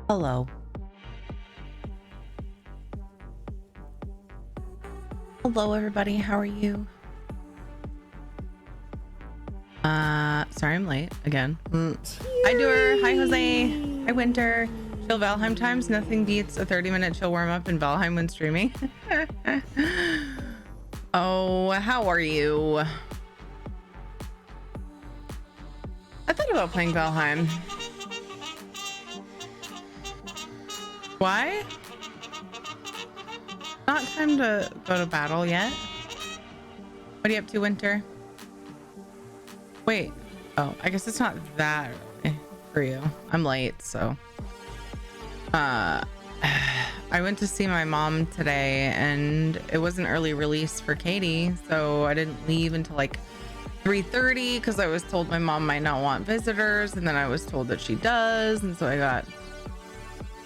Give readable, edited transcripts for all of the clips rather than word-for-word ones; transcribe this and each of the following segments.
Hello. Hello, everybody. How are you? Sorry I'm late again. Hi, Doer. Hi, Jose. Hi, Winter. Chill Valheim times. Nothing beats a 30-minute chill warm-up in Valheim when streaming. Oh, how are you? I thought about playing Valheim. Why? Not time to go to battle yet. What are you up to, Winter? Wait. Oh, I guess it's not that early for you. I'm late, so. I went to see my mom today, and it was an early release for Katie, so I didn't leave until like 3:30 because I was told my mom might not want visitors, and then I was told that she does, and so I got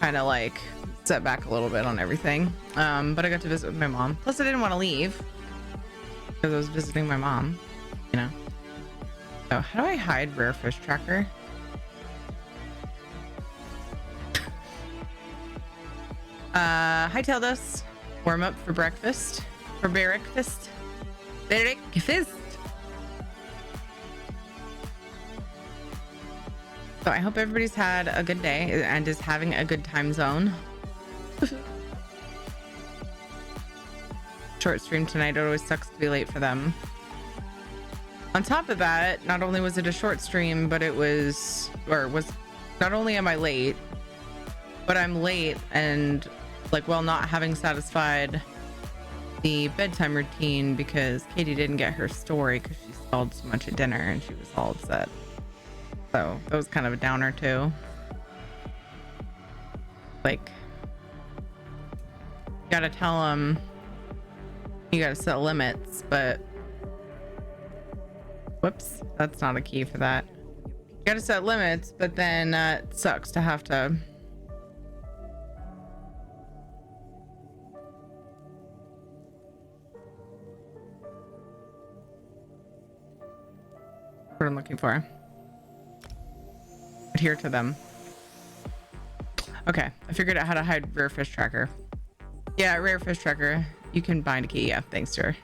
kind of like set back a little bit on everything. But I got to visit with my mom. Plus, I didn't want to leave because I was visiting my mom, you know. So how do I hide rare fish tracker? Hi Teldos. Warm up for breakfast. For breakfast. Breakfast. So I hope everybody's had a good day and is having a good time zone. Short stream tonight. It always sucks to be late for them. On top of that, not only was it a short stream, but it was not only am I late, but I'm late and like, well, not having satisfied the bedtime routine because Katie didn't get her story because she stalled so much at dinner and she was all upset. So that was kind of a downer too. Like, you gotta tell them you gotta set limits, but whoops, that's not a key for that. You gotta set limits, but then it sucks to have to what I'm looking for. Adhere to them. Okay, I figured out how to hide rare fish tracker. Yeah, rare fish tracker. You can bind a key. Yeah, thanks, sir.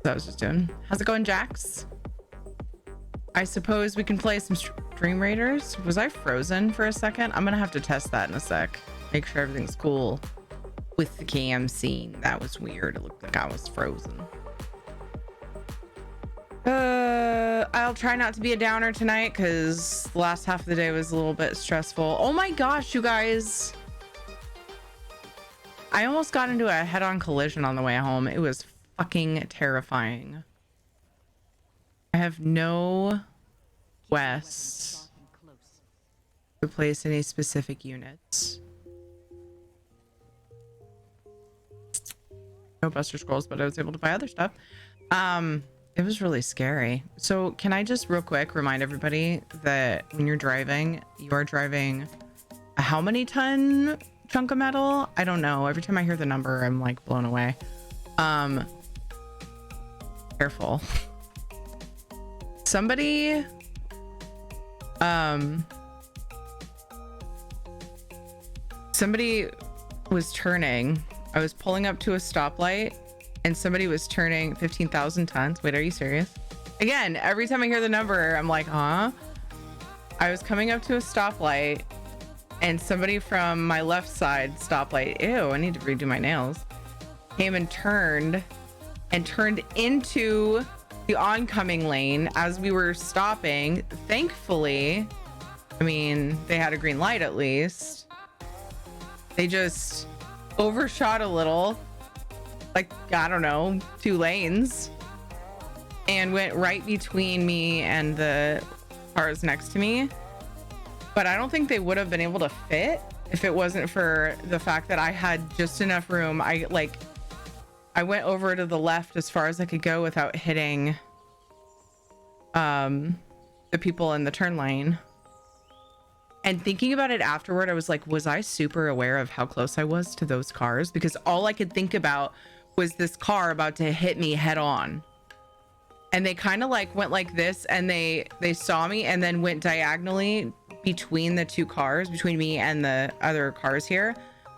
That I was just doing. How's it going, Jax? I suppose we can play some Stream Raiders. Was I frozen for a second? I'm gonna have to test that in a sec. Make sure everything's cool with the cam scene. That was weird. It looked like I was frozen. I'll try not to be a downer tonight because the last half of the day was a little bit stressful. Oh my gosh, you guys. I almost got into a head-on collision on the way home. It was fucking terrifying. I have no quests to place any specific units. No Buster Scrolls, but I was able to buy other stuff. It was really scary. So can I just real quick remind everybody that when you're driving, you are driving a how many ton chunk of metal? I don't know. Every time I hear the number, I'm like blown away. Careful. Somebody was turning. I was pulling up to a stoplight and somebody was turning 15,000 tons. Wait, are you serious? Again, every time I hear the number, I'm like, huh? I was coming up to a stoplight and somebody from my left side stoplight, ew, I need to redo my nails, came and turned into the oncoming lane as we were stopping. Thankfully, I mean, they had a green light at least. They just overshot a little, like, I don't know, 2 lanes, and went right between me and the cars next to me. But I don't think they would have been able to fit if it wasn't for the fact that I had just enough room. I went over to the left as far as I could go without hitting the people in the turn lane. And thinking about it afterward, I was like, was I super aware of how close I was to those cars? Because all I could think about was this car about to hit me head on. And they kind of like went like this, and they saw me and then went diagonally between the two cars, between me and the other cars here.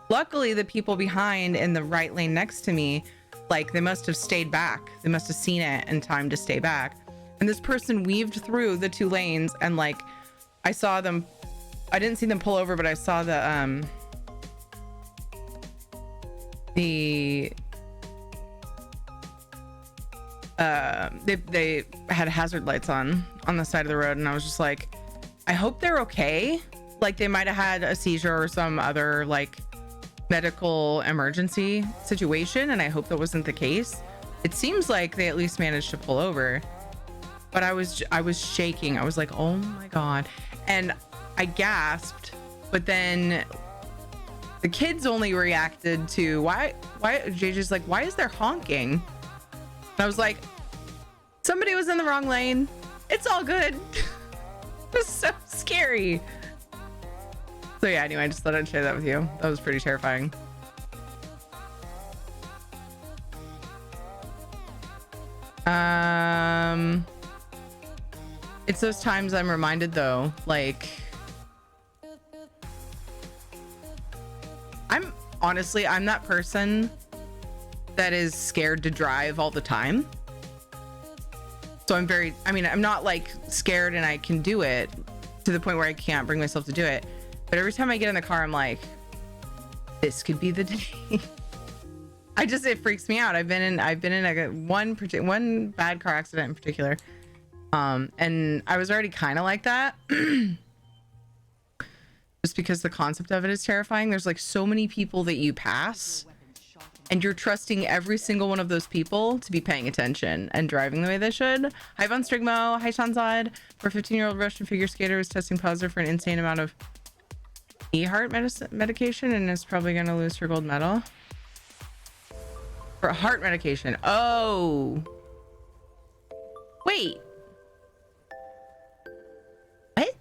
Luckily, the people behind in the right lane next to me, like, they must have stayed back. They must have seen it in time to stay back. And this person weaved through the two lanes, and like, I saw them, I didn't see them pull over, but I saw they had hazard lights on the side of the road, and I was just like, I hope they're okay. Like, they might have had a seizure or some other like medical emergency situation, and I hope that wasn't the case. It seems like they at least managed to pull over, but I was shaking. I was like, oh my God. And I gasped, but then the kids only reacted to why JJ's like, why is there honking? And I was like, somebody was in the wrong lane. It's all good. It was so scary. So yeah, anyway, I just thought I'd share that with you. That was pretty terrifying. It's those times I'm reminded though, like, I'm that person that is scared to drive all the time. So I'm not like scared and I can do it to the point where I can't bring myself to do it. But every time I get in the car, I'm like, this could be the day. It freaks me out. I've been in one bad car accident in particular. And I was already kind of like that. Just because the concept of it is terrifying. There's like so many people that you pass, and you're trusting every single one of those people to be paying attention and driving the way they should. Hi Von Strigmo, hi Shanzad. For 15-year-old Russian figure skater was testing positive for an insane amount of heart medication and is probably going to lose her gold medal. For heart medication. Oh. Wait. What?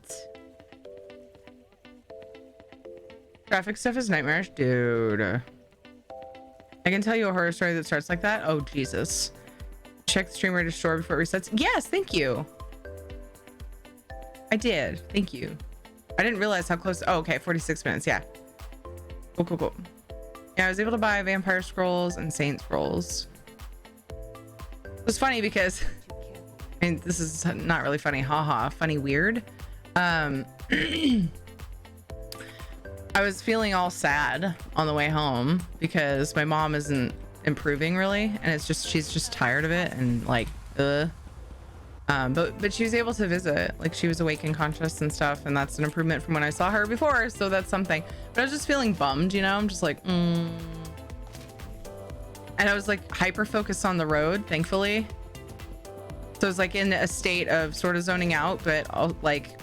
Traffic stuff is nightmarish, dude. I can tell you a horror story that starts like that. Oh, Jesus. Check the stream ready to store before it resets. Yes, thank you. I did. Thank you. I didn't realize how close. Oh, okay. 46 minutes. Yeah. Cool. Yeah, I was able to buy Vampire Scrolls and Saint Scrolls. It was funny because, I mean, this is not really funny. Haha. Funny weird. I was feeling all sad on the way home because my mom isn't improving really, and it's just, she's just tired of it and like but she was able to visit, like she was awake and conscious and stuff, and that's an improvement from when I saw her before, so that's something. But I was just feeling bummed, you know. I'm just like and I was like hyper focused on the road, thankfully, so I was like in a state of sort of zoning out, but like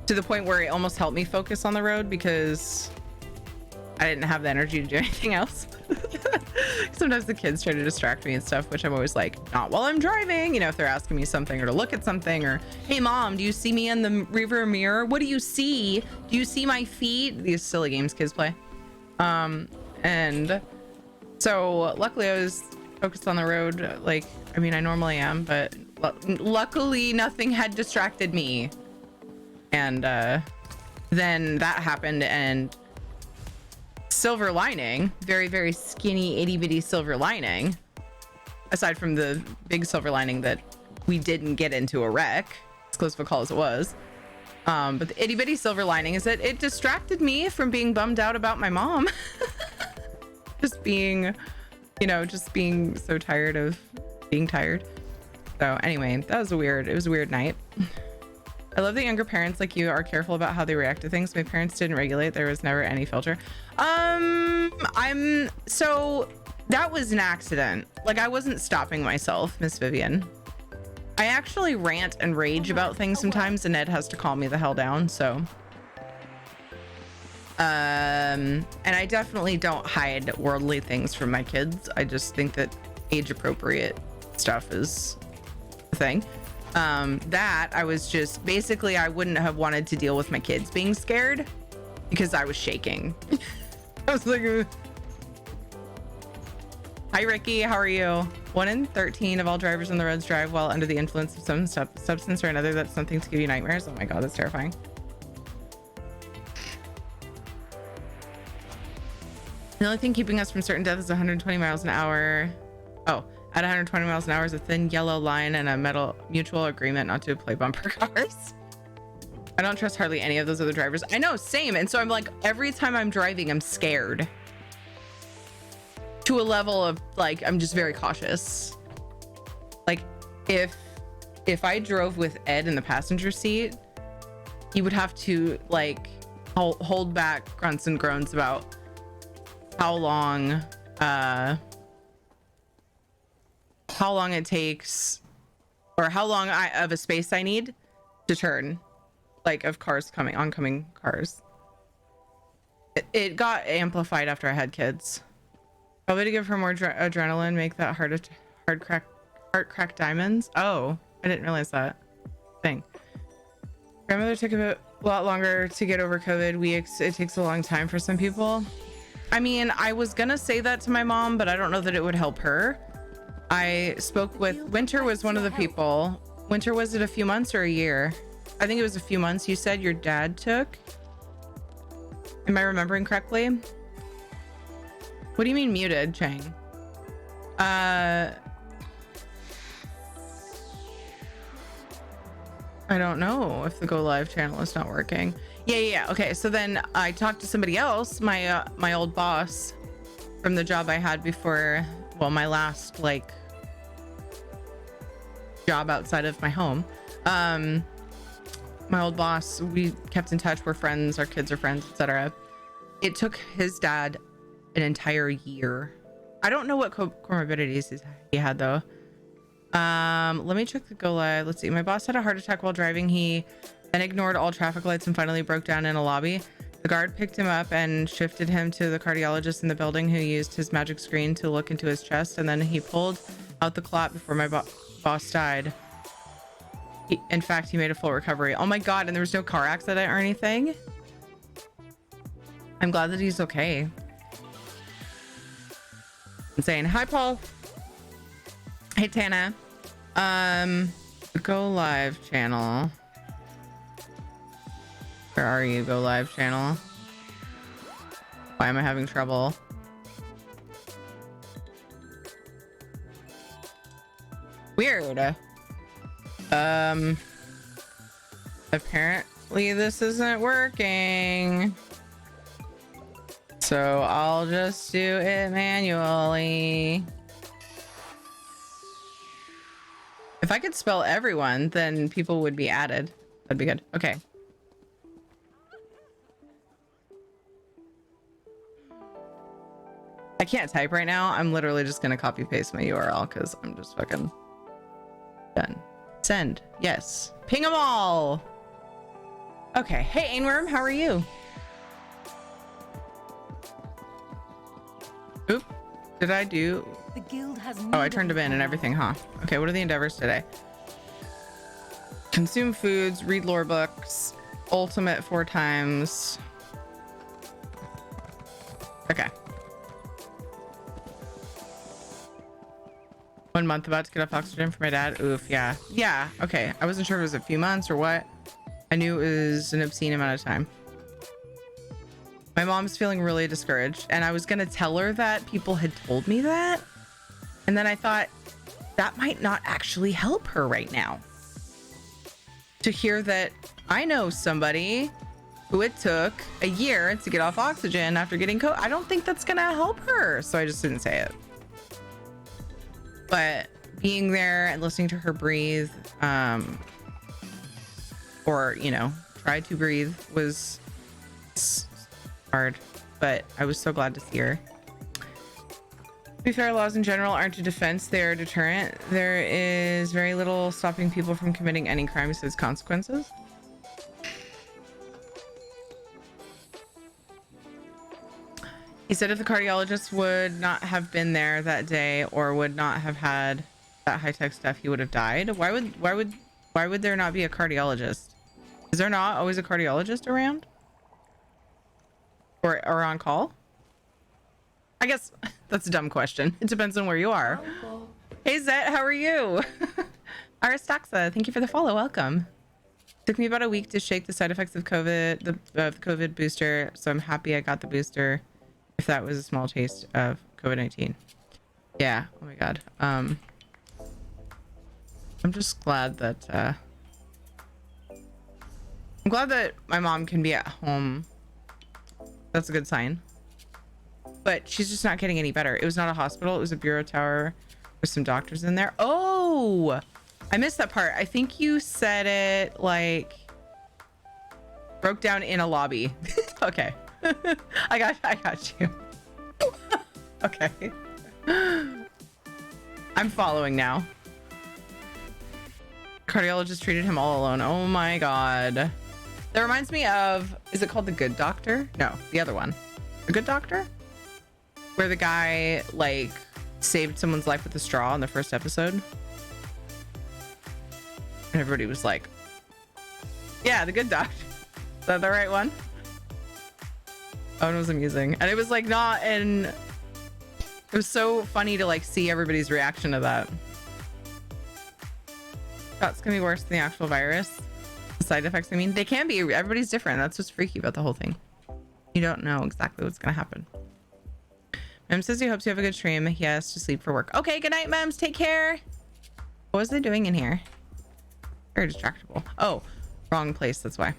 to the point where it almost helped me focus on the road because I didn't have the energy to do anything else. Sometimes the kids try to distract me and stuff, which I'm always like, not while I'm driving, you know, if they're asking me something or to look at something, or hey mom, do you see me in the rear mirror? What do you see? Do you see my feet? These silly games kids play. And so luckily I was focused on the road. Like, I mean, I normally am, but luckily nothing had distracted me. And then that happened, and silver lining, very, very skinny itty bitty silver lining, aside from the big silver lining that we didn't get into a wreck, as close of a call as it was, but the itty bitty silver lining is that it distracted me from being bummed out about my mom. Just being, you know, just being so tired of being tired. So anyway, it was a weird night. I love that younger parents like you are careful about how they react to things. My parents didn't regulate. There was never any filter. So that was an accident. Like, I wasn't stopping myself, Miss Vivian. I actually rant and rage about things sometimes, and Ed has to calm me the hell down. So, and I definitely don't hide worldly things from my kids. I just think that age appropriate stuff is the thing. That I was just basically, I wouldn't have wanted to deal with my kids being scared because I was shaking. I was like, hi Ricky, how are you? 1 in 13 of all drivers on the roads drive while under the influence of some substance or another. That's something to give you nightmares. Oh my god, that's terrifying. The only thing keeping us from certain death is 120 miles an hour. Oh, at 120 miles an hour is a thin yellow line and a metal mutual agreement not to play bumper cars. I don't trust hardly any of those other drivers. I know, same. And so I'm like, every time I'm driving, I'm scared. To a level of like, I'm just very cautious. Like if I drove with Ed in the passenger seat, he would have to like hold back grunts and groans about how long it takes, or how long of a space I need to turn, like of cars oncoming cars. It got amplified after I had kids. Probably to give her more adrenaline, make that heart crack diamonds. Oh, I didn't realize that thing. Grandmother took a lot longer to get over COVID. It takes a long time for some people. I mean, I was gonna say that to my mom, but I don't know that it would help her. I spoke with Winter, was one of the people. Winter, was it a few months or a year? I think it was a few months. You said your dad took. Am I remembering correctly? What do you mean muted, Chang? I don't know if the Go Live channel is not working. Yeah. Okay, so then I talked to somebody else, my old boss from the job I had before, well, my last like job outside of my home. My old boss, we kept in touch, we're friends, our kids are friends, etc. It took his dad an entire year. I don't know what comorbidities he had though. Let me check the Go Live. Let's see. My boss had a heart attack while driving. He then ignored all traffic lights and finally broke down in a lobby. The guard picked him up and shifted him to the cardiologist in the building, who used his magic screen to look into his chest, and then he pulled out the clot before my boss died. In fact, he made a full recovery. Oh my god, and there was no car accident or anything? I'm glad that he's okay. Insane. Hi, Paul. Hey, Tana. Go Live channel. Where are you, Go Live channel? Why am I having trouble? Weird. Apparently this isn't working. So I'll just do it manually. If I could spell everyone, then people would be added. That'd be good. Okay. I can't type right now. I'm literally just gonna copy paste my URL because I'm just fucking done. Send. Yes. Ping them all. Okay. Hey, Ainworm, how are you? Oop. Did I do? The guild has Oh, I turned them in and everything, huh? Okay, what are the endeavors today? Consume foods, read lore books, ultimate 4 times. Okay. 1 month about to get off oxygen for my dad. Oof, yeah. Yeah, okay. I wasn't sure if it was a few months or what. I knew it was an obscene amount of time. My mom's feeling really discouraged, and I was gonna tell her that people had told me that. And then I thought that might not actually help her right now. To hear that I know somebody who it took a year to get off oxygen after getting COVID. I don't think that's gonna help her. So I just didn't say it. But being there and listening to her breathe, or, you know, try to breathe was hard, but I was so glad to see her. To be fair, laws in general aren't a defense, they're a deterrent. There is very little stopping people from committing any crime besides consequences. He said if the cardiologist would not have been there that day or would not have had that high-tech stuff, he would have died. Why would there not be a cardiologist? Is there not always a cardiologist around? Or on call? I guess that's a dumb question. It depends on where you are. Hey Zet, how are you? Aristoxa, thank you for the follow. Welcome. Took me about a week to shake the side effects of COVID, the COVID booster, so I'm happy I got the booster. If that was a small taste of COVID-19. Yeah. Oh my God. I'm just glad that I'm glad that my mom can be at home. That's a good sign. But she's just not getting any better. It was not a hospital. It was a bureau tower with some doctors in there. Oh, I missed that part. I think you said it like broke down in a lobby. Okay. I got you. Okay. I'm following now. Cardiologist treated him all alone. Oh my God. That reminds me of, is it called The Good Doctor? No, the other one. The Good Doctor? Where the guy like saved someone's life with a straw in the first episode. And everybody was like, yeah, The Good Doctor. Is that the right one? Oh, it was amusing. And it was like not in, it was so funny to like see everybody's reaction to that. That's gonna be worse than the actual virus. The side effects, I mean, they can be. Everybody's different. That's what's freaky about the whole thing. You don't know exactly what's gonna happen. Mem says he hopes you have a good stream. He has to sleep for work. Okay, good night, Mems. Take care. What was they doing in here? Very distractible. Oh, wrong place. That's why.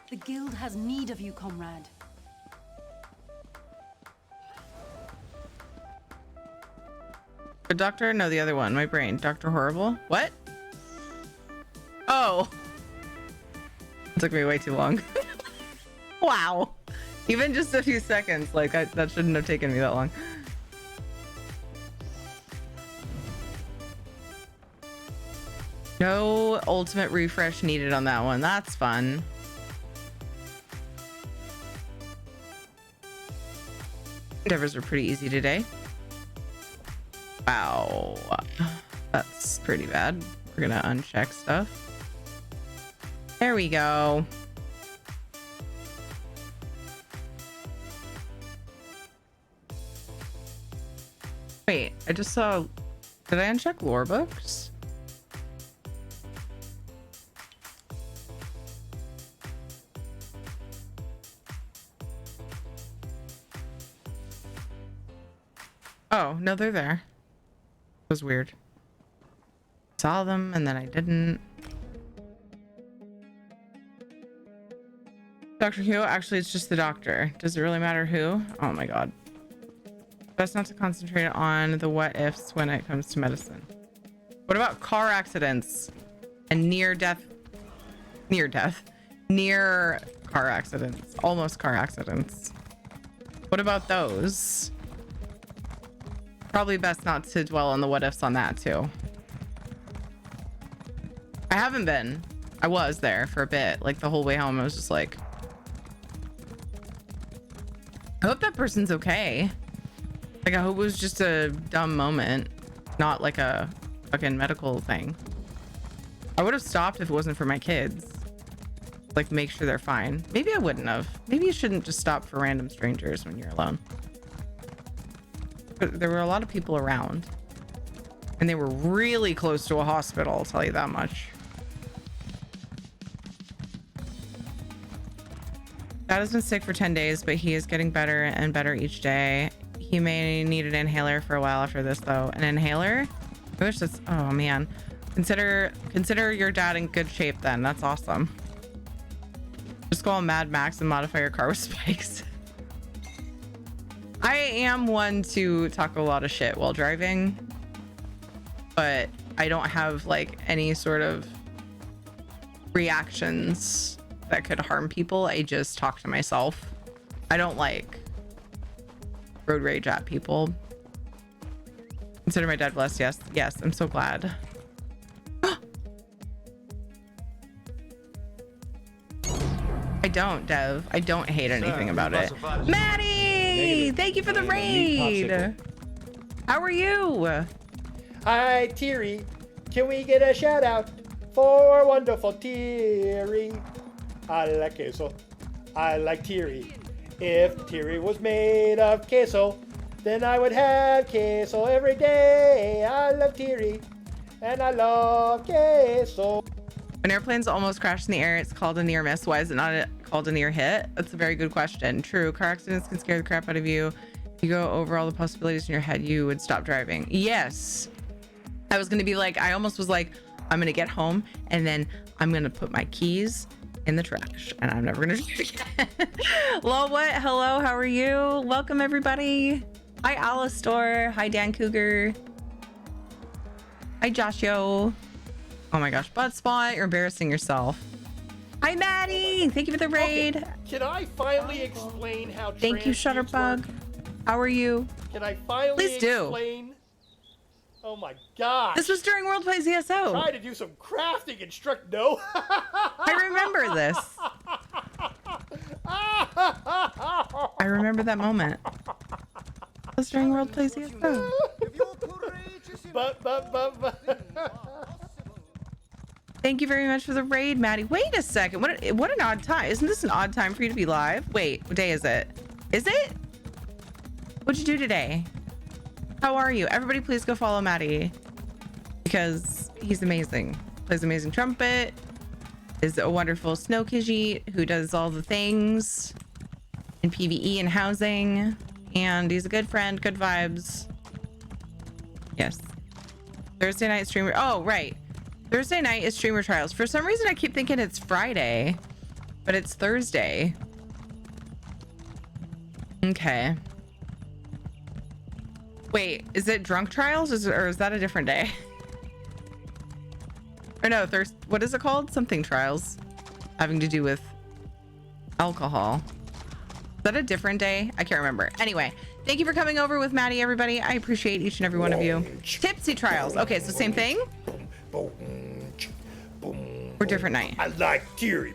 The guild has need of you, comrade. Good doctor? No, the other one. My brain. Dr. Horrible? What? Oh. It took me way too long. Wow. Even just a few seconds. Like, that shouldn't have taken me that long. No ultimate refresh needed on that one. That's fun. Endeavors were pretty easy today. Wow. That's pretty bad. We're gonna uncheck stuff. There we go. Wait, I just saw... Did I uncheck lore books? Oh, no, they're there. It was weird. Saw them and then I didn't. Dr. Who? Actually, it's just the doctor. Does it really matter who? Oh my God. Best not to concentrate on the what ifs when it comes to medicine. What about car accidents and near car accidents, almost car accidents? What about those? Probably best not to dwell on the what ifs on that too. I haven't been. I was there for a bit, like the whole way home. I was just like, I hope that person's okay. Like, I hope it was just a dumb moment, not like a fucking medical thing. I would have stopped if it wasn't for my kids. Like, make sure they're fine. Maybe I wouldn't have. Maybe you shouldn't just stop for random strangers when you're alone. But there were a lot of people around. And they were really close to a hospital, I'll tell you that much. Dad has been sick for 10 days, but he is getting better and better each day. He may need an inhaler for a while after this, though. An inhaler? I wish that's... Oh, man. Consider your dad in good shape, then. That's awesome. Just go on Mad Max and modify your car with spikes. I am one to talk a lot of shit while driving, but I don't have, like, any sort of reactions that could harm people. I just talk to myself. I don't, like, road rage at people. Consider my dad blessed. Yes, I'm so glad. I don't, Dev. I don't hate anything about it. Maddie, thank you for the raid. How are you? Hi, Thierry. Can we get a shout out for wonderful Thierry? I like queso. I like Thierry. If Thierry was made of queso, then I would have queso every day. I love Thierry, and I love queso. When airplanes almost crash in the air, it's called a near miss. Why is it not called a near hit? That's a very good question. True, car accidents can scare the crap out of you. If you go over all the possibilities in your head, you would stop driving. Yes. I was going to be like, I almost was like, I'm going to get home and then I'm going to put my keys in the trash and I'm never going to do it again. Lol, what? Hello, how are you? Welcome, everybody. Hi, Alistor. Hi, Dan Cougar. Hi, Joshio. Oh my gosh, butt spot, you're embarrassing yourself. Hi, Maddie. Thank you for the raid. Okay. Can I finally explain how Thank you, transmutes Shutterbug. work? How are you? Can I finally Please do. explain? Oh my gosh. This was during World Plays ESO. Try to do some crafting and no. I remember this. I remember that moment. It was during World Plays ESO. but. Thank you very much for the raid, Maddie. Wait a second. What an odd time. Isn't this an odd time for you to be live? Wait, what day is it? Is it? What'd you do today? How are you? Everybody please go follow Maddie because he's amazing. Plays amazing trumpet, is a wonderful snow Khajiit who does all the things in PvE and housing, and he's a good friend, good vibes. Yes. Thursday night streamer. Oh, right. Thursday night is streamer trials. For some reason, I keep thinking it's Friday, but it's Thursday. Okay. Wait, is it drunk trials or is that a different day? Or no, what is it called? Something trials having to do with alcohol. Is that a different day? I can't remember. Anyway, thank you for coming over with Maddie, everybody. I appreciate each and every one of you. Tipsy trials. Okay, so same thing? Or different night? I like Thierry.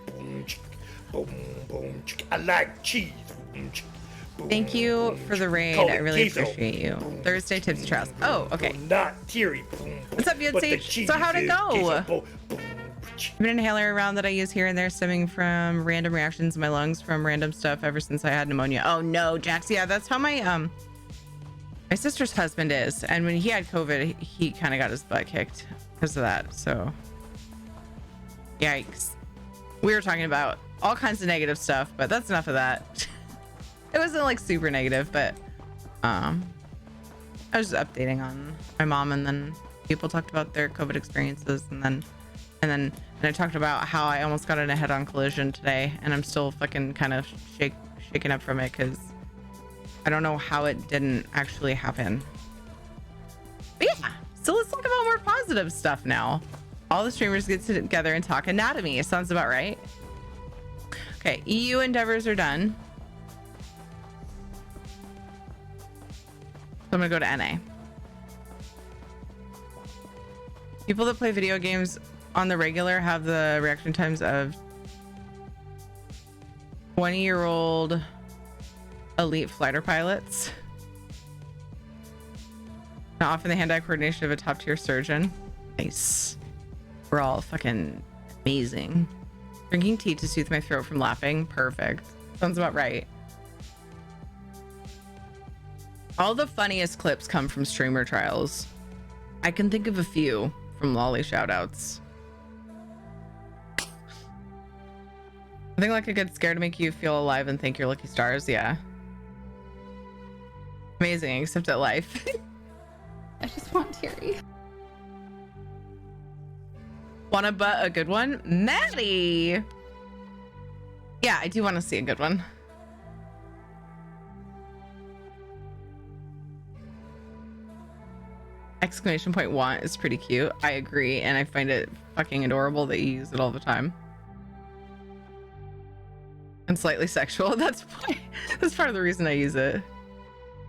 I like cheese. Thank you for the raid. I really appreciate you. Thursday Tipsy Trials. Oh, okay. Not Thierry. What's up, Yotsi? So how'd it go? I've been an inhaler around that I use here and there, stemming from random reactions in my lungs from random stuff ever since I had pneumonia. Oh no, Jax. Yeah, that's how my sister's husband is. And when he had COVID, he kind of got his butt kicked because of that. So, yikes. We were talking about all kinds of negative stuff, but that's enough of that. It wasn't like super negative, but I was just updating on my mom, and then people talked about their COVID experiences, and I talked about how I almost got in a head-on collision today, and I'm still fucking kind of shaken up from it because I don't know how it didn't actually happen. But yeah, so let's talk about more positive stuff now. All the streamers get together and talk anatomy. It sounds about right. Okay, EU endeavors are done. So I'm gonna go to NA. People that play video games on the regular have the reaction times of 20-year-old elite fighter pilots. Not often the hand-eye coordination of a top-tier surgeon. Nice. We're all fucking amazing. Drinking tea to soothe my throat from laughing. Perfect. Sounds about right. All the funniest clips come from streamer trials. I can think of a few from Lolly shoutouts. I think like a good scare to make you feel alive and thank your lucky stars. Yeah. Amazing, except at life. I just want Terry. Want to butt a good one? Maddie! Yeah, I do want to see a good one. Exclamation point want is pretty cute. I agree, and I find it fucking adorable that you use it all the time. And slightly sexual. That's part of the reason I use it.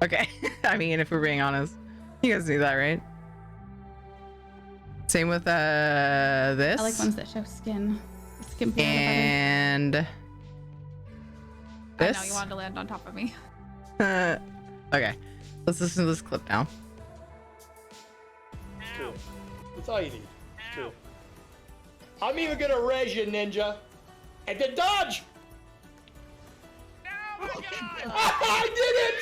Okay. I mean, if we're being honest. You guys knew that, right? Same with this. I like ones that show skin. Skin peanut and butter. this. I know you wanted to land on top of me. Okay. Let's listen to this clip now. Cool. That's all you need. Cool. I'm even gonna res you, ninja. And then dodge! I did it!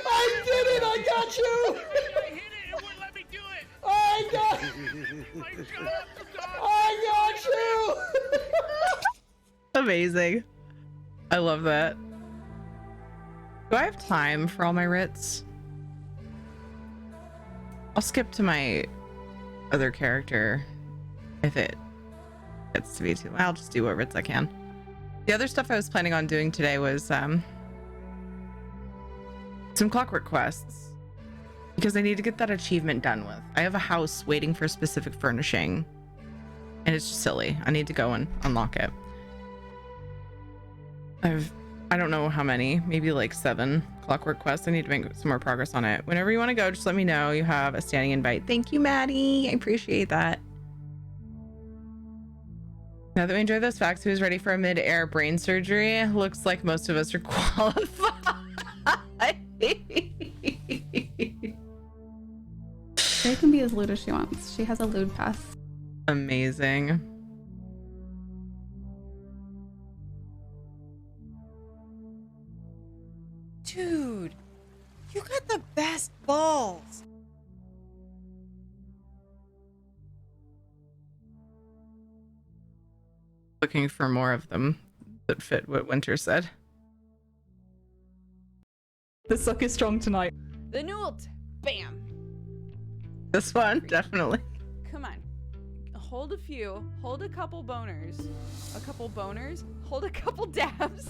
I did it! I got you! I hit it. It wouldn't let me do it. I got you! Amazing. I love that. Do I have time for all my writs? I'll skip to my other character if it gets to be too. I'll just do what writs I can. The other stuff I was planning on doing today was some Clockwork quests because I need to get that achievement done with. I have a house waiting for specific furnishing and it's just silly. I need to go and unlock it. I don't know how many, maybe like 7 Clockwork quests. I need to make some more progress on it. Whenever you want to go, just let me know. You have a standing invite. Thank you, Maddie. I appreciate that. Now that we enjoy those facts, who's ready for a mid-air brain surgery? Looks like most of us are qualified. She can be as lewd as she wants. She has a lewd pass. Amazing. Dude, you got the best balls. Looking for more of them that fit what Winter said. The suck is strong tonight. The Newelt. Bam. This one, definitely. Come on. Hold a few. Hold a couple boners. A couple boners. Hold a couple dabs.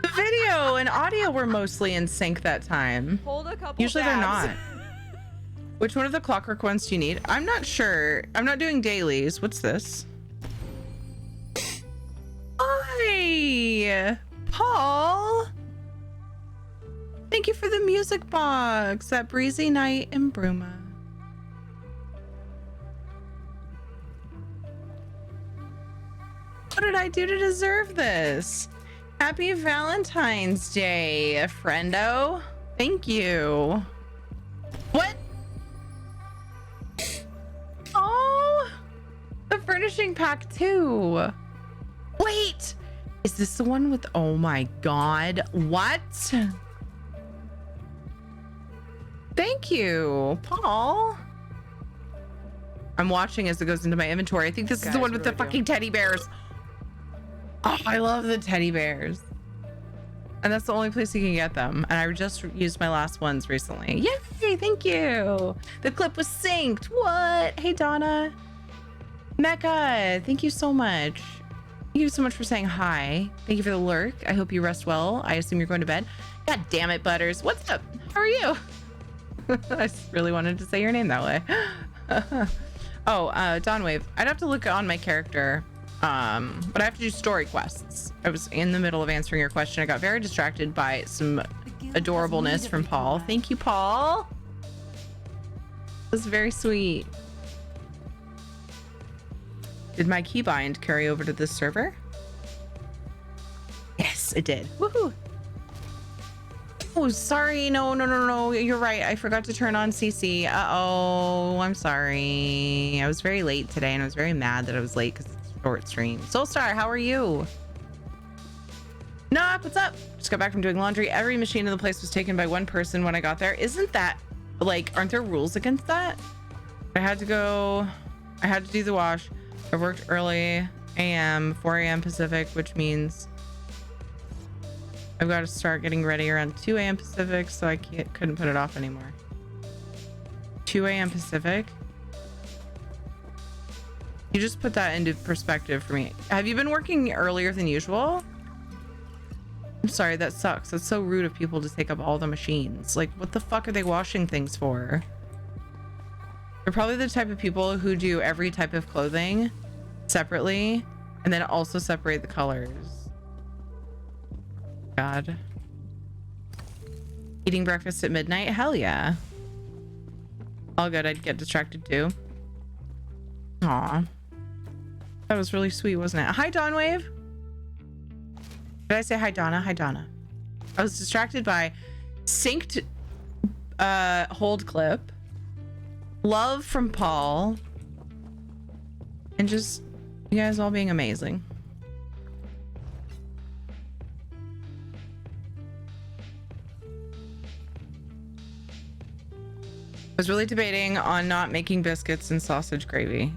The video and audio were mostly in sync that time. Hold a couple Usually they're dabs. not. Which one of the Clockwork ones do you need? I'm not sure. I'm not doing dailies. What's this? Hi, Paul. Thank you for the music box. That breezy night in Bruma. What did I do to deserve this? Happy Valentine's Day, friendo. Thank you. What? Oh, the furnishing pack too. Wait, is this the one with, oh my God, what? Thank you, Paul. I'm watching as it goes into my inventory. I think this is the one with the fucking teddy bears. Oh, I love the teddy bears. And that's the only place you can get them. And I just used my last ones recently. Yay, thank you. The clip was synced. What? Hey, Donna. Mecca, thank you so much. Thank you so much for saying hi. Thank you for the lurk. I hope you rest well. I assume you're going to bed. God damn it, Butters. What's up? How are you? I just really wanted to say your name that way. Oh, Dawnwave. I'd have to look on my character. But I have to do story quests. I was in the middle of answering your question. I got very distracted by some adorableness from Paul. Thank you, Paul. That was very sweet. Did my keybind carry over to this server? Yes, it did. Woohoo. Oh, sorry. No. You're right. I forgot to turn on CC. Uh-oh. I'm sorry. I was very late today and I was very mad that I was late because it's a short stream. Soulstar, how are you? Knock, what's up? Just got back from doing laundry. Every machine in the place was taken by one person when I got there. Isn't that, like, aren't there rules against that? I had to do the wash. I worked early AM, 4 a.m. Pacific, which means I've got to start getting ready around 2 a.m. Pacific, so I couldn't put it off anymore. 2 a.m. Pacific? You just put that into perspective for me. Have you been working earlier than usual? I'm sorry, that sucks. That's so rude of people to take up all the machines. Like, what the fuck are they washing things for? They're probably the type of people who do every type of clothing separately and then also separate the colors. God. Eating breakfast at midnight? Hell yeah. All good. I'd get distracted too. Aw. That was really sweet, wasn't it? Hi, Dawnwave. Did I say hi, Donna? Hi, Donna. I was distracted by synced hold clip, love from Paul, and just you guys all being amazing. was really debating on not making biscuits and sausage gravy.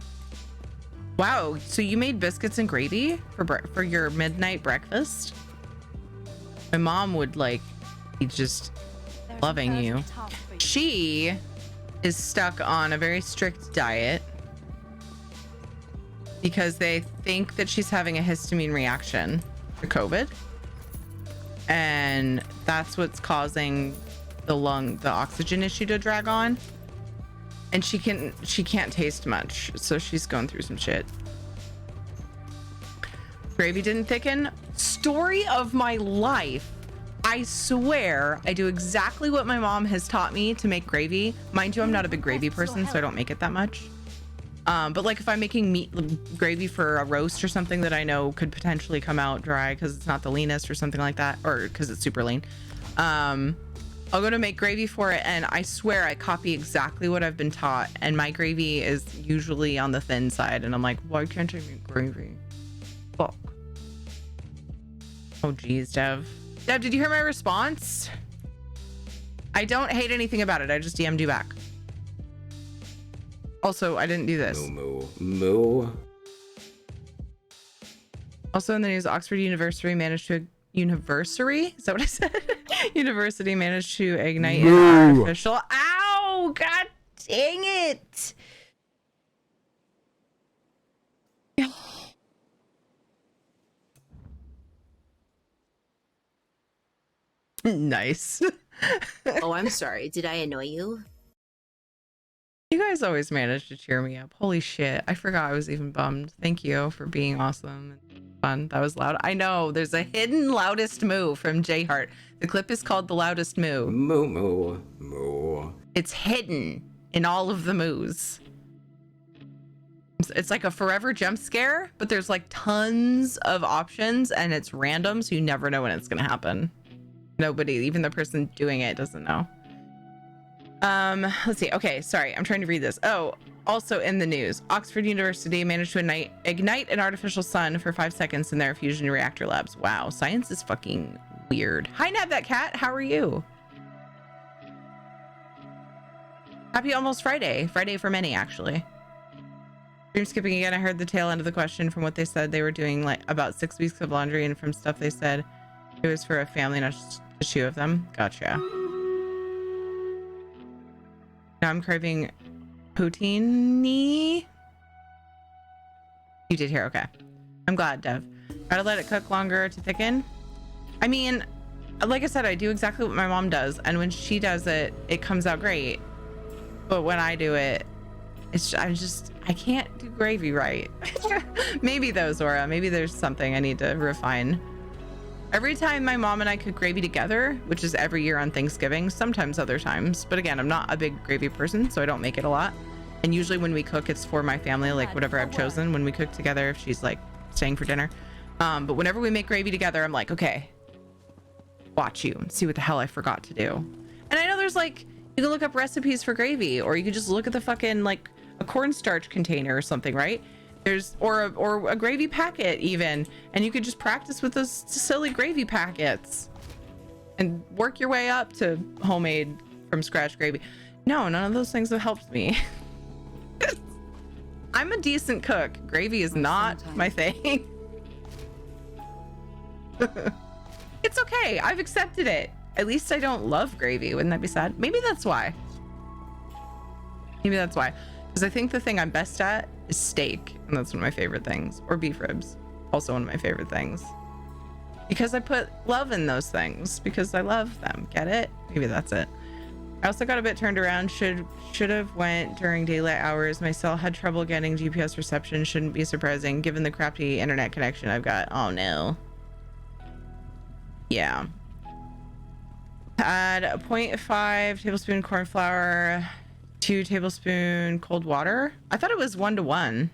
Wow, so you made biscuits and gravy for your midnight breakfast? My mom would like be just There's loving a you. perfect top for you. She is stuck on a very strict diet because they think that she's having a histamine reaction to COVID. And that's what's causing the oxygen issue to drag on. And she can't taste much, so she's going through some shit. Gravy didn't thicken. Story of my life. I swear I do exactly what my mom has taught me to make gravy. Mind you, I'm not a big gravy person, so I don't make it that much. But like if I'm making meat gravy for a roast or something that I know could potentially come out dry because it's not the leanest or something like that, or because it's super lean, I'll go to make gravy for it, and I swear I copy exactly what I've been taught, and my gravy is usually on the thin side, and I'm like, why can't I make gravy? Fuck. Oh geez, Dev, did you hear my response? I don't hate anything about it. I just DM'd you back. Also, I didn't do this. Moo. Also in the news, Oxford University managed to University? Is that what I said? University managed to ignite an artificial. Ow! God dang it! Nice. Oh, I'm sorry. Did I annoy you? You guys always manage to cheer me up. Holy shit. I forgot I was even bummed. Thank you for being awesome and fun. That was loud. I know. There's a hidden loudest moo from J Hart. The clip is called The Loudest Moo. Moo. It's hidden in all of the moos. It's like a forever jump scare, but there's like tons of options and it's random, so you never know when it's gonna happen. Nobody, even the person doing it, doesn't know. Let's see. Okay, sorry, I'm trying to read this. Oh, also in the news, Oxford University managed to ignite an artificial sun for 5 seconds in their fusion reactor labs. Wow, science is fucking weird. Hi, Nab that cat. How are you? Happy almost Friday. Friday for many, actually. Dream skipping again. I heard the tail end of the question from what they said they were doing, like about 6 weeks of laundry, and from stuff they said it was for a family, not just the 2 of them. Gotcha. Now I'm craving poutine. You did hear. Okay. I'm glad, Dev. Gotta let it cook longer to thicken. I mean, like I said, I do exactly what my mom does, and when she does it, it comes out great. But when I do it, I can't do gravy right. Maybe though, Zora, maybe there's something I need to refine. Every time my mom and I cook gravy together, which is every year on Thanksgiving, sometimes other times, but again, I'm not a big gravy person, so I don't make it a lot. And usually when we cook, it's for my family, like whatever I've chosen when we cook together, if she's like staying for dinner. But whenever we make gravy together, I'm like, okay, watch you and see what the hell I forgot to do. And I know there's like, you can look up recipes for gravy, or you can just look at the fucking like a cornstarch container or something, right? There's or a gravy packet even, and you could just practice with those silly gravy packets and work your way up to homemade from scratch gravy. No, none of those things have helped me. I'm a decent cook. Gravy is not my thing. It's okay. I've accepted it. At least I don't love gravy. Wouldn't that be sad? Maybe that's why. Maybe that's why. Because I think the thing I'm best at is steak, and that's one of my favorite things. Or beef ribs, also one of my favorite things. Because I put love in those things, because I love them. Get it? Maybe that's it. I also got a bit turned around. Should have went during daylight hours. My cell had trouble getting GPS reception. Shouldn't be surprising given the crappy internet connection I've got. Oh no. Yeah. Add a 0.5 tablespoon corn flour, 2 tablespoon cold water. I thought it was 1 to 1.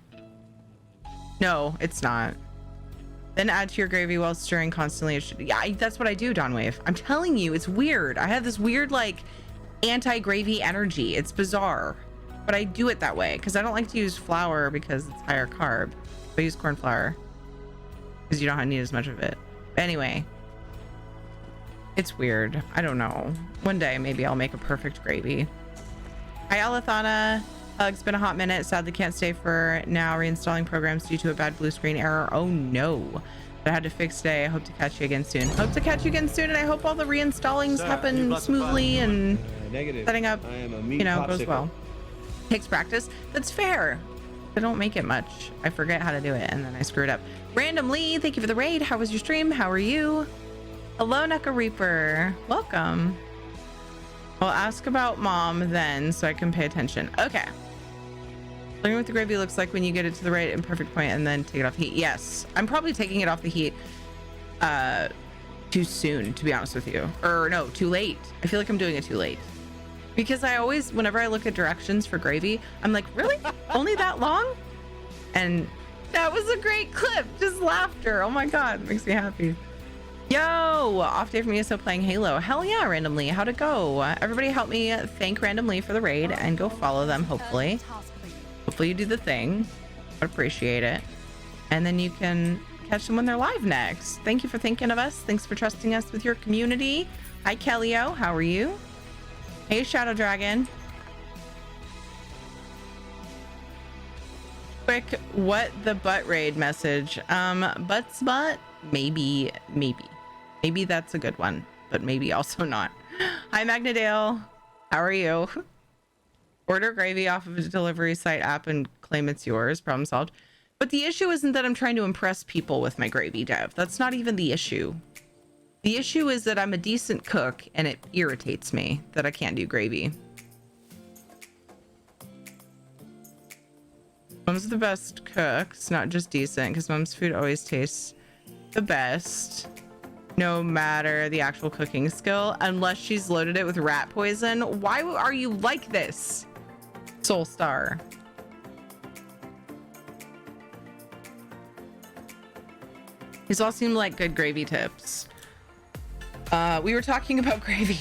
No, it's not. Then add to your gravy while stirring constantly. Yeah, that's what I do, Dawnwave. I'm telling you, it's weird. I have this weird like anti-gravy energy. It's bizarre, but I do it that way because I don't like to use flour because it's higher carb. I use corn flour because you don't need as much of it. Anyway, it's weird. I don't know. One day maybe I'll make a perfect gravy. Hi, Alethana. It's been a hot minute. Sadly, can't stay for now. Reinstalling programs due to a bad blue screen error. Oh no. But I had to fix today. I hope to catch you again soon. Hope to catch you again soon, and I hope all the reinstallings happen smoothly and setting up, you know, goes well. Takes practice. That's fair. I don't make it much. I forget how to do it, and then I screw it up. Randomly, thank you for the raid. How was your stream? How are you? Hello, Nuka Reaper. Welcome. I'll ask about mom then so I can pay attention. Okay. Learning what the gravy looks like when you get it to the right and perfect point and then take it off the heat. Yes. I'm probably taking it off the heat too soon, to be honest with you. Or no, too late. I feel like I'm doing it too late. Because I always, whenever I look at directions for gravy, I'm like, really? Only that long? And that was a great clip. Just laughter. Oh my God. It makes me happy. Yo, off day for me, so playing Halo. Hell yeah, Randomly. How'd it go? Everybody help me thank Randomly for the raid and go follow them, hopefully. Hopefully you do the thing. I'd appreciate it. And then you can catch them when they're live next. Thank you for thinking of us. Thanks for trusting us with your community. Hi, Kellyo. How are you? Hey, Shadow Dragon. Quick, what the butt raid message? Butt spot? Maybe that's a good one, but maybe also not. Hi, Magnadale. How are you? Order gravy off of a delivery site app and claim it's yours. Problem solved. But the issue isn't that I'm trying to impress people with my gravy dev. That's not even the issue. The issue is that I'm a decent cook and it irritates me that I can't do gravy. Mom's the best cooks, not just decent, because mom's food always tastes the best, no matter the actual cooking skill, unless she's loaded it with rat poison. Why are you like this, Soul Star? These all seem like good gravy tips. We were talking about gravy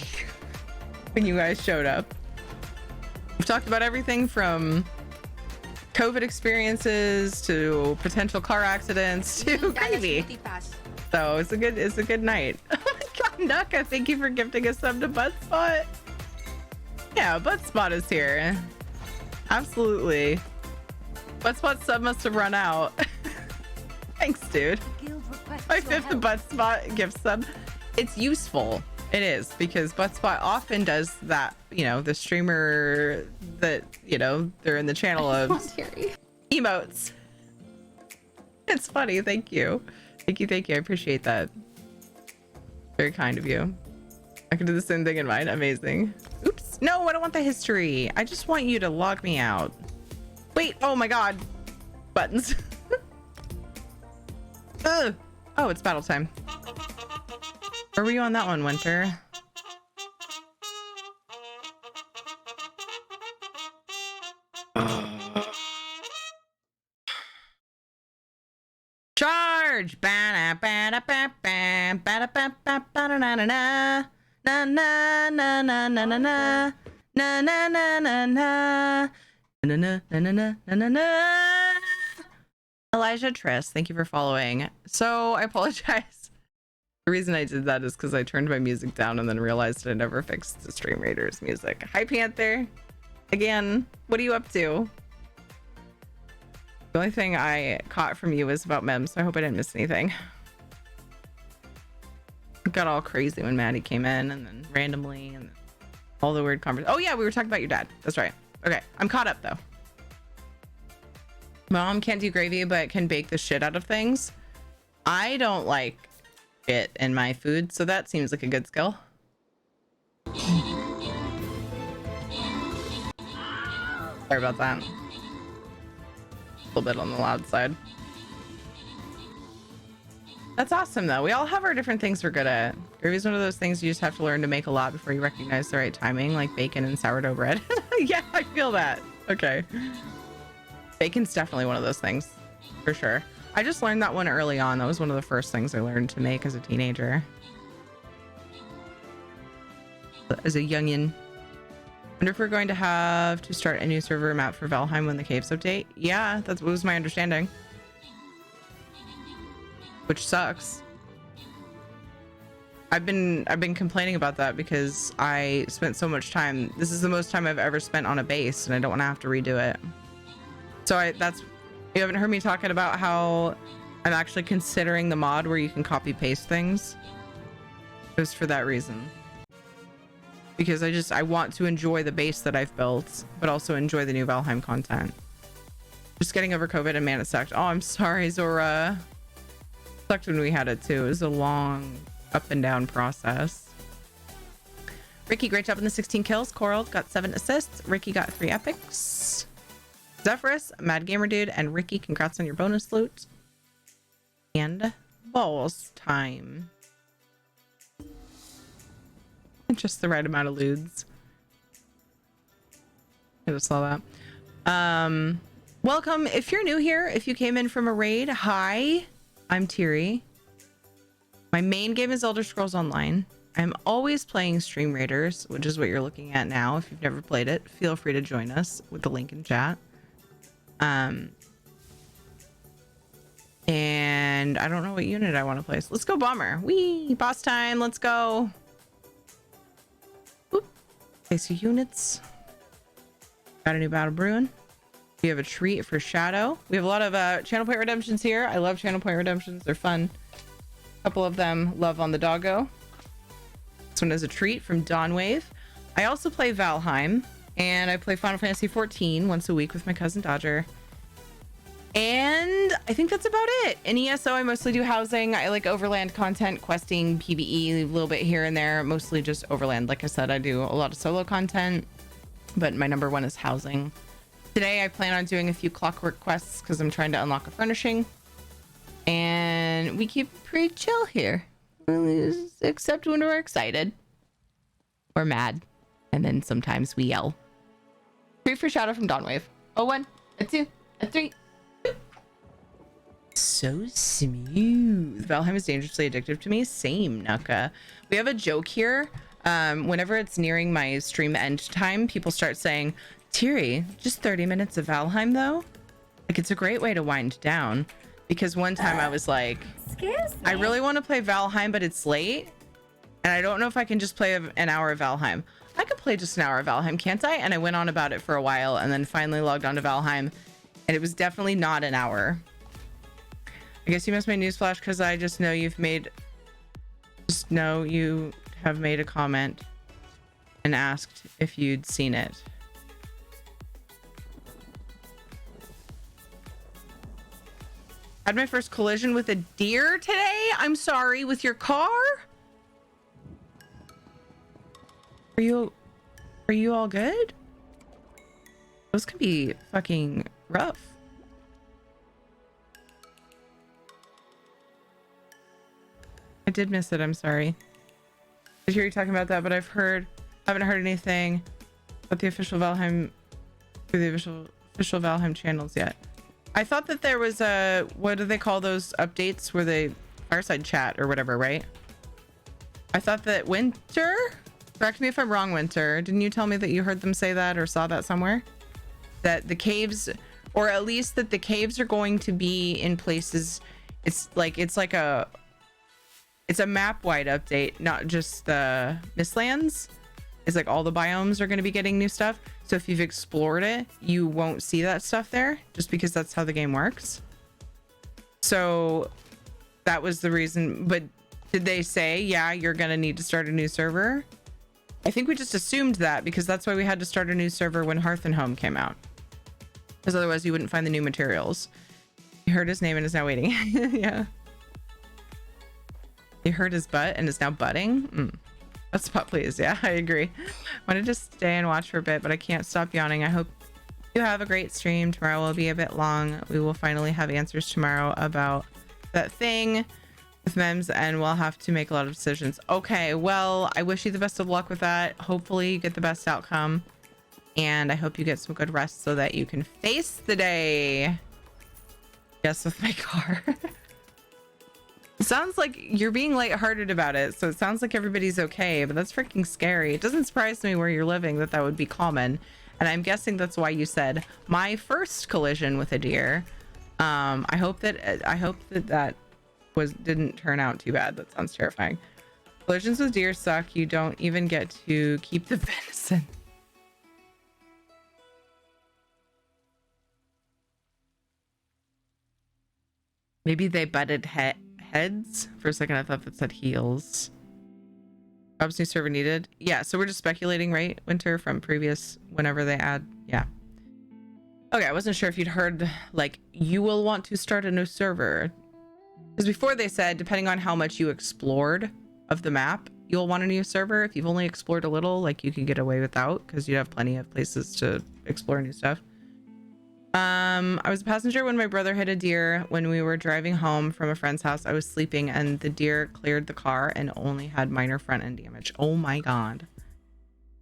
when you guys showed up. We've talked about everything from COVID experiences to potential car accidents to gravy. So it's a good night. Oh my God, Nuka, thank you for gifting us sub to Buttspot. Yeah, Buttspot is here. Absolutely. Buttspot sub must have run out. Thanks, dude. My 5th Buttspot gift sub. It's useful. It is, because Buttspot often does that, you know, the streamer that, you know, they're in the channel of emotes. It's funny. Thank you. Thank you. I appreciate that. Very kind of you. I can do the same thing in mine. Amazing. Oops. No, I don't want the history. I just want you to log me out. Wait. Oh my God. Buttons. Ugh. Oh, it's battle time. Where were you on that one, Winter? Charge! Elijah Triss, thank you for following. So I apologize. The reason I did that is because I turned my music down and then realized I never fixed the Stream Raiders music. Hi, Panther. Again, what are you up to? The only thing I caught from you was about Mem, so I hope I didn't miss anything. It got all crazy when Maddie came in, and then randomly, and all the weird conversations. Oh yeah, we were talking about your dad. That's right. Okay, I'm caught up though. Mom can't do gravy, but can bake the shit out of things. I don't like it in my food, so that seems like a good skill. Sorry about that. A little bit on the loud side. That's awesome though. We all have our different things we're good at. Gravy is one of those things you just have to learn to make a lot before you recognize the right timing, like bacon and sourdough bread. Yeah, I feel that. Okay. Bacon's definitely one of those things, for sure. I just learned that one early on. That was one of the first things I learned to make as a teenager. As a youngin'. Wonder if we're going to have to start a new server map for Valheim when the caves update. Yeah, that was my understanding. Which sucks. I've been complaining about that because I spent so much time. This is the most time I've ever spent on a base, and I don't want to have to redo it. So you haven't heard me talking about how I'm actually considering the mod where you can copy paste things. Just for that reason. Because I want to enjoy the base that I've built, but also enjoy the new Valheim content. Just getting over COVID, and man, it sucked. Oh, I'm sorry, Zora. It sucked when we had it too. It was a long up and down process. Ricky, great job in the 16 kills. Coral got 7 assists. Ricky got 3 epics. Zephyrus, Mad Gamer Dude, and Ricky, congrats on your bonus loot. And balls time. Just the right amount of loots. I just saw that. Welcome. If you're new here, if you came in from a raid, hi, I'm Tiri. My main game is Elder Scrolls Online. I'm always playing Stream Raiders, which is what you're looking at now. If you've never played it, feel free to join us with the link in chat. And I don't know what unit I want to play. So let's go Bomber. Wee, boss time. Let's go. Oop. Okay, so units. Got a new battle brewing. We have a treat for Shadow. We have a lot of channel point redemptions here. I love channel point redemptions. They're fun. A couple of them love on the doggo. This one is a treat from Dawnwave. I also play Valheim, and I play Final Fantasy 14 once a week with my cousin Dodger. And I think that's about it. In ESO, I mostly do housing. I like overland content, questing, PvE, a little bit here and there. Mostly just overland. Like I said, I do a lot of solo content, but my number one is housing. Today, I plan on doing a few Clockwork quests because I'm trying to unlock a furnishing. And we keep pretty chill here. Except when we're excited. Or mad. And then sometimes we yell. 3 for Shadow from Dawnwave. A 1, a 2, a 3. So smooth. Valheim is dangerously addictive to me. Same, Nuka. We have a joke here. Whenever it's nearing my stream end time, people start saying, Tiri, just 30 minutes of Valheim though? Like, it's a great way to wind down. Because one time I was like, I really want to play Valheim, but it's late. And I don't know if I can just play an hour of Valheim. I could play just an hour of Valheim, can't I? And I went on about it for a while and then finally logged on to Valheim. And it was definitely not an hour. I guess you missed my newsflash because I just know you have made a comment and asked if you'd seen it. Had my first collision with a deer today. I'm sorry, with your car? Are you all good? Those can be fucking rough. I did miss it, I'm sorry. I hear you talking about that, but haven't heard anything about the official Valheim through the official Valheim channels yet. I thought that there was a, what do they call those updates where they fireside chat or whatever, right? I thought that Winter, correct me if I'm wrong, Winter, didn't you tell me that you heard them say that or saw that somewhere? That the caves, or at least that the caves are going to be in places, it's a map wide update, not just the Mistlands. It's like all the biomes are going to be getting new stuff. So if you've explored it, you won't see that stuff there just because that's how the game works. So that was the reason. But did they say, yeah, you're going to need to start a new server? I think we just assumed that because that's why we had to start a new server when Hearth and Home came out. Because otherwise you wouldn't find the new materials. You heard his name and is now waiting. Yeah. You heard his butt and is now butting? That's spot, please. Yeah, I agree. Wanted to stay and watch for a bit, but I can't stop yawning. I hope you have a great stream. Tomorrow will be a bit long. We will finally have answers tomorrow about that thing with Mems, and we'll have to make a lot of decisions. Okay, well, I wish you the best of luck with that. Hopefully you get the best outcome, and I hope you get some good rest so that you can face the day. Yes, with my car. It sounds like you're being lighthearted about it, so it sounds like everybody's okay, but that's freaking scary. It doesn't surprise me where you're living that would be common, and I'm guessing that's why you said my first collision with a deer. I hope that didn't turn out too bad. That sounds terrifying. Collisions with deer suck. You don't even get to keep the venison. Maybe they butted heads. For a second, I thought that said heels. Jobs new server needed. Yeah, so we're just speculating, right, Winter, from previous whenever they add. Yeah. Okay, I wasn't sure if you'd heard, like, you will want to start a new server. Because before they said, depending on how much you explored of the map, you'll want a new server. If you've only explored a little, like, you can get away without, because you have plenty of places to explore new stuff. I was a passenger when my brother hit a deer when we were driving home from a friend's house. I was sleeping and the deer cleared the car and only had minor front end damage. Oh my god.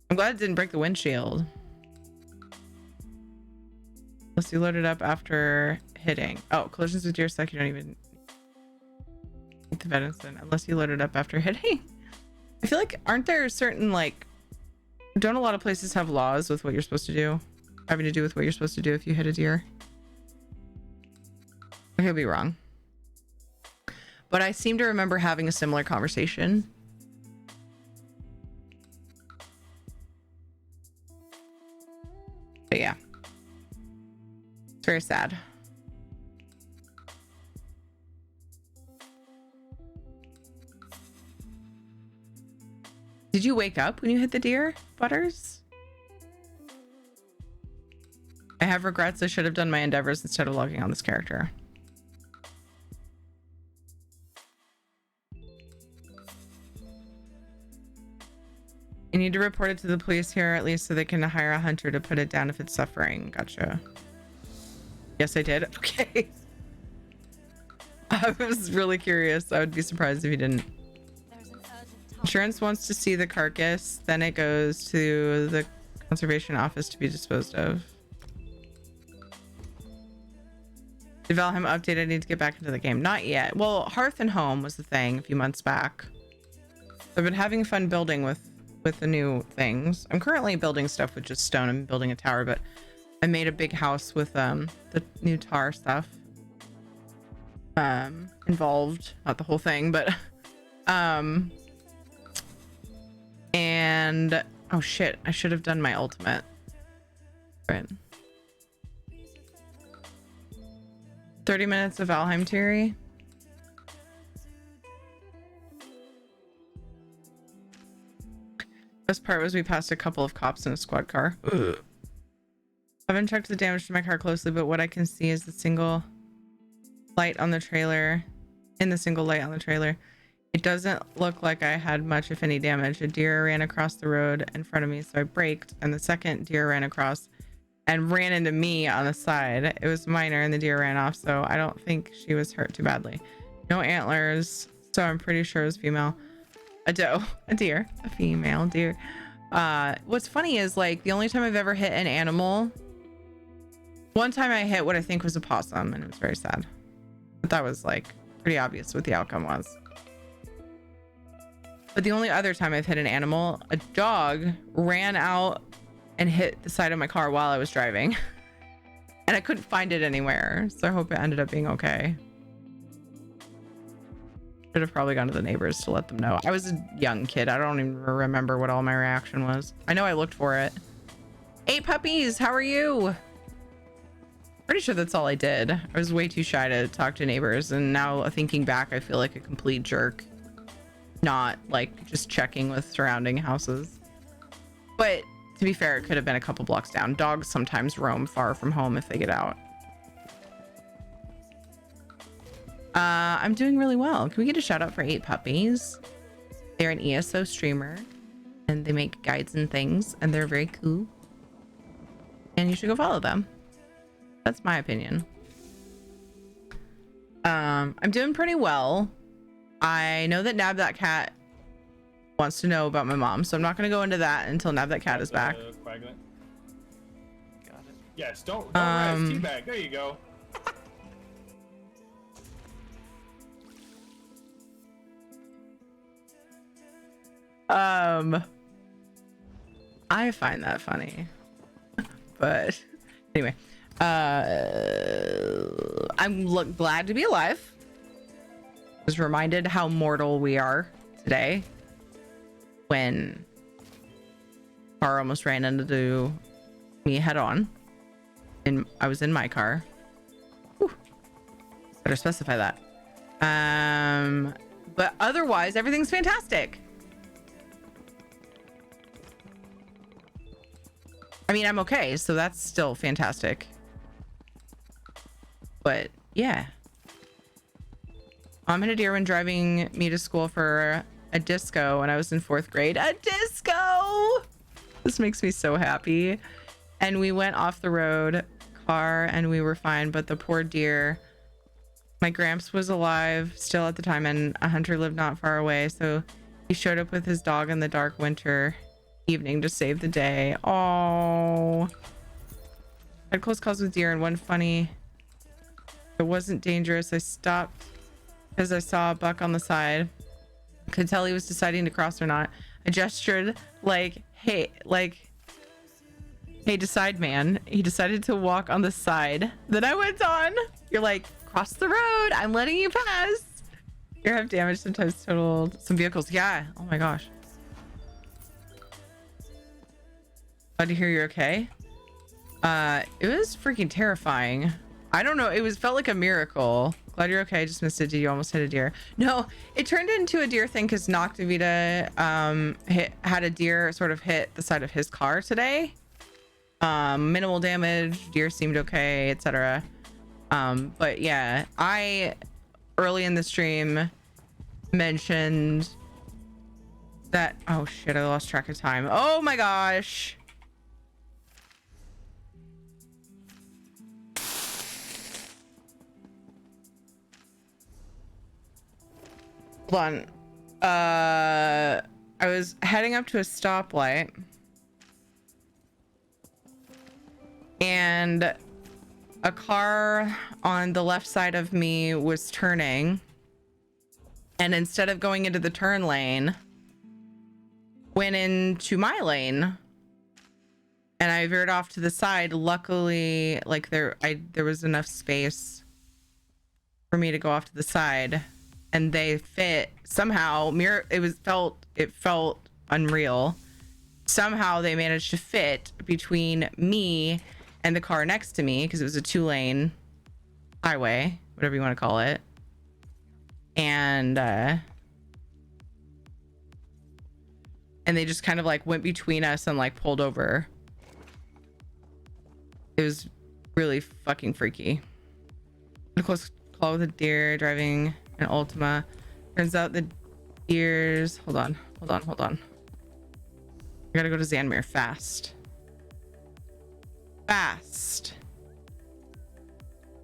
I'm glad it didn't break the windshield. Unless you load it up after hitting. Oh, collisions with deer suck. You don't even eat the venison unless you load it up after hitting. I feel like, aren't there certain, like, don't a lot of places have laws with what you're supposed to do? Having to do with what you're supposed to do if you hit a deer? I could be wrong. But I seem to remember having a similar conversation. But yeah. It's very sad. Did you wake up when you hit the deer, Butters? I have regrets. I should have done my endeavors instead of logging on this character. You need to report it to the police here at least so they can hire a hunter to put it down if it's suffering. Gotcha. Yes, I did. Okay. I was really curious. I would be surprised if you didn't. Insurance wants to see the carcass. Then it goes to the conservation office to be disposed of. Did Valheim update? I need to get back into the game. Not yet. Well, Hearth and Home was the thing a few months back. I've been having fun building with the new things. I'm currently building stuff with just stone. I'm building a tower, but I made a big house with the new tar stuff involved. Not the whole thing, but and oh shit, I should have done my ultimate. Right. 30 minutes of Valheim Theory. Best part was we passed a couple of cops in a squad car. I haven't checked the damage to my car closely, but what I can see is the single light on the trailer. In the single light on the trailer, it doesn't look like I had much, if any, damage. A deer ran across the road in front of me, so I braked, and the second deer ran across and ran into me on the side. It was minor and the deer ran off, so I don't think she was hurt too badly. No antlers, so I'm pretty sure it was female. A doe, a deer, a female deer. What's funny is, like, the only time I've ever hit an animal, one time I hit what I think was a possum, and it was very sad. But that was, like, pretty obvious what the outcome was. But the only other time I've hit an animal, a dog ran out and hit the side of my car while I was driving. And I couldn't find it anywhere. So I hope it ended up being okay. Should have probably gone to the neighbors to let them know. I was a young kid. I don't even remember what all my reaction was. I know I looked for it. 8 puppies, how are you? Pretty sure that's all I did. I was way too shy to talk to neighbors. And now thinking back, I feel like a complete jerk. Not like just checking with surrounding houses. But to be fair, it could have been a couple blocks down. Dogs sometimes roam far from home if they get out. I'm doing really well. Can we get a shout out for 8 puppies? They're an ESO streamer and they make guides and things and they're very cool. And you should go follow them. That's my opinion. I'm doing pretty well. I know that Nab That Cat wants to know about my mom, so I'm not going to go into that until Nab That Cat is back. Got it. Yes, don't rise, teabag. There you go. I find that funny. But anyway, I'm glad to be alive. Was reminded how mortal we are today. when car almost ran into me head on. And I was in my car. Whew. Better specify that. But otherwise, everything's fantastic. I mean, I'm okay, so that's still fantastic. But yeah. Mom hit a deer when driving me to school for a disco when I was in 4th grade. A disco! This makes me so happy. And we went off the road car and we were fine, but the poor deer, my gramps was alive still at the time, and a hunter lived not far away, so he showed up with his dog in the dark winter evening to save the day. Oh, had close calls with deer, and one funny, it wasn't dangerous. I stopped because I saw a buck on the side. Could tell he was deciding to cross or not. I gestured like, hey, decide, man. He decided to walk on the side that I went on. You're like, cross the road, I'm letting you pass. You have damage, sometimes totaled some vehicles. Yeah, oh my gosh. Glad to hear you're okay. It was freaking terrifying. I don't know, felt like a miracle. Glad you're okay. I just missed it. Did you almost hit a deer? No, it turned into a deer thing because Noctavita had a deer sort of hit the side of his car today. Minimal damage, deer seemed okay, etc. But yeah, I early in the stream mentioned that, oh shit, I lost track of time. Oh my gosh. Hold on. I was heading up to a stoplight and a car on the left side of me was turning, and instead of going into the turn lane, went into my lane, and I veered off to the side. Luckily, like there was enough space for me to go off to the side, and they fit somehow. It felt unreal. Somehow they managed to fit between me and the car next to me, because it was a 2-lane highway, whatever you want to call it. And they just kind of like went between us and like pulled over. It was really fucking freaky. A close call with a deer driving an Ultima. Turns out the deers, hold on. I gotta go to Zanmir fast.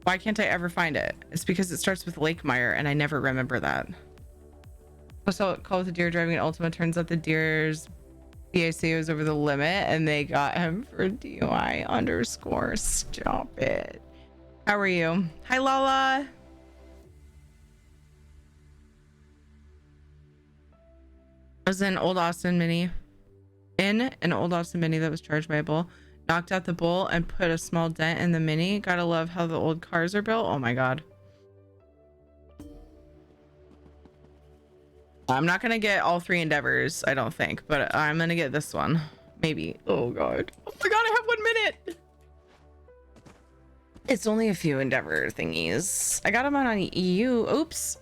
Why can't I ever find it? It's because it starts with Lakemeyer and I never remember that. So call with the deer driving an Ultima. Turns out the deer's BAC was over the limit and they got him for DUI _ Stop it. How are you? Hi, Lala. I was in an old Austin Mini that was charged by a bull. Knocked out the bull and put a small dent in the Mini. Gotta love how the old cars are built. Oh my god. I'm not gonna get all 3 endeavors, I don't think, but I'm gonna get this one. Maybe. Oh god. Oh my god, I have 1 minute. It's only a few endeavor thingies. I got them on EU. Oops.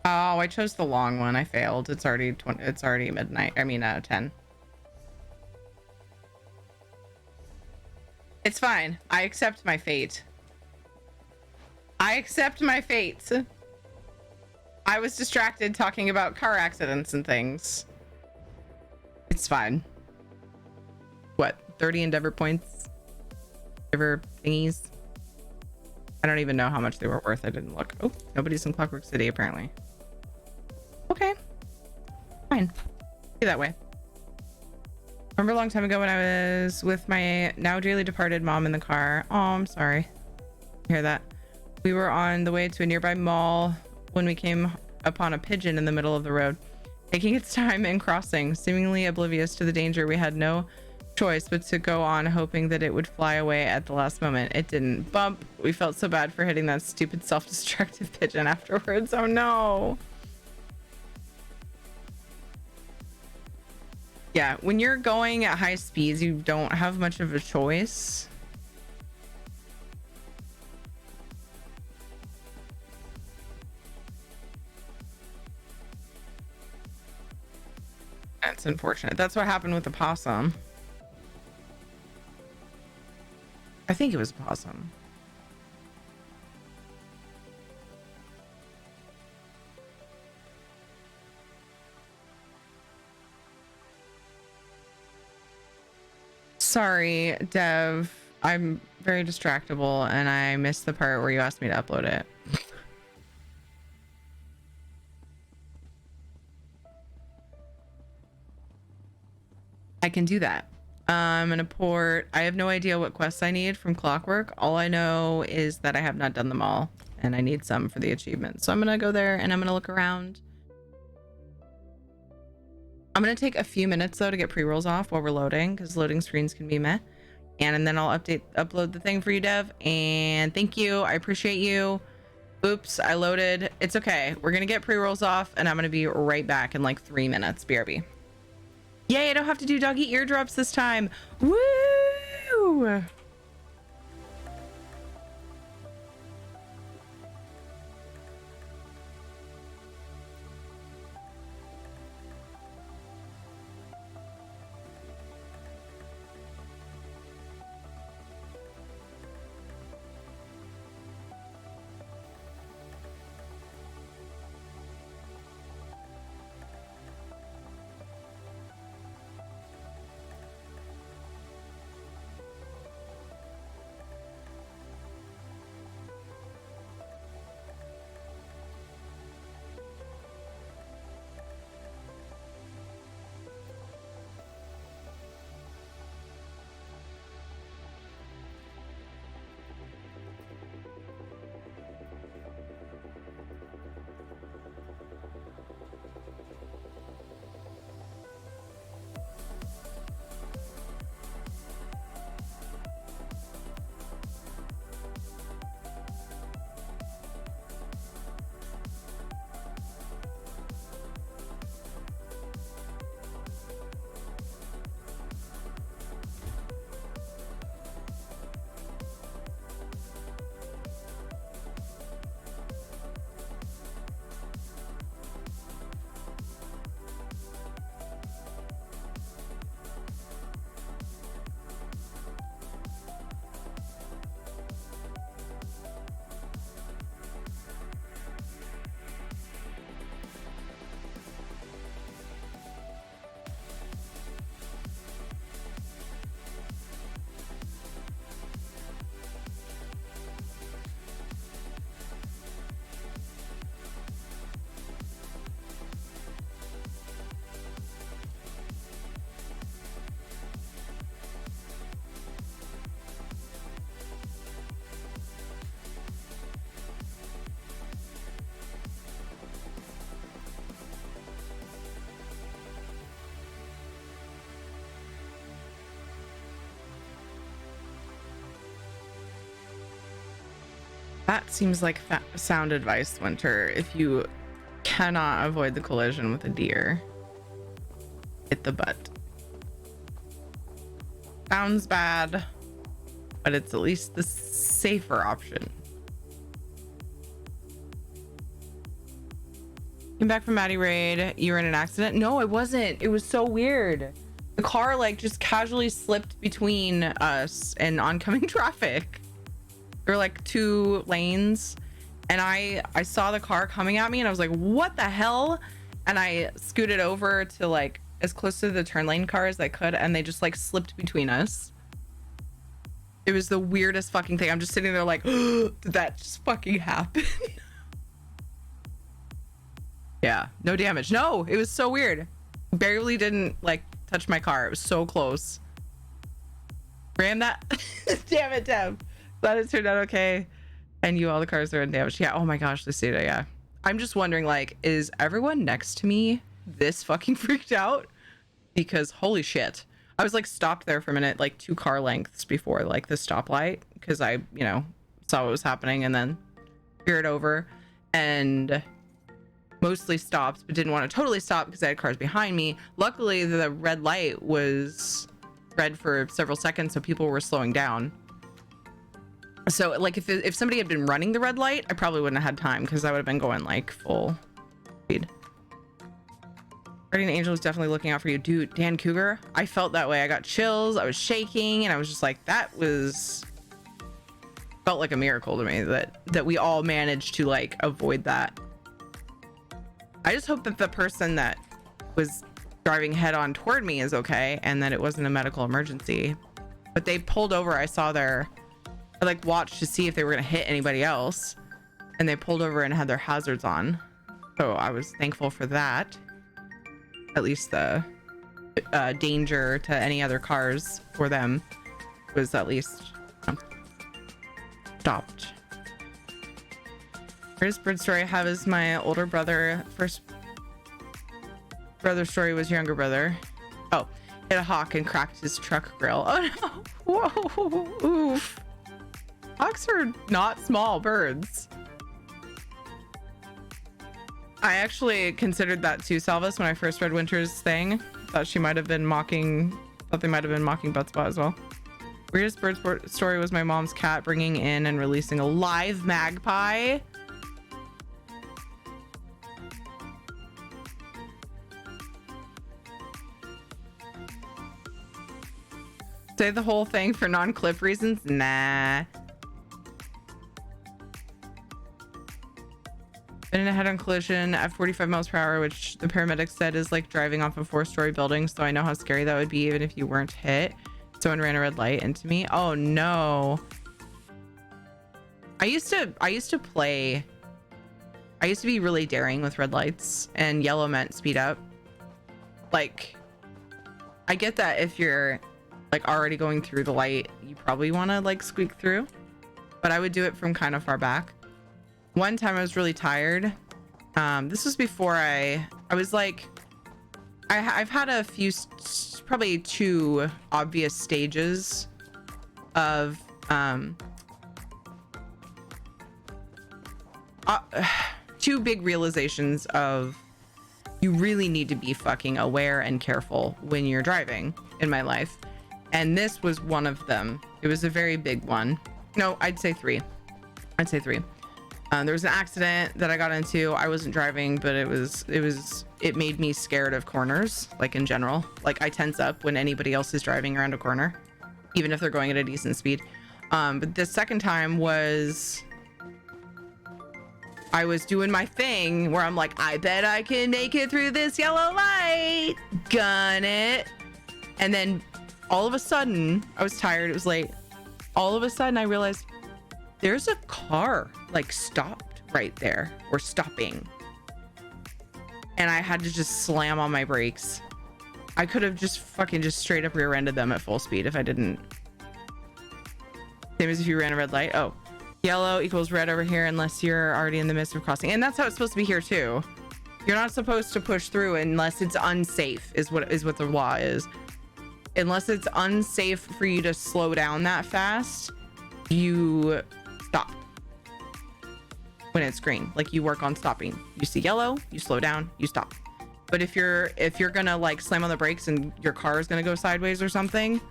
Oh, I chose the long one. I failed. It's already midnight. I mean, 10. It's fine. I accept my fate. I was distracted talking about car accidents and things. It's fine. What? 30 endeavor points? Endeavor thingies? I don't even know how much they were worth. I didn't look. Oh, nobody's in Clockwork City apparently. Okay, fine. Be that way. Remember a long time ago when I was with my now dearly departed mom in the car. Oh, I'm sorry. Hear that? We were on the way to a nearby mall when we came upon a pigeon in the middle of the road, taking its time in crossing, seemingly oblivious to the danger. We had no choice but to go on hoping that it would fly away at the last moment. It didn't. Bump. We felt so bad for hitting that stupid self-destructive pigeon afterwards. Oh no. Yeah, when you're going at high speeds, you don't have much of a choice. That's unfortunate. That's what happened with the possum. I think it was a possum. Sorry, Dev. I'm very distractible and I missed the part where you asked me to upload it. I can do that. I'm gonna port. I have no idea what quests I need from Clockwork. All I know is that I have not done them all and I need some for the achievement. So I'm gonna go there and I'm gonna look around. I'm gonna take a few minutes though to get pre-rolls off while we're loading because loading screens can be meh. And then I'll upload the thing for you, Dev. And thank you. I appreciate you. Oops, I loaded. It's okay. We're gonna get pre-rolls off and I'm gonna be right back in like 3 minutes. BRB. Yay, I don't have to do doggy eardrops this time. Woo! That seems like sound advice, Winter. If you cannot avoid the collision with a deer, hit the butt. Sounds bad, but it's at least the safer option. Came back from Maddie Raid. You were in an accident? No, I wasn't. It was so weird. The car like just casually slipped between us and oncoming traffic. There were like 2 lanes and I saw the car coming at me and I was like, what the hell? And I scooted over to like as close to the turn lane car as I could and they just like slipped between us. It was the weirdest fucking thing. I'm just sitting there like, did that just fucking happen? Yeah, no damage. No, it was so weird. Barely didn't like touch my car. It was so close. Ram that. Damn it, Deb. Glad it turned out okay. And all the cars are undamaged. Yeah, oh my gosh, Lucida, yeah. I'm just wondering, like, is everyone next to me this fucking freaked out? Because holy shit. I was like stopped there for a minute, like 2 car lengths before like the stoplight, because I, you know, saw what was happening and then veered over and mostly stopped, but didn't want to totally stop because I had cars behind me. Luckily, the red light was red for several seconds, so people were slowing down. So like if somebody had been running the red light, I probably wouldn't have had time because I would have been going like full speed. Guardian Angel is definitely looking out for you. Dude, Dan Cougar, I felt that way. I got chills, I was shaking, and I was just like, felt like a miracle to me that we all managed to like avoid that. I just hope that the person that was driving head on toward me is okay and that it wasn't a medical emergency. But they pulled over. I like watched to see if they were gonna hit anybody else, and they pulled over and had their hazards on. So I was thankful for that. At least the danger to any other cars for them was at least stopped. First bird story I have is my older brother. First brother story was younger brother. Oh, hit a hawk and cracked his truck grill. Oh no! Whoa! Oof! Hawks are not small birds. I actually considered that too, Salvis, when I first read Winter's thing. Thought they might have been mocking Buttspot as well. Weirdest bird story was my mom's cat bringing in and releasing a live magpie. Say the whole thing for non-clip reasons? Nah. Been in a head-on collision at 45 miles per hour, which the paramedics said is like driving off a 4-story building, so I know how scary that would be even if you weren't hit. Someone ran a red light into me. Oh no. I used to be really daring with red lights, and yellow meant speed up. Like, I get that if you're like already going through the light, you probably want to like squeak through, but I would do it from kind of far back. One time I was really tired. This was before I was like, I've had a few, probably 2 obvious stages of 2 big realizations of you really need to be fucking aware and careful when you're driving in my life. And this was one of them. It was a very big one. No, I'd say 3. There was an accident that I got into. I wasn't driving, but it made me scared of corners, like in general. Like I tense up when anybody else is driving around a corner, even if they're going at a decent speed. But the second time was I was doing my thing where I'm like, I bet I can make it through this yellow light. Gun it. And then all of a sudden, I was tired. It was late. All of a sudden, I realized there's a car like stopped right there, or stopping. And I had to just slam on my brakes. I could have just fucking just straight up rear-ended them at full speed if I didn't. Same as if you ran a red light. Oh, yellow equals red over here unless you're already in the midst of crossing. And that's how it's supposed to be here too. You're not supposed to push through unless it's unsafe, is what the law is. Unless it's unsafe for you to slow down that fast, you stop when it's green. Like you work on stopping. You see yellow, you slow down, you stop. But if you're gonna like slam on the brakes and your car is gonna go sideways or something,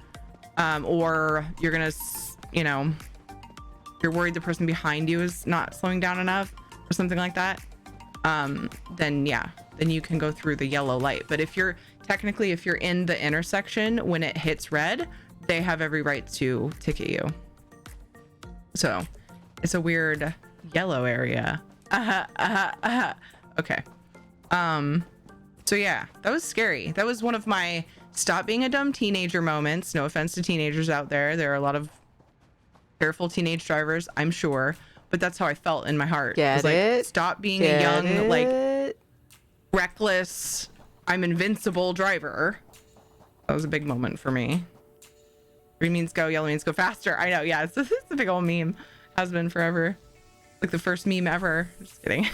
or you're gonna, you know, you're worried the person behind you is not slowing down enough or something like that, then yeah, then you can go through the yellow light. But if you're in the intersection when it hits red, they have every right to ticket you. So it's a weird yellow area. Okay. So yeah, that was scary. That was one of my stop being a dumb teenager moments. No offense to teenagers out there. There are a lot of careful teenage drivers, I'm sure, but that's how I felt in my heart. Get like, it? Stop being a young, like reckless, I'm invincible driver. That was a big moment for me. Green means go, yellow means go faster. I know, yeah, it's a big old meme. Has been forever. Like the first meme ever. Just kidding.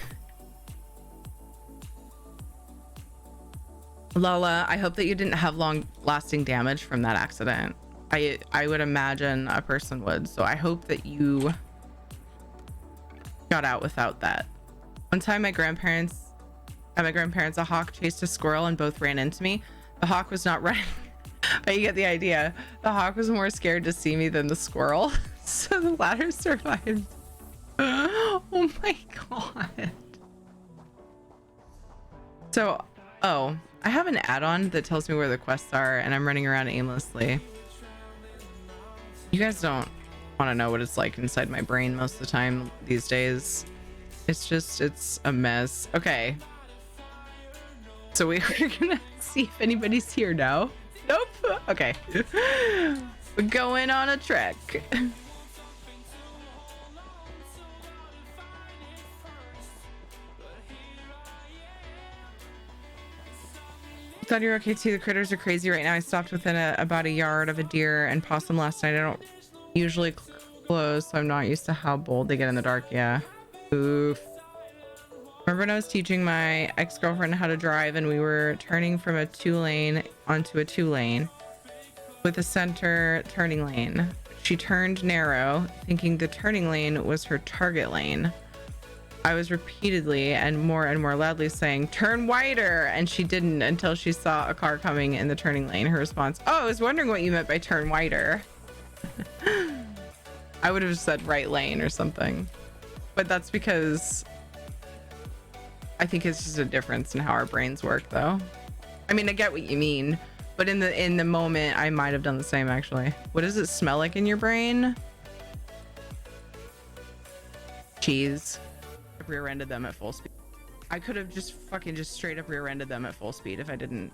Lola, I hope that you didn't have long lasting damage from that accident. I would imagine a person would, so I hope that you got out without that. One time my grandparents, a hawk chased a squirrel and both ran into me. The hawk was not running, but you get the idea. The hawk was more scared to see me than the squirrel, so the latter survived. Oh my god. So, oh, I have an add-on that tells me where the quests are and I'm running around aimlessly. You guys don't want to know what it's like inside my brain most of the time these days. It's a mess. Okay. So we're gonna see if anybody's here now. Nope. Okay. We're going on a trek. Glad you're okay too. The critters are crazy right now. I stopped within about a yard of a deer and possum last night. I don't usually close, so I'm not used to how bold they get in the dark. Yeah. Oof. Remember when I was teaching my ex-girlfriend how to drive and we were turning from a 2-lane onto a 2-lane with a center turning lane. She turned narrow, thinking the turning lane was her target lane. I was repeatedly and more loudly saying, "Turn wider," and she didn't until she saw a car coming in the turning lane. Her response, "Oh, I was wondering what you meant by turn wider." I would have said right lane or something, but that's because I think it's just a difference in how our brains work, though. I mean, I get what you mean, but in the moment, I might have done the same, actually. What does it smell like in your brain? Cheese. Rear-ended them at full speed. I could have just straight up rear-ended them at full speed if I didn't.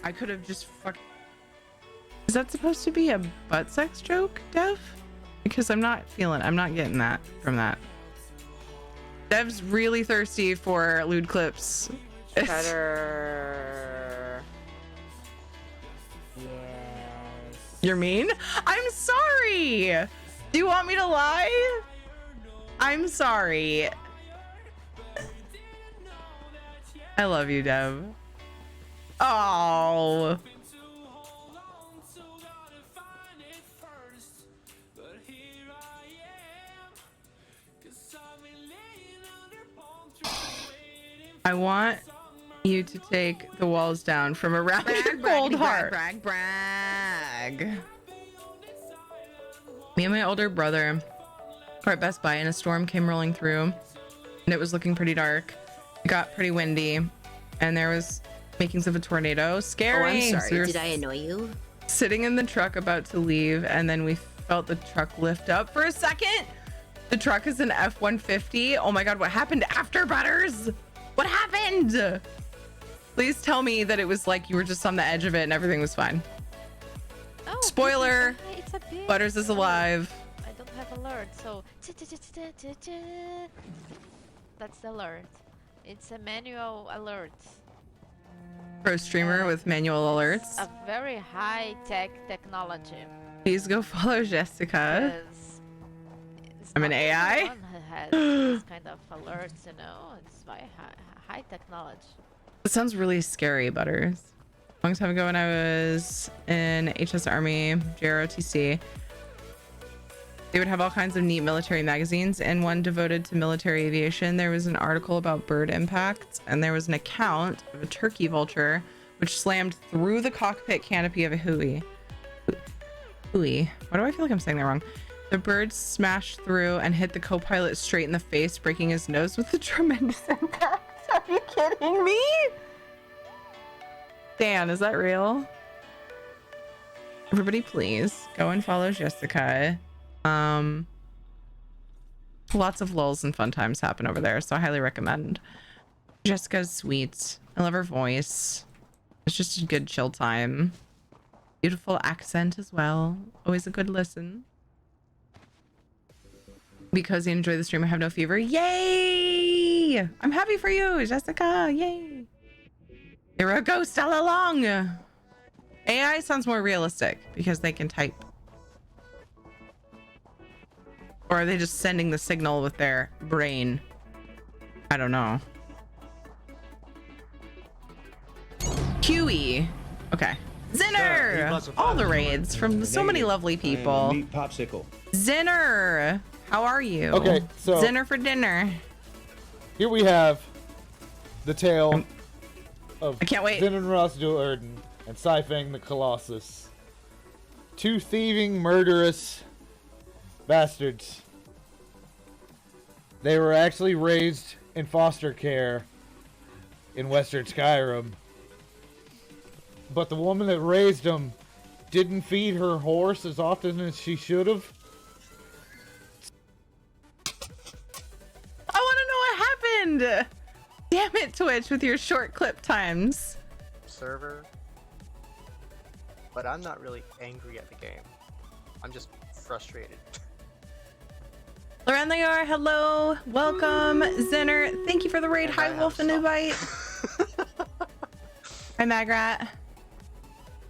I could have just Is that supposed to be a butt sex joke, Dev? Because I'm not getting that from that. Dev's really thirsty for lewd clips. Better. Yes. You're mean? I'm sorry. Do you want me to lie? I'm sorry. I love you, Dev. Oh. I want you to take the walls down from around your cold heart. Brag. Me and my older brother were at Best Buy and a storm came rolling through and it was looking pretty dark. It got pretty windy and there was makings of a tornado. Scary. Oh, I'm sorry. So we were Did I annoy you? sitting in the truck about to leave and then we felt the truck lift up for a second. The truck is an F-150. Oh my god, what happened after, Butters? What happened? Please tell me that it was like you were just on the edge of it and everything was fine. Oh, Spoiler, it's a bit. Butters is alive. I don't have alert, so that's the alert. It's a manual alert. Pro streamer with manual alerts. A very high-tech technology. Please go follow Jessica. 'Cause it's I'm an not AI. everyone who has this kind of alerts, you know. It's very high technology. It sounds really scary, Butters. A long time ago when I was in HS Army, JROTC, they would have all kinds of neat military magazines, and one devoted to military aviation. There was an article about bird impacts, and there was an account of a turkey vulture which slammed through the cockpit canopy of a Huey. Huey. Why do I feel like I'm saying that wrong? The bird smashed through and hit the co-pilot straight in the face, breaking his nose with a tremendous impact. Are you kidding me? Dan, is that real? Everybody please go and follow Jessica. Lots of lulls and fun times happen over there, so I highly recommend. Jessica's sweet. I love her voice. It's just a good chill time. Beautiful accent as well. Always a good listen. Because you enjoy the stream, I have no fever. Yay! I'm happy for you, Jessica. Yay! You're a ghost all along. AI sounds more realistic because they can type. Or are they just sending the signal with their brain? I don't know. QE. Okay. Zinner! All the raids from so many lovely people. Meat popsicle. Zinner! How are you? Okay, so Zinner for dinner. here we have the tale of I can't wait. Zin and Rosdo Erden and Saifang the Colossus. Two thieving, murderous bastards. They were actually raised in foster care in Western Skyrim. But the woman that raised them didn't feed her horse as often as she should have. I want to know what happened. Damn it, Twitch, with your short clip times. Server. But I'm not really angry at the game. I'm just frustrated. Lorenlior, hello. Welcome. Zinner, thank you for the raid. Hi, Wolf and Nubite. Hi, Magrat.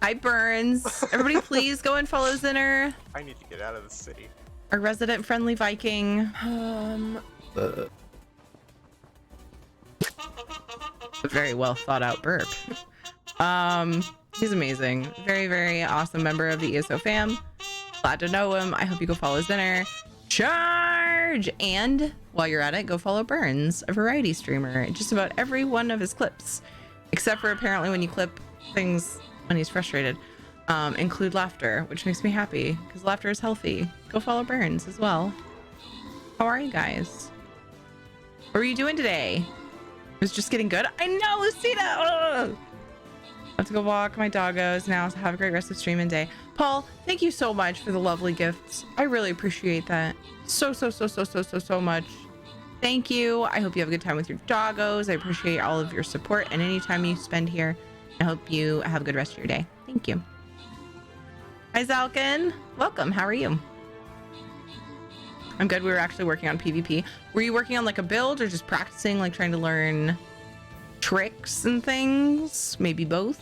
Hi, Burns. Everybody, please go and follow Zinner, I need to get out of the city. our resident friendly Viking. A very well thought out burp. He's amazing. Very, very awesome member of the ESO fam. Glad to know him. I hope you go follow Zinner. Charge! And while you're at it, go follow Burns, a variety streamer. Just about every one of his clips, except for apparently when you clip things when he's frustrated, include laughter, which makes me happy because laughter is healthy. Go follow Burns as well. How are you guys? What are you doing today? It was just getting good. I know, Lucina. Ugh. I have to go walk my doggos now. So have a great rest of stream and day. Paul, thank you so much for the lovely gifts. I really appreciate that so much. Thank you. I hope you have a good time with your doggos. I appreciate all of your support and any time you spend here. I hope you have a good rest of your day. Thank you. Hi, Zalkin. Welcome. How are you? I'm good. We were actually working on PvP. Were you working on like a build or just practicing, like trying to learn tricks and things? Maybe both.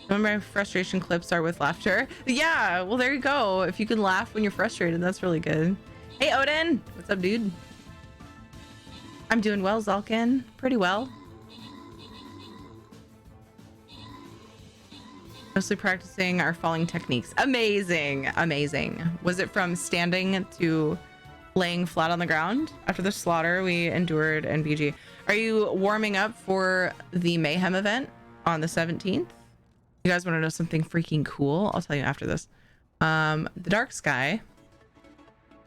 Some of my frustration clips are with laughter. Yeah, well, there you go. If you can laugh when you're frustrated, that's really good. Hey, Odin. What's up, dude? I'm doing well, Zalkin. Pretty well. Mostly practicing our falling techniques. Amazing. Amazing. Was it from standing to laying flat on the ground? After the slaughter we endured in BG. Are you warming up for the Mayhem event on the 17th? You guys want to know something freaking cool? I'll tell you after this. The Dark Sky.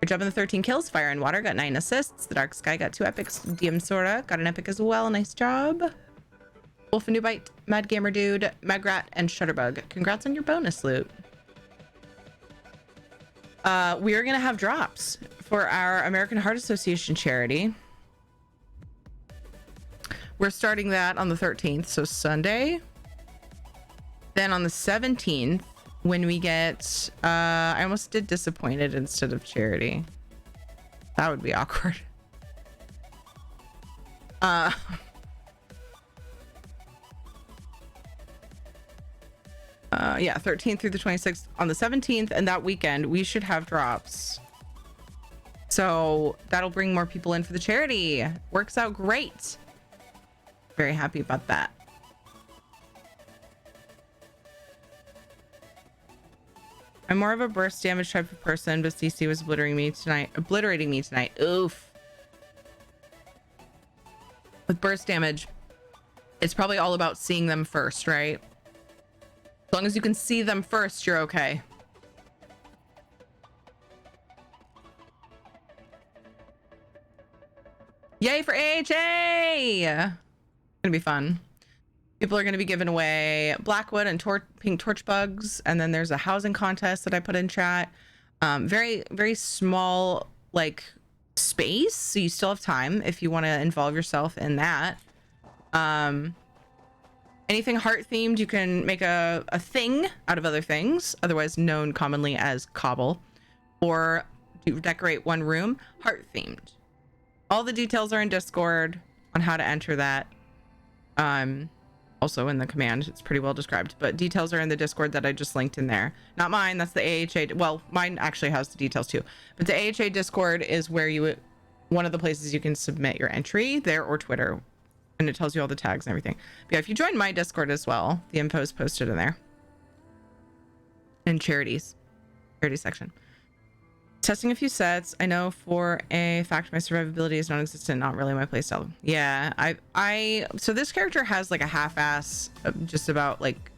Good job on the 13 kills. Fire and Water got 9 assists. The Dark Sky got 2 epics. DM Sora got an epic as well. Nice job. Wolf and Newbite, Mad Gamer Dude, Magrat, and Shutterbug. Congrats on your bonus loot. We are going to have drops for our American Heart Association charity. We're starting that on the 13th, so Sunday. Then on the 17th, when we get... I almost did Disappointed instead of charity. That would be awkward. Yeah, 13th through the 26th. On the 17th and that weekend, we should have drops. So that'll bring more people in for the charity. Works out great. Very happy about that. I'm more of a burst damage type of person, but CC was obliterating me tonight. Oof. With burst damage, it's probably all about seeing them first, right? As long as you can see them first, you're okay. Yay for AHA! Gonna be fun. People are going to be giving away Blackwood and pink torch bugs, and then there's a housing contest that I put in chat. Very, very small like space, so you still have time if you want to involve yourself in that. Anything heart themed, you can make a thing out of other things, otherwise known commonly as cobble, or decorate one room heart themed. All the details are in Discord on how to enter that. Also in the command, it's pretty well described, but details are in the Discord that I just linked in there. Not mine, that's the AHA. Well, mine actually has the details too, but the AHA Discord is where one of the places you can submit your entry there, or Twitter, and it tells you all the tags and everything. But yeah, if you join my Discord as well, the info is posted in there. In charity section. Testing a few sets. I know for a fact my survivability is non-existent, not really my playstyle. Yeah, so this character has like a half-ass, just about like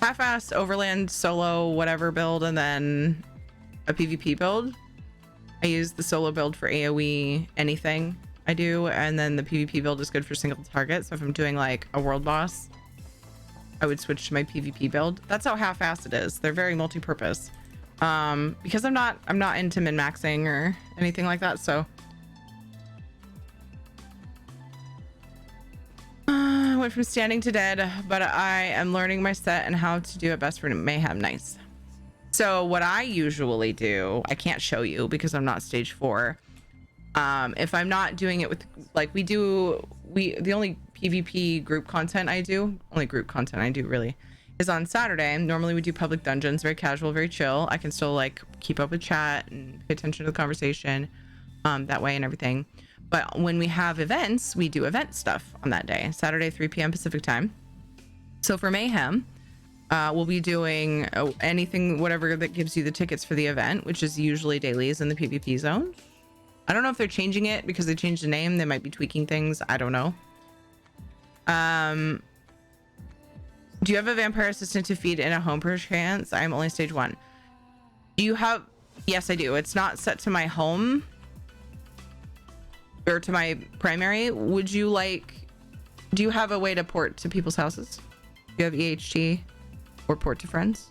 half-ass overland solo whatever build, and then a PvP build. I use the solo build for AoE anything I do, and then the PvP build is good for single target. So if I'm doing like a world boss, I would switch to my PvP build. That's how half-assed it is. They're very multi-purpose. Because I'm not into min-maxing or anything like that, so I went from standing to dead, but I am learning my set and how to do it best for mayhem. Nice. So what I usually do, I can't show you because I'm not stage 4. If I'm not doing it with, like, the only PvP group content I do, really, is on Saturday. Normally we do public dungeons, very casual, very chill. I can still like keep up with chat and pay attention to the conversation that way and everything. But when we have events, we do event stuff on that day, Saturday, 3 p.m. Pacific time. So for Mayhem, we'll be doing anything, whatever that gives you the tickets for the event, which is usually dailies in the PvP zone. I don't know if they're changing it because they changed the name. They might be tweaking things. I don't know. Do you have a vampire assistant to feed in a home perchance? I'm only stage 1. Do you have... Yes, I do. It's not set to my home or to my primary. Would you like... Do you have a way to port to people's houses? Do you have EHT or port to friends?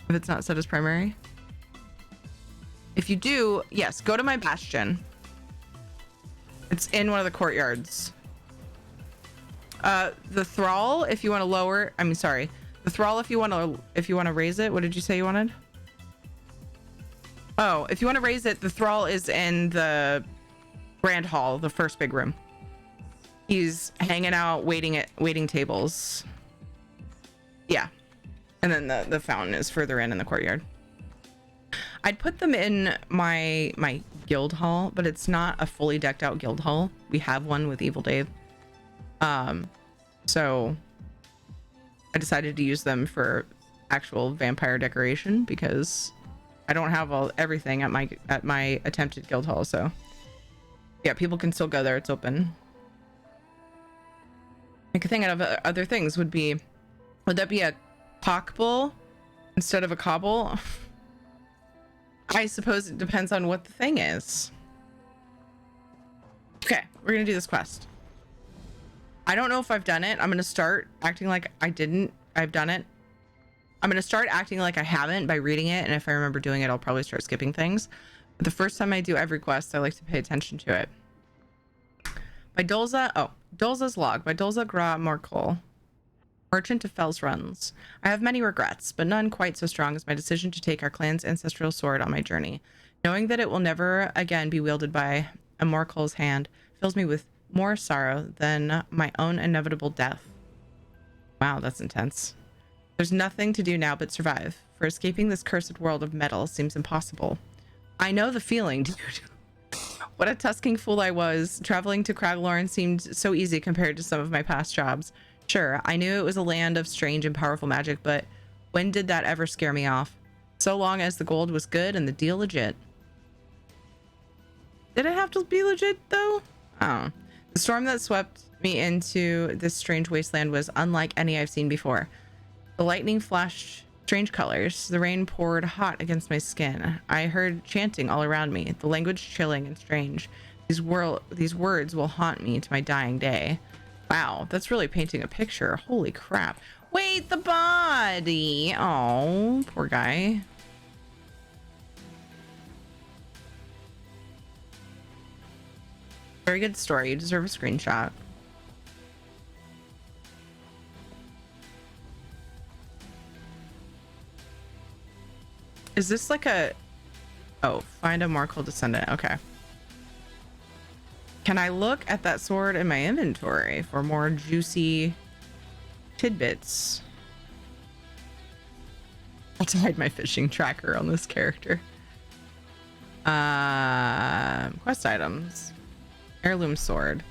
If it's not set as primary? If you do, yes, go to my bastion. It's in one of the courtyards. The thrall, if you want to lower, the thrall, if you want to raise it. What did you say you wanted? Oh, if you want to raise it, the thrall is in the grand hall, the first big room. He's hanging out, waiting tables. Yeah. And then the fountain is further in the courtyard. I'd put them in my guild hall, but it's not a fully decked out guild hall. We have one with Evil Dave. So I decided to use them for actual vampire decoration because I don't have everything at my attempted guild hall. So yeah, people can still go there. It's open. Like, a thing out of other things would that be a cock bull instead of a cobble? I suppose it depends on what the thing is. Okay, we're gonna do this quest. I don't know if I've done it. I'm gonna start acting like I didn't. I've done it. I'm gonna start acting like I haven't by reading it, and if I remember doing it, I'll probably start skipping things. But the first time I do every quest, I like to pay attention to it. By Dolza's log. By Dolza Gra Morkol, merchant of Fells Runs. I have many regrets, but none quite so strong as my decision to take our clan's ancestral sword on my journey. Knowing that it will never again be wielded by a Morkol's hand fills me with more sorrow than my own inevitable death. Wow, that's intense. There's nothing to do now but survive, for escaping this cursed world of metal seems impossible. I know the feeling, dude. What a tusking fool I was. Traveling to Craglorn seemed so easy compared to some of my past jobs. Sure, I knew it was a land of strange and powerful magic, but when did that ever scare me off? So long as the gold was good and the deal legit. Did it have to be legit, though? Oh. The storm that swept me into this strange wasteland was unlike any I've seen before. The lightning flashed strange colors. The rain poured hot against my skin. I heard chanting all around me, the language chilling and strange. These words will haunt me to my dying day. Wow, that's really painting a picture. Holy crap. Wait, the body. Oh, poor guy. Very good story. You deserve a screenshot. Is this like a... Oh, find a Morkol descendant. Okay. Can I look at that sword in my inventory for more juicy tidbits? I'll hide my fishing tracker on this character. Quest items. Heirloom sword.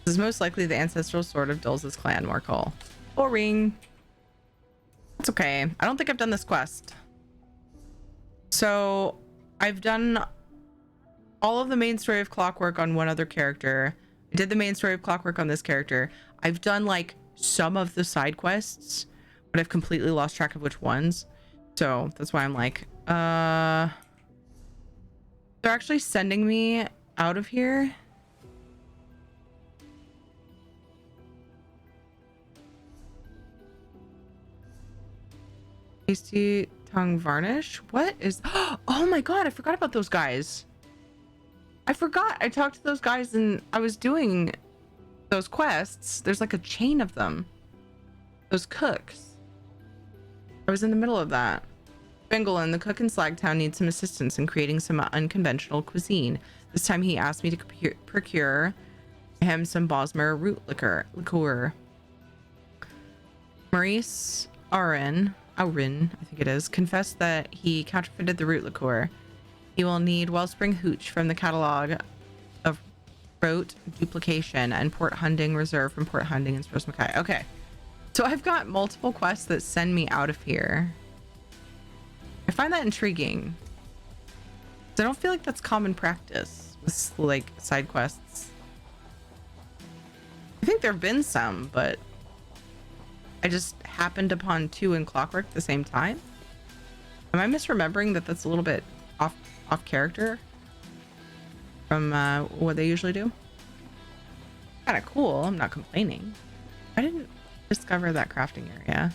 This is most likely the ancestral sword of Dulce's clan, Morcall. Boring. It's okay. I don't think I've done this quest. So I've done all of the main story of Clockwork on one other character. I did the main story of Clockwork on this character. I've done like some of the side quests, but I've completely lost track of which ones. So that's why I'm like, they're actually sending me out of here. Tasty tongue varnish. What is? Oh my god, I forgot about those guys. I forgot. I talked to those guys and I was doing those quests. There's like a chain of them. Those cooks. I was in the middle of that. Bengalin, the cook in Slagtown, needs some assistance in creating some unconventional cuisine. This time he asked me to procure him some Bosmer root liqueur. Maurice Aurin, I think it is, confessed that he counterfeited the root liqueur. He will need Wellspring Hooch from the catalog of Rote Duplication and Port Hunding Reserve from Port Hunding and Spruce Mackay. Okay. So I've got multiple quests that send me out of here. I find that intriguing. I don't feel like that's common practice with like side quests. I think there have been some, but I just happened upon 2 in Clockwork at the same time. Am I misremembering that that's a little bit off character from what they usually do? Kind of cool. I'm not complaining. I didn't discover that crafting area.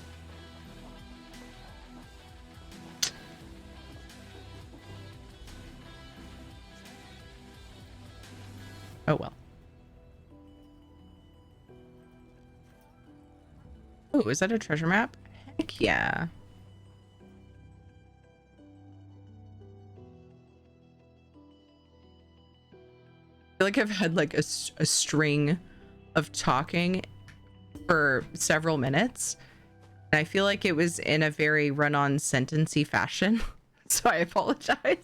Oh well. Oh, is that a treasure map? Heck yeah. I feel like I've had like a string of talking for several minutes. And I feel like it was in a very run-on sentency fashion. So I apologize.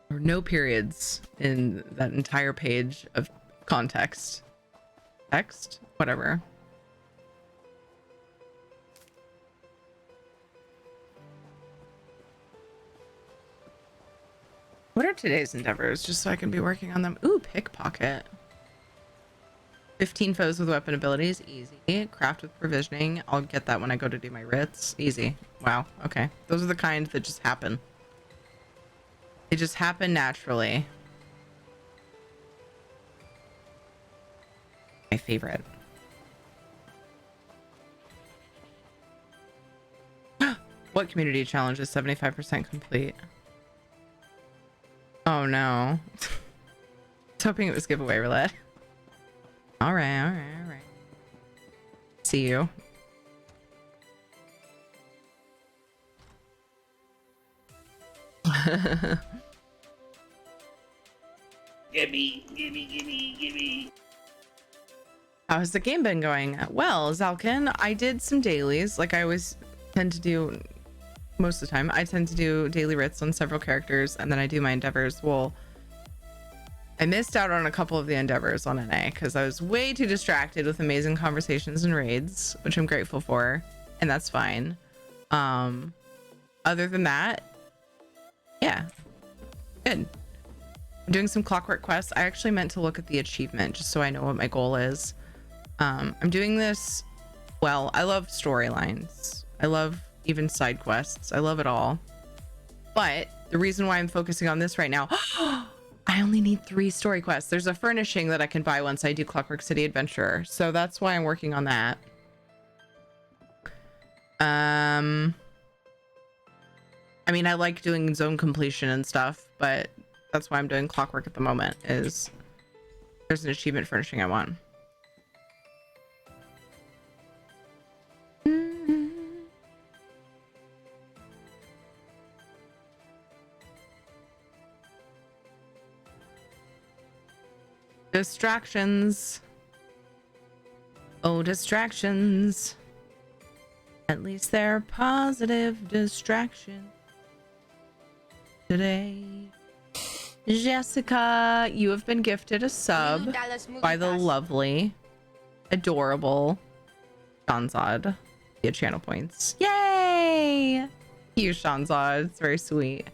There were no periods in that entire page of context. Text? Whatever. What are today's endeavors? Just so I can be working on them. Ooh, pickpocket. 15 foes with weapon abilities. Easy. Craft with provisioning. I'll get that when I go to do my writs. Easy. Wow. Okay. Those are the kind that just happen. They just happen naturally. My favorite. What community challenge is 75% complete? Oh no. I was hoping it was giveaway roulette. Alright. See you. Gimme. How's the game been going? Well, Zalkin, I did some dailies, like I always tend to do most of the time. I tend to do daily writs on several characters, and then I do my endeavors. Well, I missed out on a couple of the endeavors on NA because I was way too distracted with amazing conversations and raids, which I'm grateful for, and that's fine. Other than that, yeah, good. I'm doing some Clockwork quests. I actually meant to look at the achievement just so I know what my goal is. I'm doing this. Well, I love storylines. I love even side quests. I love it all. But the reason why I'm focusing on this right now, I only need 3 story quests. There's a furnishing that I can buy once I do Clockwork City Adventurer. So that's why I'm working on that. I mean, I like doing zone completion and stuff, but that's why I'm doing Clockwork at the moment, is there's an achievement furnishing I want. Distractions. Oh, distractions. At least they're positive distractions today. Jessica, you have been gifted a sub by the lovely, adorable Shanzad via channel points. Yay! You, Shanzad. It's very sweet.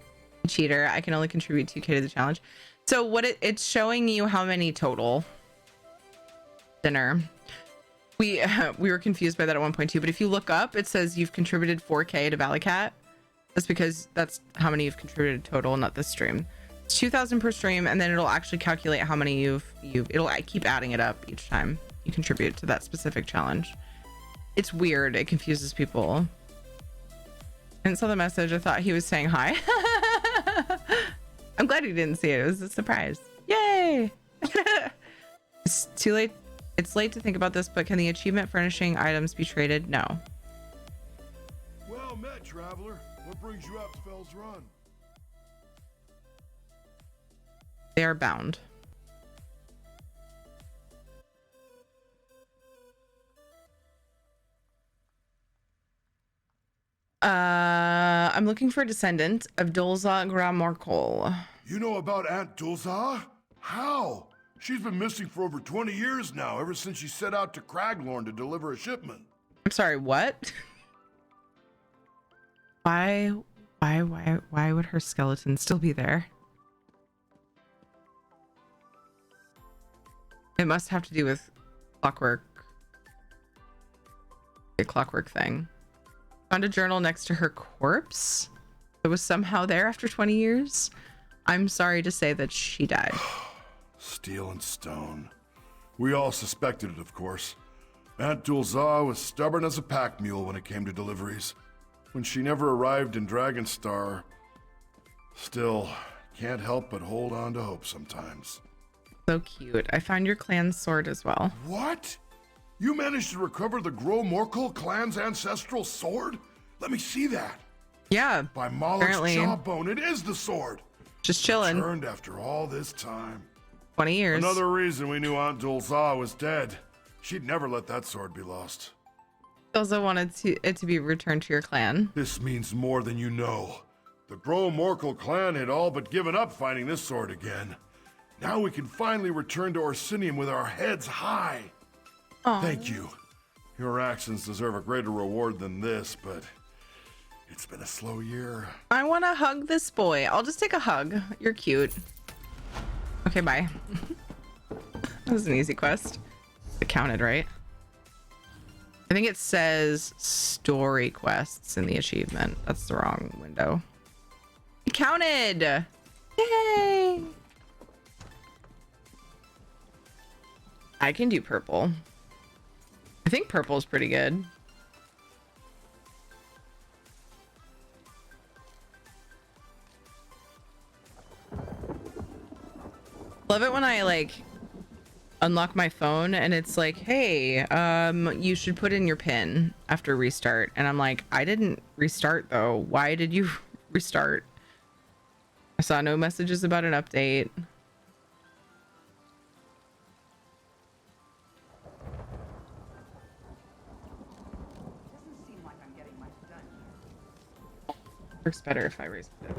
Cheater, I can only contribute 2K to the challenge. So what it's showing you how many total dinner. We were confused by that at 1.2, but if you look up, it says you've contributed 4K to Valley Cat. That's because that's how many you've contributed total, not this stream. It's 2,000 per stream, and then it'll actually calculate how many it'll keep adding it up each time you contribute to that specific challenge. It's weird. It confuses people. I didn't saw the message. I thought he was saying hi. I'm glad he didn't see it. It was a surprise. Yay! It's too late. It's late to think about this, but can the achievement furnishing items be traded? No. Well met, traveler. What brings you out to Fell's Run? They are bound. I'm looking for a descendant of Dulza Gramorkol. You know about Aunt Dulza? How? She's been missing for over 20 years now, ever since she set out to Craglorn to deliver a shipment. I'm sorry, what? Why would her skeleton still be there? It must have to do with Clockwork. A Clockwork thing. Found a journal next to her corpse. It was somehow there after 20 years. I'm sorry to say that she died. Steel and stone. We all suspected it, of course. Aunt Dulza was stubborn as a pack mule when it came to deliveries. When she never arrived in Dragonstar, still can't help but hold on to hope sometimes. So cute. I found your clan's sword as well. What? You managed to recover the Gro-Morkel clan's ancestral sword? Let me see that. Yeah. By Moloch's jawbone, it is the sword. Just chilling. Returned after all this time. 20 years. Another reason we knew Aunt Dulza was dead. She'd never let that sword be lost. Also wanted it to be returned to your clan. This means more than you know. The Gro-Morkel clan had all but given up finding this sword again. Now we can finally return to Orsinium with our heads high. Aww. Thank you. Your actions deserve a greater reward than this, but it's been a slow year. I want to hug this boy. I'll just take a hug. You're cute. Okay, bye. That was an easy quest. It counted, right? I think it says story quests in the achievement. That's the wrong window. It counted! Yay! I can do purple. I think purple is pretty good. Love it when I like unlock my phone and it's like, hey, you should put in your PIN after restart. And I'm like, I didn't restart though. Why did you restart? I saw no messages about an update. Works better if I raise it.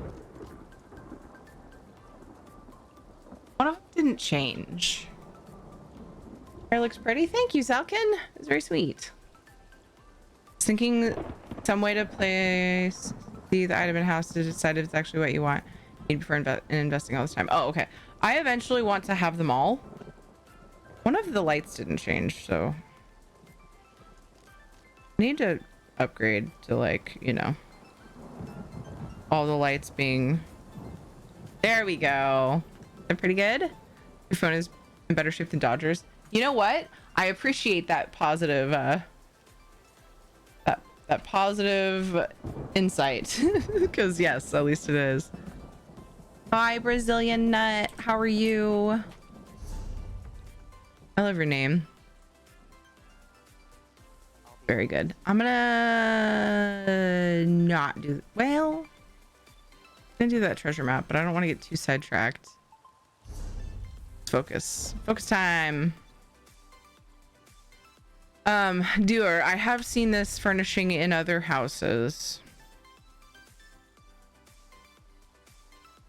One of them didn't change. Hair looks pretty. Thank you, Zalkin. It's very sweet. Thinking some way to place the item in house to decide if it's actually what you want. Need before investing all this time. Oh, okay. I eventually want to have them all. One of the lights didn't change, so I need to upgrade to, like, you know, all the lights being there. We go. They're pretty good. Your phone is in better shape than Dodgers. You know what? I appreciate that positive that positive insight. Because yes, at least it is. Hi, Brazilian Nut. How are you? I love your name. Very good. I'm gonna not do, well, I'm gonna do that treasure map, but I don't want to get too sidetracked. Focus time. Doer, I have seen this furnishing in other houses.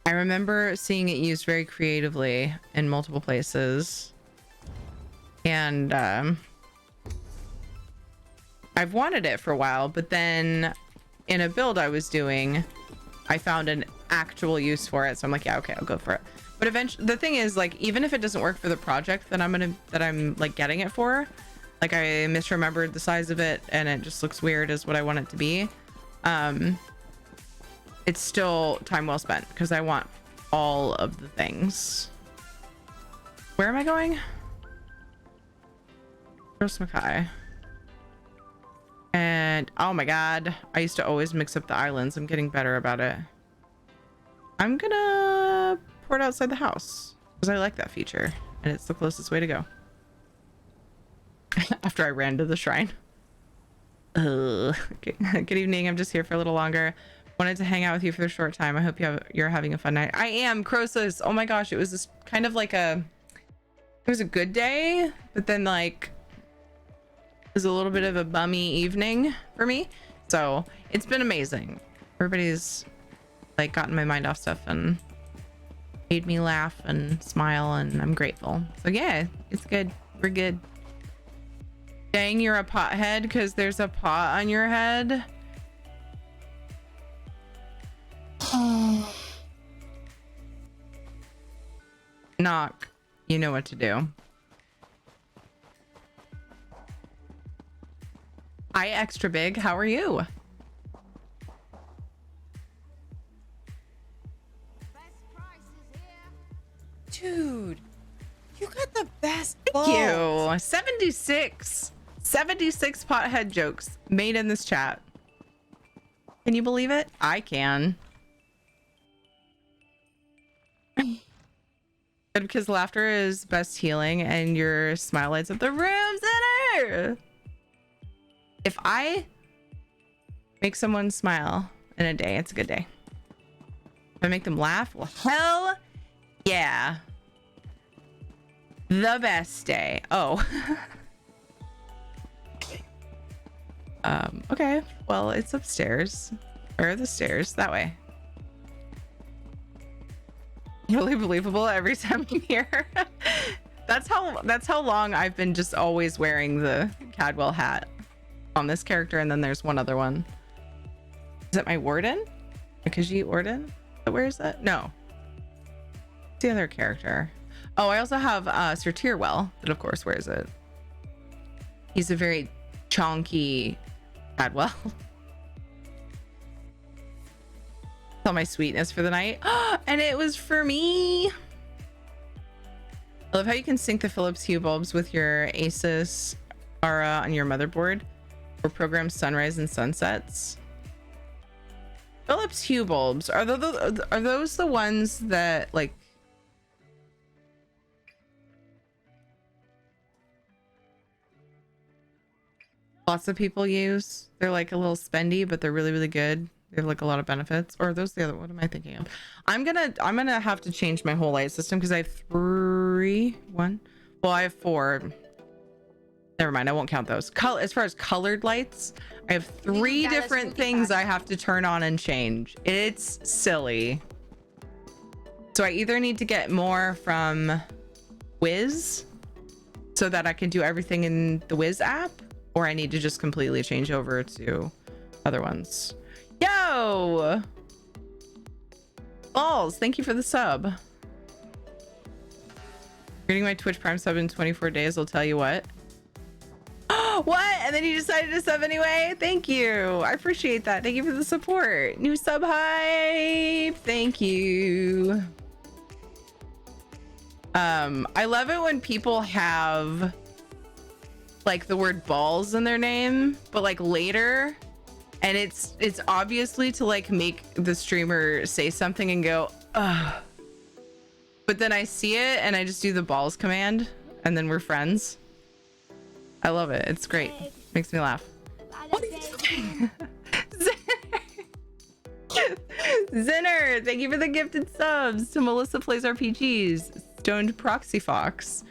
I remember seeing it used very creatively in multiple places. And I've wanted it for a while, but then in a build I was doing, I found an actual use for it. So I'm like, yeah, okay, I'll go for it. But eventually, the thing is, like, even if it doesn't work for the project that I'm like getting it for, like I misremembered the size of it and it just looks weird as what I want it to be. It's still time well spent because I want all of the things. Where am I going? Gross Mackay. And oh my god, I used to always mix up the islands. I'm getting better about it. I'm gonna pour it outside the house because I like that feature and it's the closest way to go. After I ran to the shrine. Okay. Good evening. I'm just here for a little longer. Wanted to hang out with you for a short time. I hope you're having a fun night. I am. Croesus. Oh my gosh, it was this kind of like it was a good day, but then like it was a little bit of a bummy evening for me. So it's been amazing. Everybody's like gotten my mind off stuff and made me laugh and smile, and I'm grateful. So yeah, it's good. We're good. Dang, you're a pothead because there's a pot on your head. Knock. You know what to do. Hi, extra big. How are you? Dude, you got the best Thank you. 76 pothead jokes made in this chat. Can you believe it? I can. Good, because laughter is best healing and your smile lights up the room center. If I make someone smile in a day, it's a good day. If I make them laugh, well, hell yeah. The best day. Oh. Okay. Well, it's upstairs. Or the stairs. That way. Really believable every time I'm here. That's how long I've been just always wearing the Cadwell hat on this character, and then there's one other one. Is it my warden? Khajiit warden that wears that? No. It's the other character. Oh, I also have Sir Tyrwell that of course wears it. He's a very chonky Cadwell. All my sweetness for the night. And it was for me. I love how you can sync the Philips Hue bulbs with your Asus Aura on your motherboard or program sunrise and sunsets. Philips Hue bulbs, are those the ones that like lots of people use? They're like a little spendy, but they're really, really good. They have like a lot of benefits. Or are those the other? What am I thinking of? I'm gonna have to change my whole light system because I have I have 4. Never mind, I won't count those. As far as colored lights, I have 3 different things I have to turn on and change. It's silly. So I either need to get more from Wiz so that I can do everything in the Wiz app, or I need to just completely change over to other ones. Yo! Balls, thank you for the sub. Reading my Twitch Prime sub in 24 days, I'll tell you what. What? And then you decided to sub anyway? Thank you. I appreciate that. Thank you for the support. New sub hype. Thank you. I love it when people have like the word balls in their name, but like later, and it's obviously to like make the streamer say something and go, ugh. But then I see it and I just do the balls command and then we're friends. I love it. It's great. Makes me laugh. What are you doing? Zinner, thank you for the gifted subs. To Melissa Plays RPGs, Stoned Proxy Fox,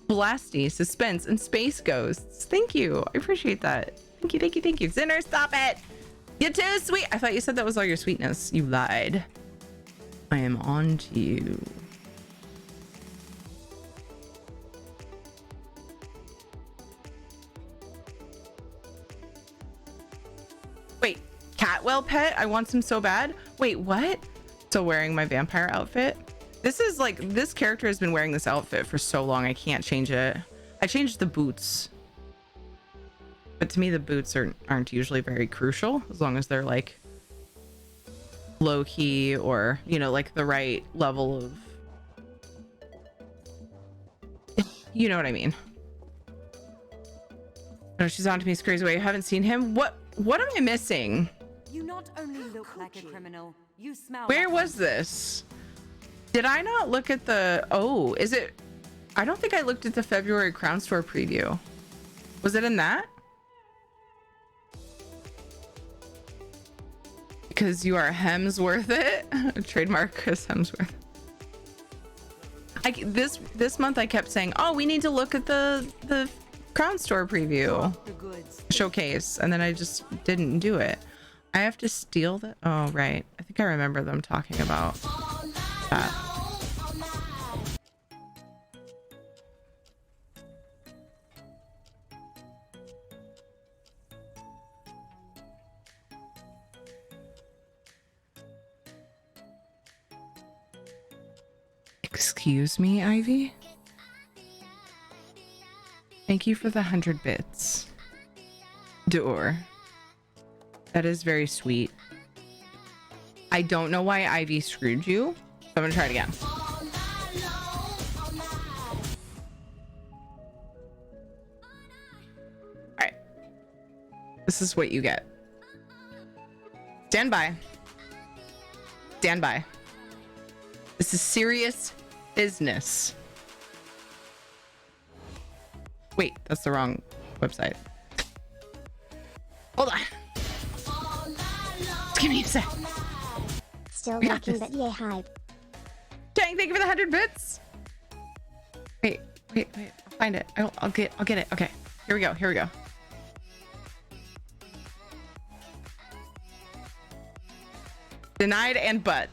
Blasty, Suspense, and Space Ghosts. Thank you. I appreciate that. Thank you, thank you, thank you. Zinner, stop it. You're too sweet. I thought you said that was all your sweetness. You lied. I am on to you. Wait, Catwell pet? I want some so bad. Wait, what? Still wearing my vampire outfit? This is like, this character has been wearing this outfit for so long, I can't change it. I changed the boots. But to me, the boots aren't usually very crucial, as long as they're like low key or, you know, like the right level of, you know what I mean. No, she's on to me. He's crazy way. I haven't seen him. What am I missing? You not only look like a criminal, you smell. Where like was this? Did I not look at the, oh, is it, I don't think I looked at the February Crown Store preview. Was it in that? Because you are Hemsworth it. Trademark as Hemsworth. This month I kept saying, oh, we need to look at the Crown Store preview showcase, and then I just didn't do it. I have to steal that. Oh, right. I think I remember them talking about that. Excuse me, Ivy? Thank you for the 100 bits. Door. That is very sweet. I don't know why Ivy screwed you. So I'm gonna try it again. Alright. This is what you get. Stand by. Stand by. This is serious business. Wait, that's the wrong website. Hold on. Just give me a sec. Still We got rocking, this. but yay hype. Dang, thank you for the 100 bits. Wait. I'll find it. I'll get it. Okay. Here we go. Denied and but.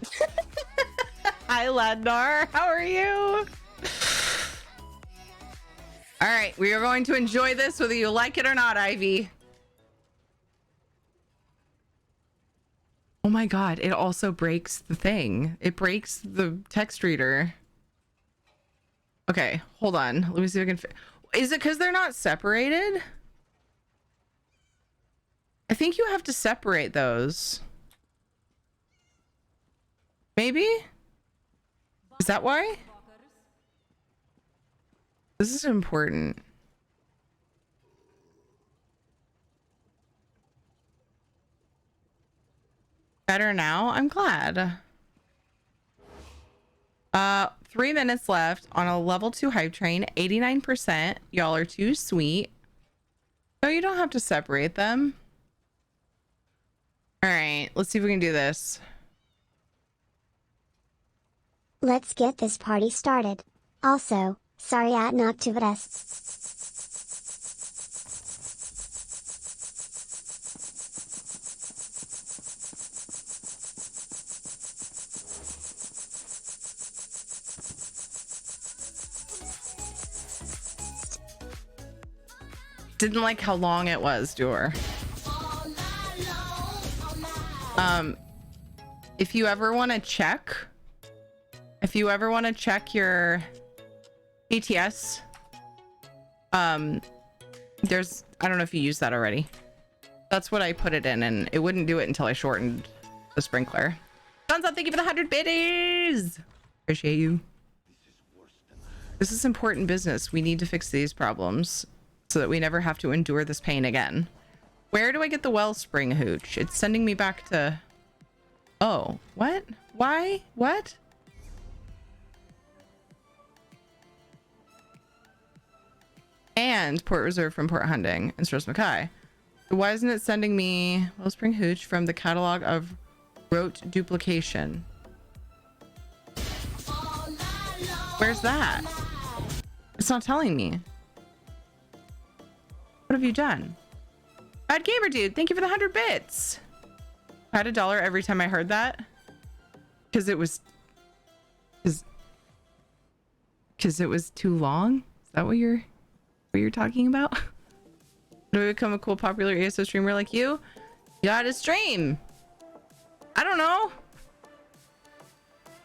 Hi, Ladnar. How are you? All right, we are going to enjoy this whether you like it or not, Ivy. Oh my god, it also breaks the thing. It breaks the text reader. Okay, hold on. Let me see if I can... Is it because they're not separated? I think you have to separate those. Maybe? Is that why? This is important. Better now? I'm glad. 3 minutes left on a level 2 hype train. 89%. Y'all are too sweet. No, you don't have to separate them. All right, let's see if we can do this. Let's get this party started. Also, sorry at not to Didn't like how long it was, Door. If you ever want to check your BTS, there's, I don't know if you used that already. That's what I put it in, and it wouldn't do it until I shortened the sprinkler. Thumbs up, thank you for the 100 biddies. Appreciate you. This is important business. We need to fix these problems so that we never have to endure this pain again. Where do I get the wellspring hooch? It's sending me back to... Oh, what? Why? What? And Port Reserve from Port Hunding and Stros Mackay. Why isn't it sending me Wellspring Hooch from the catalog of rote duplication? Where's that? It's not telling me. What have you done? Bad Gamer Dude, thank you for the 100 bits. I had $1 every time I heard that because it was Because it was too long? Is that what you're talking about? Do we become a cool popular ESO streamer like you? You gotta stream. I don't know.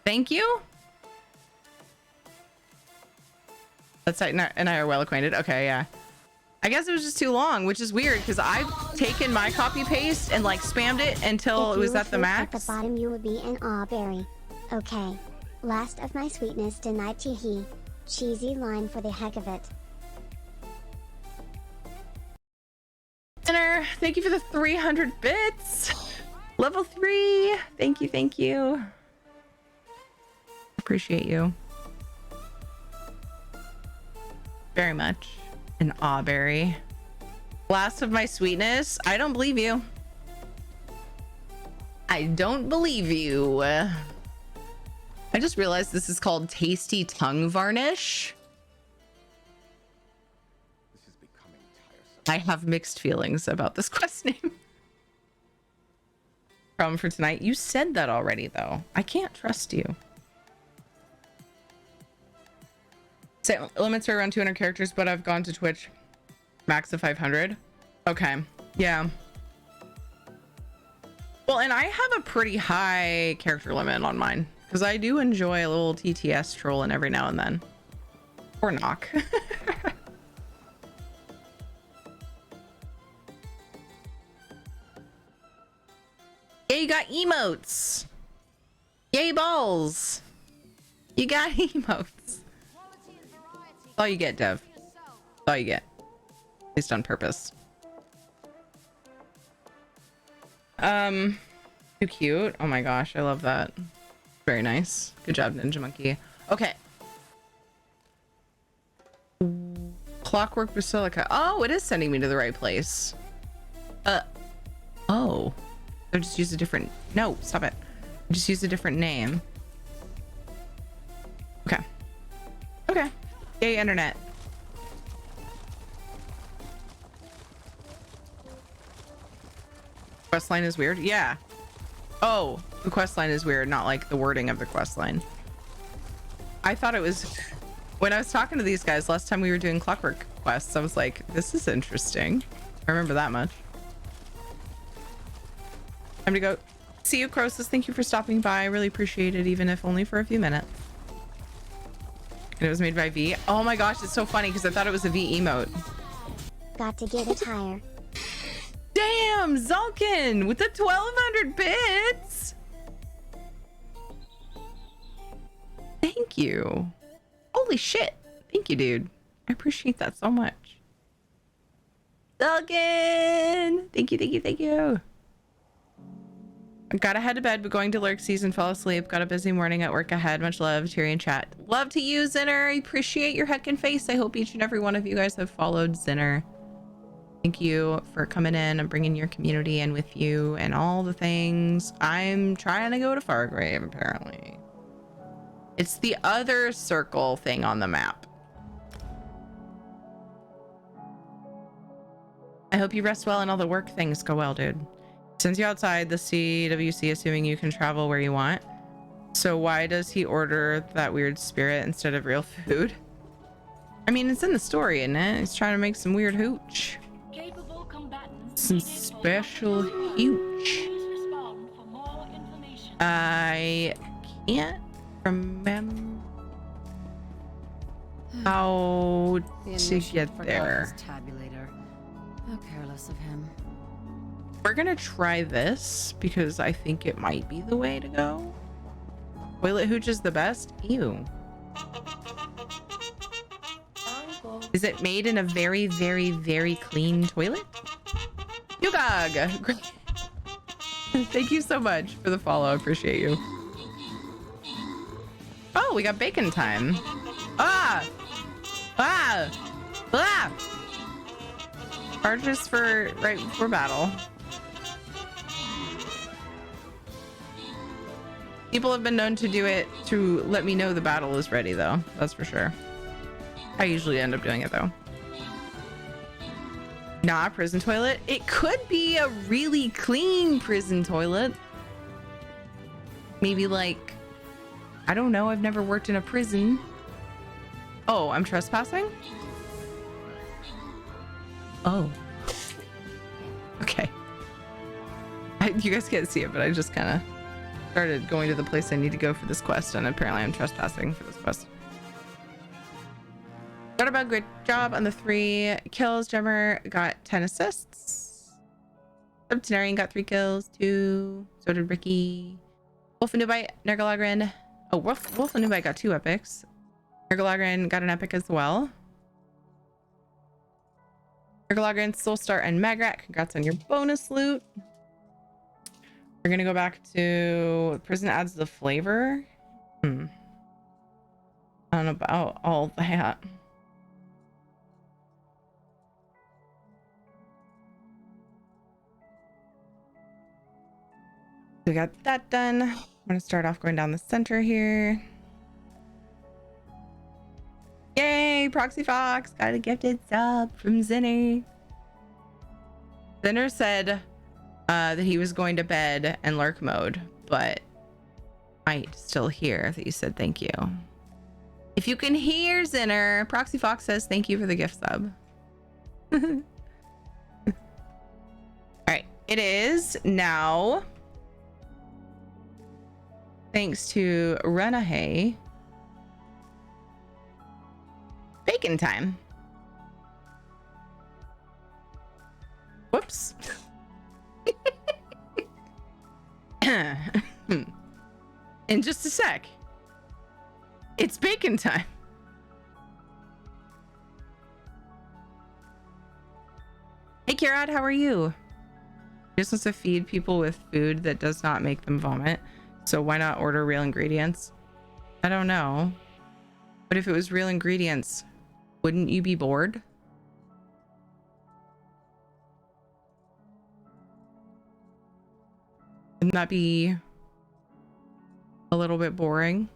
Thank you. That's and I are well acquainted. Okay, yeah. I guess it was just too long, which is weird because I've taken my copy paste and like spammed it until it was at the max. At the bottom, you would be an awberry. Okay. Last of my sweetness tonight, hee. Cheesy line for the heck of it. Dinner, thank you for the 300 bits. Level 3. Thank you, thank you. Appreciate you very much. An awberry. Last of my sweetness. I don't believe you. I don't believe you. I just realized this is called Tasty Tongue Varnish. This is becoming tiresome. I have mixed feelings about this quest name. Problem for tonight. You said that already, though. I can't trust you. Set limits are around 200 characters, but I've gone to Twitch. Max of 500. Okay. Yeah. Well, and I have a pretty high character limit on mine because I do enjoy a little TTS trolling every now and then. Or knock. Yeah, you got emotes. Yay balls. You got emotes. That's all you get, Dev. That's all you get. At least on purpose. Too cute. Oh my gosh, I love that. Very nice. Good job, Ninja Monkey. Okay. Clockwork Basilica. Oh, it is sending me to the right place. Oh. I just use a different... No, stop it. I just use a different name. Okay. Okay. Yay, internet. Questline is weird? Yeah. Oh, the questline is weird, not like the wording of the questline. I thought it was... When I was talking to these guys last time we were doing Clockwork quests, I was like, this is interesting. I remember that much. Time to go. See you, Croesus. Thank you for stopping by. I really appreciate it, even if only for a few minutes. And it was made by V. Oh my gosh, it's so funny because I thought it was a V emote. Got to get a tire. Damn, Zulkin with the 1200 bits. Thank you. Holy shit. Thank you, dude. I appreciate that so much. Zulkin. Thank you, thank you, thank you. I gotta head to bed, but going to lurk season, fall asleep. Got a busy morning at work ahead. Much love, Tyrion chat. Love to you, Zinner. I appreciate your heckin' face. I hope each and every one of you guys have followed Zinner. Thank you for coming in and bringing your community in with you and all the things. I'm trying to go to Fargrave, apparently. It's the other circle thing on the map. I hope you rest well and all the work things go well, dude. Sends you outside the CWC, assuming you can travel where you want. So why does he order that weird spirit instead of real food? I mean, it's in the story, isn't it? He's trying to make some weird hooch. Some special hooch. I can't remember how to get there. Tabulator. How careless of him. We're gonna try this because I think it might be the way to go. Toilet hooch is the best? Ew. Is it made in a very, very, very clean toilet? Yugag! Thank you so much for the follow. I appreciate you. Oh, we got bacon time. Ah! Ah! Ah! Charges for right before battle. People have been known to do it to let me know the battle is ready, though. That's for sure. I usually end up doing it, though. Nah, prison toilet. It could be a really clean prison toilet. Maybe like, I don't know. I've never worked in a prison. Oh, I'm trespassing? Oh. Okay. You guys can't see it, but I just kind of started going to the place I need to go for this quest, and apparently I'm trespassing for this quest. Got about great job on the 3 kills. Gemmer got 10 assists. Subtenarian got 3 kills, 2. So did Ricky. Wolfenubite, Nergalagrin. Oh, Wolfenubite got 2 epics. Nergalagrin got an epic as well. Nergalagrin, Soulstar, and Magrat, congrats on your bonus loot. We're gonna go back to prison adds the flavor. I don't know about all that. We got that done. I'm gonna start off going down the center here. Yay, Proxy Fox got a gifted sub from Zinner. Zinner said that he was going to bed and lurk mode, but might still hear that you said thank you. If you can hear Zinner, Proxy Fox says thank you for the gift sub. All right, it is now, thanks to Renahay, bacon time. Whoops. In just a sec. It's bacon time. Hey Kirad, how are you? Just wants to feed people with food that does not make them vomit. So why not order real ingredients? I don't know. But if it was real ingredients, wouldn't you be bored? Wouldn't that be a little bit boring?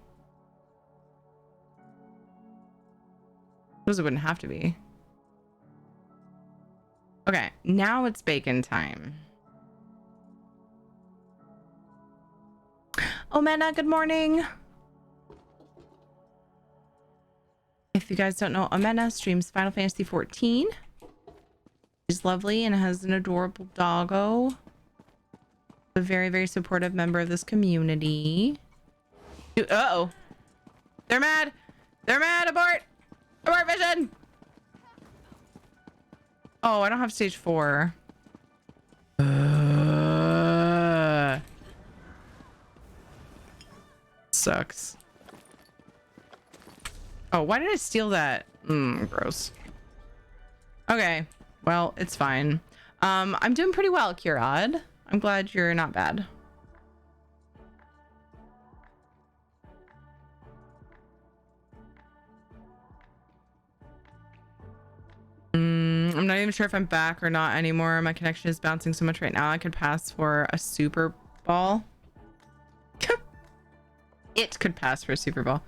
Suppose it wouldn't have to be. Okay, now it's bacon time. Omena, good morning. If you guys don't know, Omena streams Final Fantasy 14. She's lovely and has an adorable doggo. A very, very supportive member of this community. Uh-oh. They're mad. They're mad. Abort. Abort mission. Oh, I don't have stage 4. Sucks. Oh, why did I steal that? Gross. Okay. Well, it's fine. I'm doing pretty well, Kirad. I'm glad you're not bad. I'm not even sure if I'm back or not anymore. My connection is bouncing so much right now. I could pass for a super ball. It could pass for a super ball.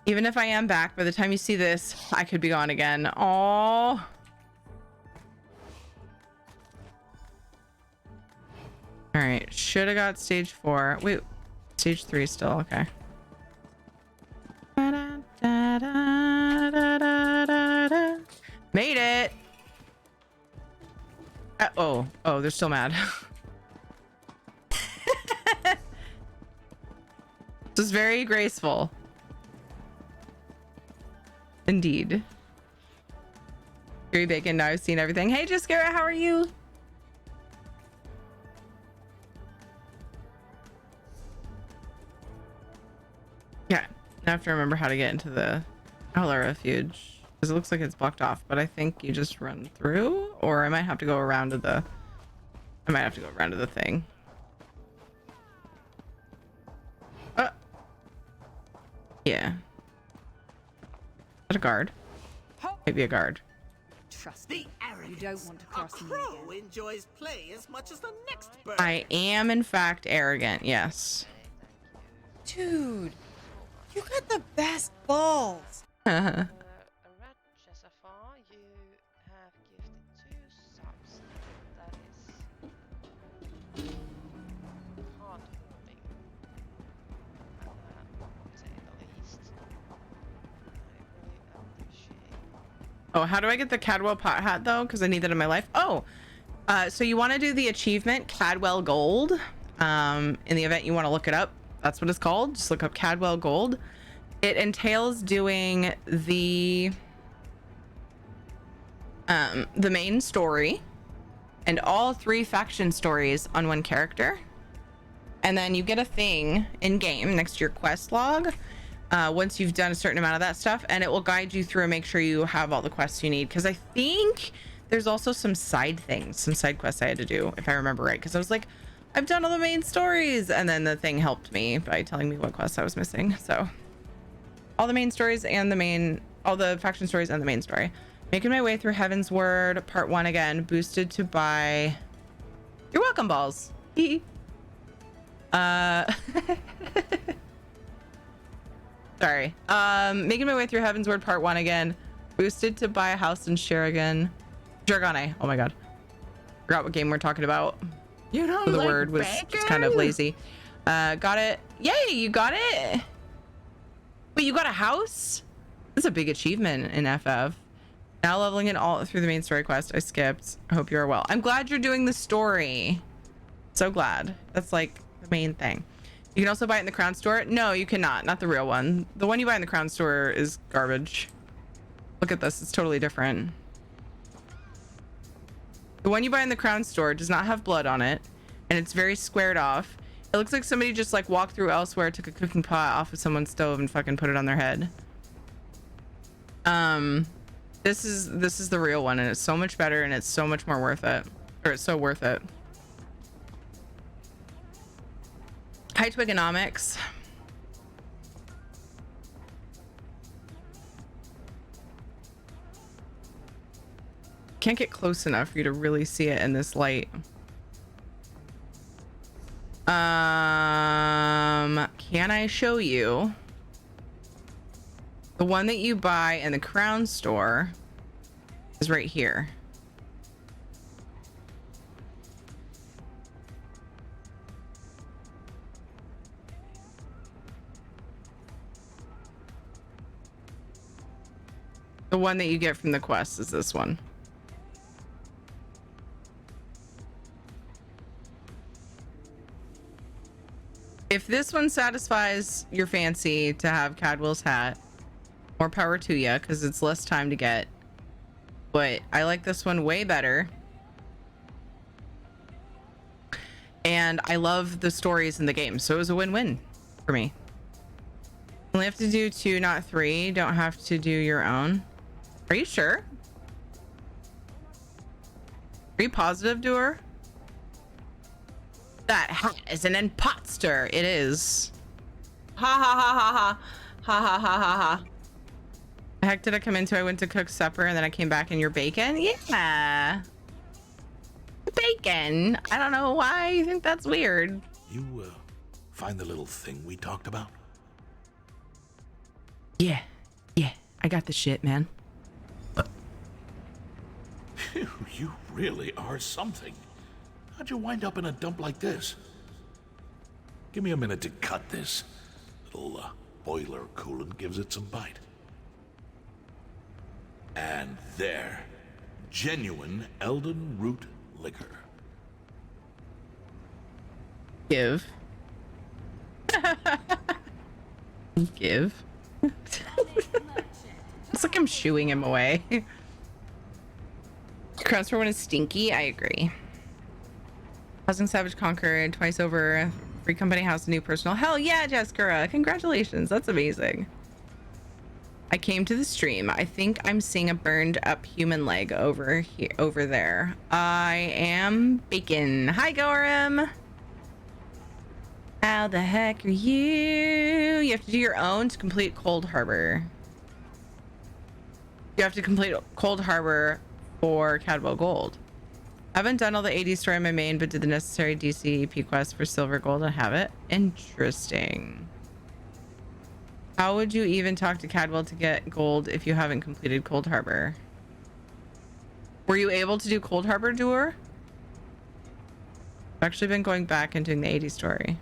Even if I am back, by the time you see this, I could be gone again. Oh. All right, should have got stage 4. Wait, stage 3 still, okay. Made it. Oh, they're still mad. This is very graceful. Indeed. Gary Bacon, now I've seen everything. Hey, Jiskara, how are you? Yeah, I have to remember how to get into the Outlaw Refuge because it looks like it's blocked off, but I think you just run through, or I might have to go around to the thing. Yeah. Is that a guard? Maybe a guard. Trust me, you don't want to cross me again. Enjoys play as much as the next bird. I am in fact arrogant, yes. Dude, you got the best balls. Oh, how do I get the Cadwell pot hat though? Because I need that in my life. Oh, so you want to do the achievement Cadwell Gold. In the event you want to look it up, that's what it's called. Just look up Cadwell Gold. It entails doing the main story and all 3 faction stories on one character. And then you get a thing in game next to your quest log once you've done a certain amount of that stuff, and it will guide you through and make sure you have all the quests you need. Because I think there's also some side things, some side quests I had to do, if I remember right. Because I was like, I've done all the main stories, and then the thing helped me by telling me what quests I was missing. So all the main stories and all the faction stories and the main story. Making my way through Heaven's Word, part 1 again, boosted to buy. You're welcome, balls. Sorry. Making my way through Heaven's Word part 1 again, boosted to buy a house in Sherigan. Jargone. Oh my god. Forgot what game we're talking about. You don't So the like word was just kind of lazy. Got it. Yay, you got it. Wait, you got a house? That's a big achievement in FF. Now leveling it all through the main story quest. I skipped. I hope you are well. I'm glad you're doing the story. So glad. That's like the main thing. You can also buy it in the Crown Store. No, you cannot. Not the real one. The one you buy in the Crown Store is garbage. Look at this. It's totally different. The one you buy in the Crown Store does not have blood on it, and it's very squared off. It looks like somebody just like walked through elsewhere, took a cooking pot off of someone's stove, and fucking put it on their head. This is the real one, and it's so much better, and it's so much more worth it. Or it's so worth it. Hi, Twigonomics. Can't get close enough for you to really see it in this light. Can I show you? The one that you buy in the Crown Store is right here. The one that you get from the quest is this one. If this one satisfies your fancy to have Cadwell's hat, more power to you, because it's less time to get. But I like this one way better. And I love the stories in the game, so it was a win-win for me. Only have to do 2, not 3. Don't have to do your own. Are you sure? Are you positive, Doer? That hat is an imposter. It is. Ha ha ha ha ha. Ha ha ha ha ha. The heck did I come into? I went to cook supper and then I came back and you're bacon? Yeah. Bacon. I don't know why you think that's weird. You, find the little thing we talked about? Yeah. Yeah. I got the shit, man. You really are something. How'd you wind up in a dump like this? Give me a minute to cut this. Little boiler coolant gives it some bite. And there. Genuine Elden root liquor. Give. Give. It's like I'm shooing him away. Crown Store one is stinky. I agree. Housing Savage conquered twice over. Free company house, new personal. Hell yeah, Jessica! Congratulations. That's amazing. I came to the stream. I think I'm seeing a burned up human leg over here, over there. I am bacon. Hi, Gorham. How the heck are you? You have to do your own to complete Cold Harbor. You have to complete Cold Harbor for Cadwell Gold. I haven't done all the 80 story in my main, but did the necessary DCEP quest for silver gold. I have it. Interesting. How would you even talk to Cadwell to get gold if you haven't completed Cold Harbor? Were you able to do Cold Harbor, Doer? I've actually been going back and doing the 80 story.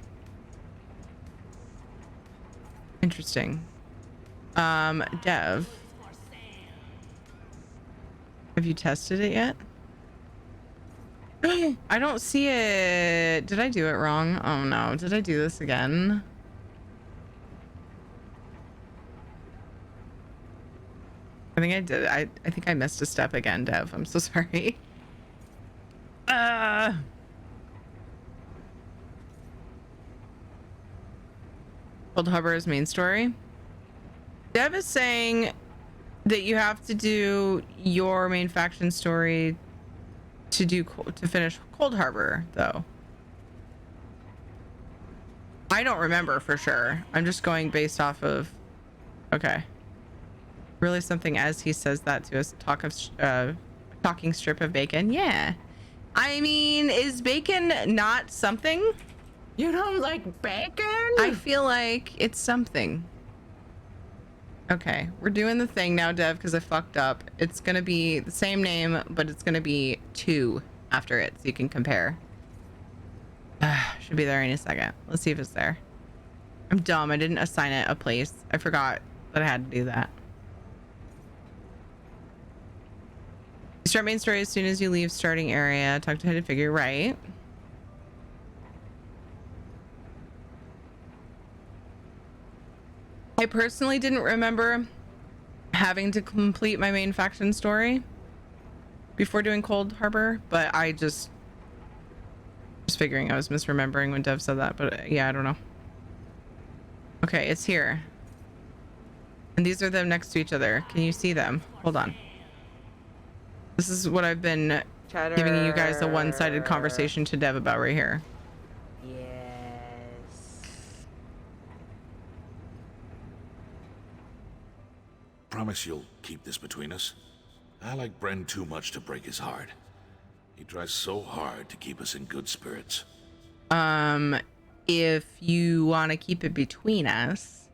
Interesting. Dev. Have you tested it yet? I don't see it. Did I do it wrong? Oh no. Did I do this again? I think I did. I think I missed a step again, Dev. I'm so sorry. Cold Harbor's main story. Dev is saying that you have to do your main faction story to finish Cold Harbor, though. I don't remember for sure. I'm just going based off of. Okay. Really something as he says that to us. Talking strip of bacon. Yeah. I mean, is bacon not something? You don't like bacon? I feel like it's something. Okay, we're doing the thing now, Dev, because I fucked up. It's gonna be the same name, but it's gonna be 2 after it, so you can compare. Should be there any second. Let's see if it's there. I'm dumb. I didn't assign it a place. I forgot that I had to do that. You start main story as soon as you leave starting area. Talk to hidden figure, right? I personally didn't remember having to complete my main faction story before doing Cold Harbor, but I just figuring I was misremembering when Dev said that, but yeah, I don't know. Okay, it's here. And these are them next to each other. Can you see them? Hold on. This is what I've been giving you guys a one-sided conversation to Dev about right here. Promise you'll keep this between us? I like Bren too much to break his heart. He tries so hard to keep us in good spirits. If you want to keep it between us,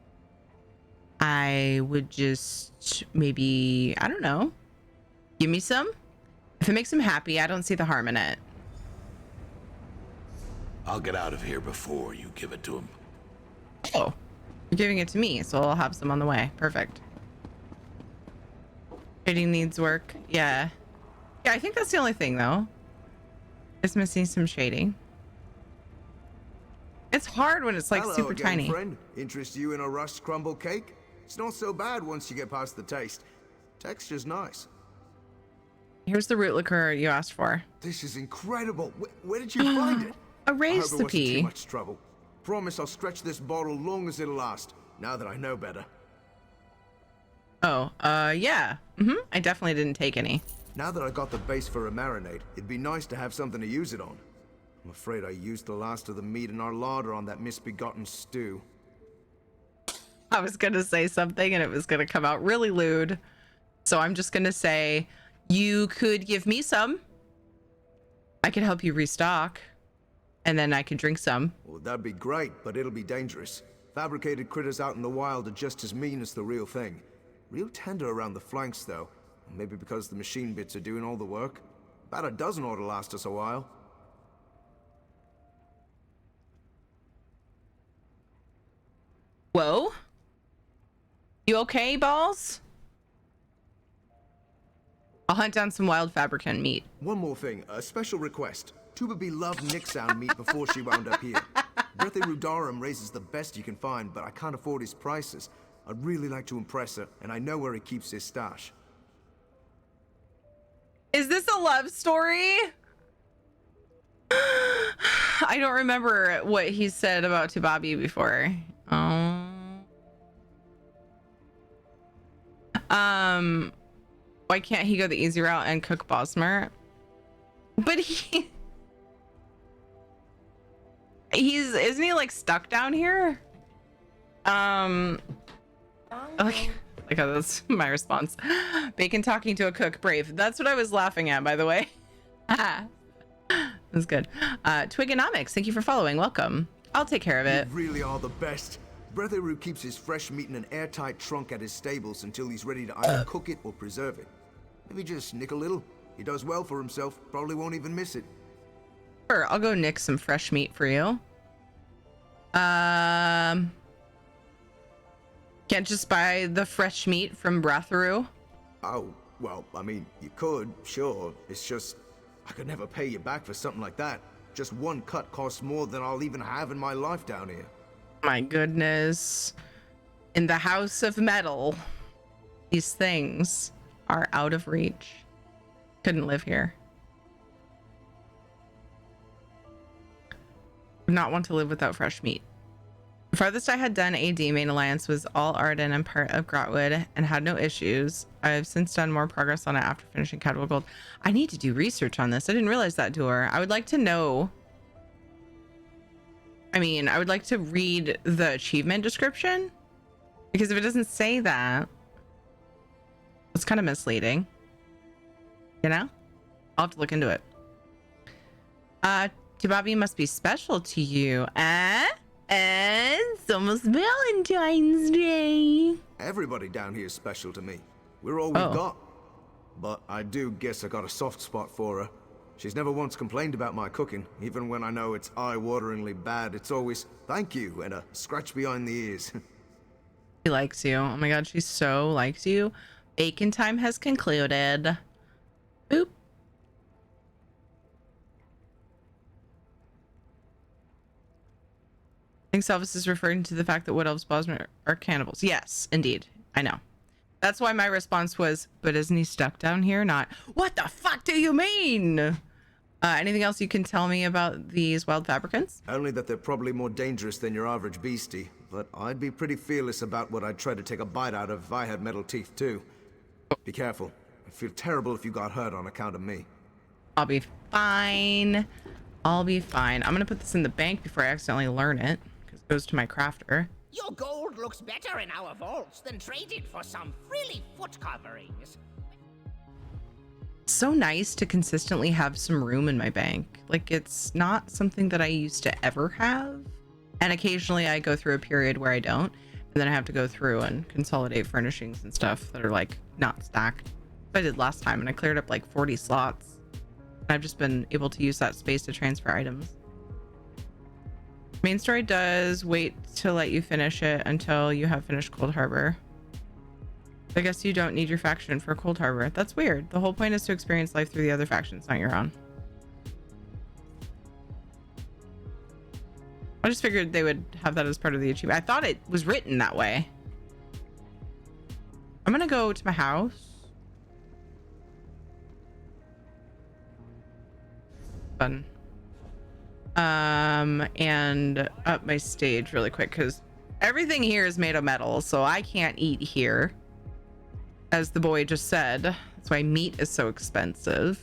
I would just maybe, I don't know, give me some. If it makes him happy, I don't see the harm in it. I'll get out of here before you give it to him. Oh, you're giving it to me, so I'll have some on the way. Perfect. Shading needs work. Yeah. Yeah, I think that's the only thing, though. It's missing some shading. It's hard when it's like Hello super again, tiny. Friend. Interest you in a rust crumble cake? It's not so bad once you get past the taste. Texture's nice. Here's the root liquor you asked for. This is incredible. Where did you find it? A I hope it wasn't recipe. too much trouble. Promise I'll stretch this bottle long as it'll last. Now that I know better. Oh, yeah. I definitely didn't take any. Now that I got the base for a marinade, it'd be nice to have something to use it on. I'm afraid I used the last of the meat in our larder on that misbegotten stew. I was gonna say something and it was gonna come out really lewd. So I'm just gonna say, you could give me some. I could help you restock. And then I could drink some. Well, that'd be great, but it'll be dangerous. Fabricated critters out in the wild are just as mean as the real thing. Real tender around the flanks, though. Maybe because the machine bits are doing all the work. About a dozen ought to last us a while. Whoa. You okay, Balls? I'll hunt down some wild fabricant meat. One more thing, a special request. Tuba B loved Nick Sound meat before she wound up here. Berthe Rudarum raises the best you can find, but I can't afford his prices. I'd really like to impress her, and I know where he keeps his stash. Is this a love story? I don't remember what he said about Tubabi before. Why can't he go the easy route and cook Bosmer? But isn't he like stuck down here? Like oh, that's my response. Bacon talking to a cook, brave. That's what I was laughing at, by the way. That's good. Twigonomics, thank you for following. Welcome. I'll take care of it. You really are the best. Bretheru keeps his fresh meat in an airtight trunk at his stables until he's ready to either cook it or preserve it. Maybe just nick a little. He does well for himself. Probably won't even miss it. Sure, I'll go nick some fresh meat for you. Can't just buy the fresh meat from Bretheru. Oh, Well, I mean, you could, sure. It's just, I could never pay you back for something like that. Just one cut costs more than I'll even have in my life down here. My goodness. In the house of metal, these things are out of reach. Couldn't live here. Would not want to live without fresh meat. The farthest I had done AD main alliance was all Arden and part of Grotwood and had no issues. I've since done more progress on it after finishing Cadwell Gold. I need to do research on this. I didn't realize that, Door. I would like to know. I mean, I would like to read the achievement description, because if it doesn't say that, it's kind of misleading. You know? I'll have to look into it. Tibabi must be special to you. It's almost Valentine's Day. Everybody down here is special to me. We're all we've got. But I do guess I got a soft spot for her. She's never once complained about my cooking. Even when I know it's eye-wateringly bad, it's always thank you and a scratch behind the ears. She likes you. Oh my god, she so likes you. Bacon time has concluded. Boop. I think Salvis is referring to the fact that Wood Elves Bosmer are cannibals. Yes, indeed. I know. That's why my response was, but isn't he stuck down here? Not, what the fuck do you mean? Anything else you can tell me about these wild fabricants? Only that they're probably more dangerous than your average beastie. But I'd be pretty fearless about what I'd try to take a bite out of if I had metal teeth too. Be careful. I'd feel terrible if you got hurt on account of me. I'll be fine. I'll be fine. I'm gonna put this in the bank before I accidentally learn it. Goes to my crafter. Your gold looks better in our vaults than traded for some frilly foot coverings. So nice to consistently have some room in my bank. Like, it's not something that I used to ever have. And occasionally I go through a period where I don't. And then I have to go through and consolidate furnishings and stuff that are like not stacked. I did last time and I cleared up like 40 slots. I've just been able to use that space to transfer items. Main story does wait to let you finish it until you have finished Cold Harbor. I guess you don't need your faction for Cold Harbor. That's weird. The whole point is to experience life through the other factions, not your own. I just figured they would have that as part of the achievement. I thought it was written that way. I'm gonna go to my house. Fun. And up my stage really quick because everything here is made of metal, so I can't eat here, as the boy just said. That's why meat is so expensive.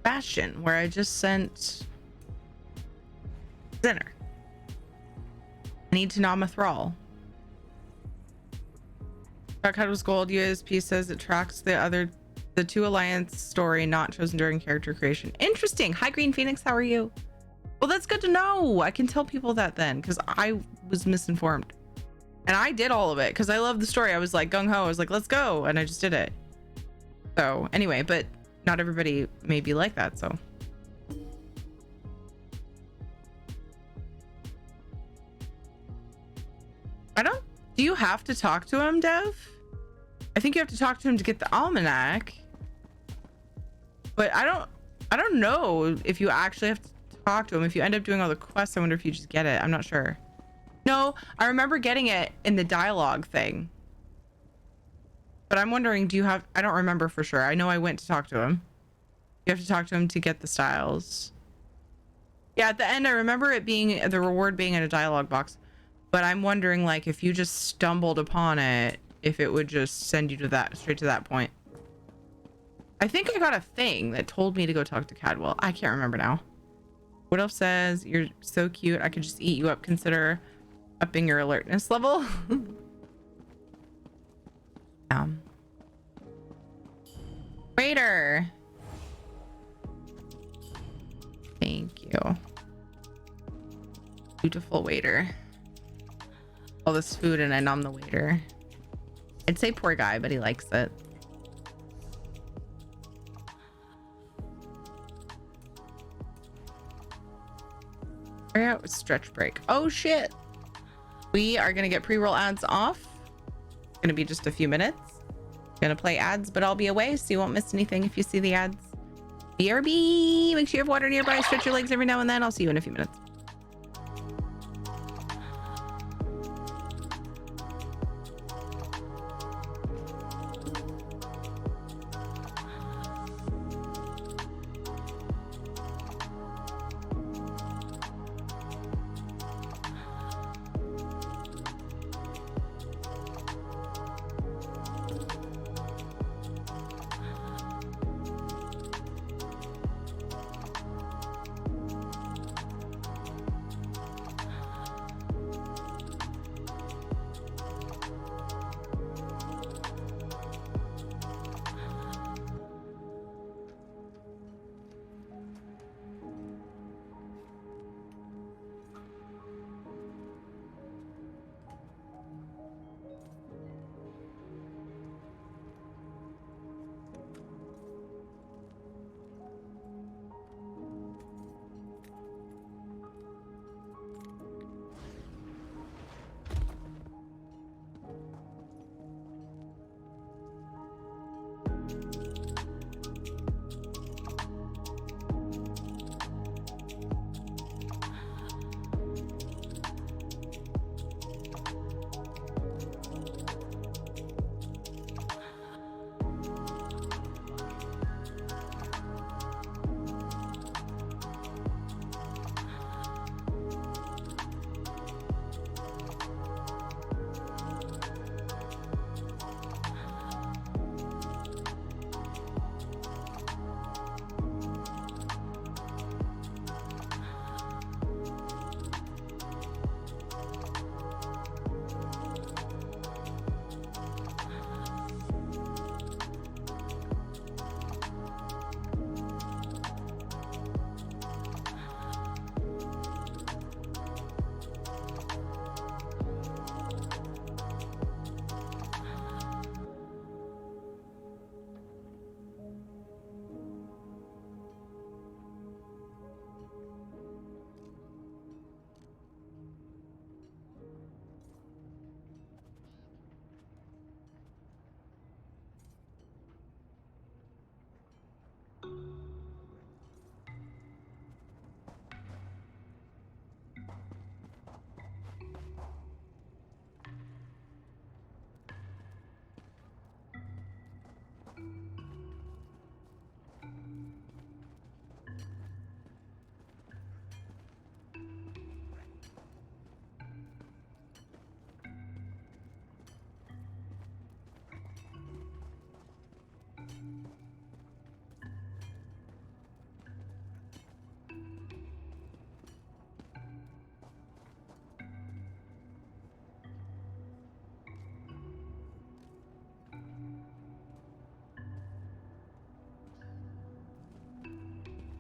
Bastion, where I just sent dinner. I need to nom a thrall. Darkhead was gold. USP says it tracks the two alliance story not chosen during character creation. Interesting. Hi Green Phoenix, how are you? Well, that's good to know. I can tell people that then, because I was misinformed and I did all of it because I love the story. I was like gung-ho. I was like, let's go, and I just did it. So anyway, but not everybody may be like that, so do you have to talk to him, Dev? I think you have to talk to him to get the almanac. But I don't know if you actually have to talk to him. If you end up doing all the quests, I wonder if you just get it. I'm not sure. No, I remember getting it in the dialogue thing. But I'm wondering, do you have... I don't remember for sure. I know I went to talk to him. You have to talk to him to get the styles. Yeah, at the end, I remember it being... the reward being in a dialogue box. But I'm wondering, like, if you just stumbled upon it, if it would just send you to that... straight to that point. I think I got a thing that told me to go talk to Cadwell. I can't remember now. What else says? You're so cute. I could just eat you up. Consider upping your alertness level. Waiter. Thank you. Beautiful waiter. All this food and I nom the waiter. I'd say poor guy, but he likes it. Out with stretch break. Oh shit, we are gonna get pre-roll ads off Gonna be just a few minutes. Gonna play ads, but I'll be away, so you won't miss anything if you see the ads. BRB! Make sure you have water nearby. Stretch your legs every now and then. I'll see you in a few minutes.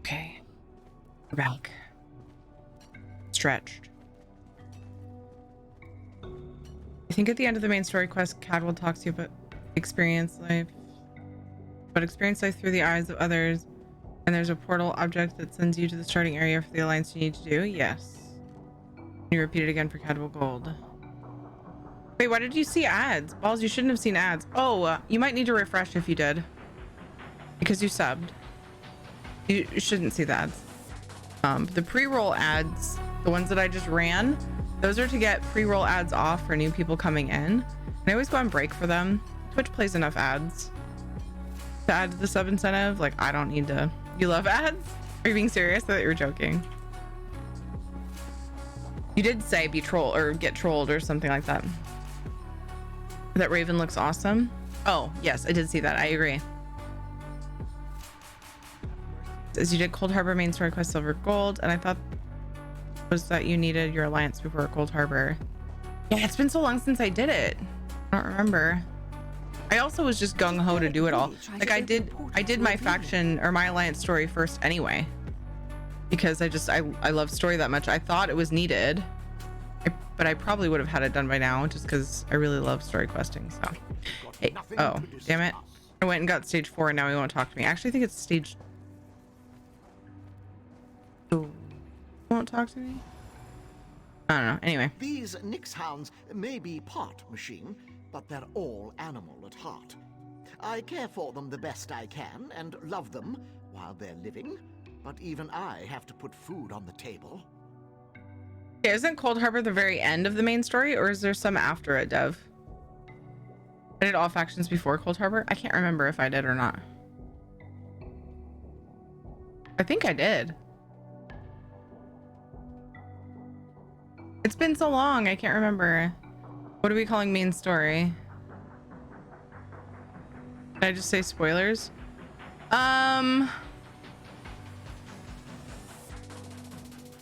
Okay. We're back. Stretched. I think at the end of the main story quest, Cadwell talks to you about experience life. But experience life through the eyes of others. And there's a portal object that sends you to the starting area for the alliance you need to do. Yes. You repeat it again for Cadwell Gold. Wait, why did you see ads? Balls, you shouldn't have seen ads. Oh, you might need to refresh if you did. Because you subbed. You shouldn't see the ads. The pre-roll ads, the ones that I just ran, those are to get pre-roll ads off for new people coming in. And I always go on break for them. Twitch plays enough ads to add to the sub incentive. Like, I don't need to. You love ads? Are you being serious? I thought you were joking. You did say be troll or get trolled or something like that. That Raven looks awesome. Oh, yes, I did see that. I agree. As you did Cold Harbor main story quest silver gold, and I thought was that you needed your alliance before Cold Harbor. Yeah, it's been so long since I did it. I don't remember. I also was just gung-ho to do it all. Like I did my faction or my alliance story first anyway. Because I love story that much. I thought it was needed. But I probably would have had it done by now just because I really love story questing. So hey, oh, damn it. I went and got stage 4 and now he won't talk to me. I actually think it's stage won't talk to me. I don't know. Anyway, These Nix hounds may be part machine, but they're all animal at heart. I care for them the best I can and love them while they're living, but even I have to put food on the table. Okay, isn't Cold Harbor the very end of the main story, or is there some after it, Dev? I did all factions before Cold Harbor? I can't remember if I did or not. I think I did. It's been so long, I can't remember. What are we calling main story? Did I just say spoilers?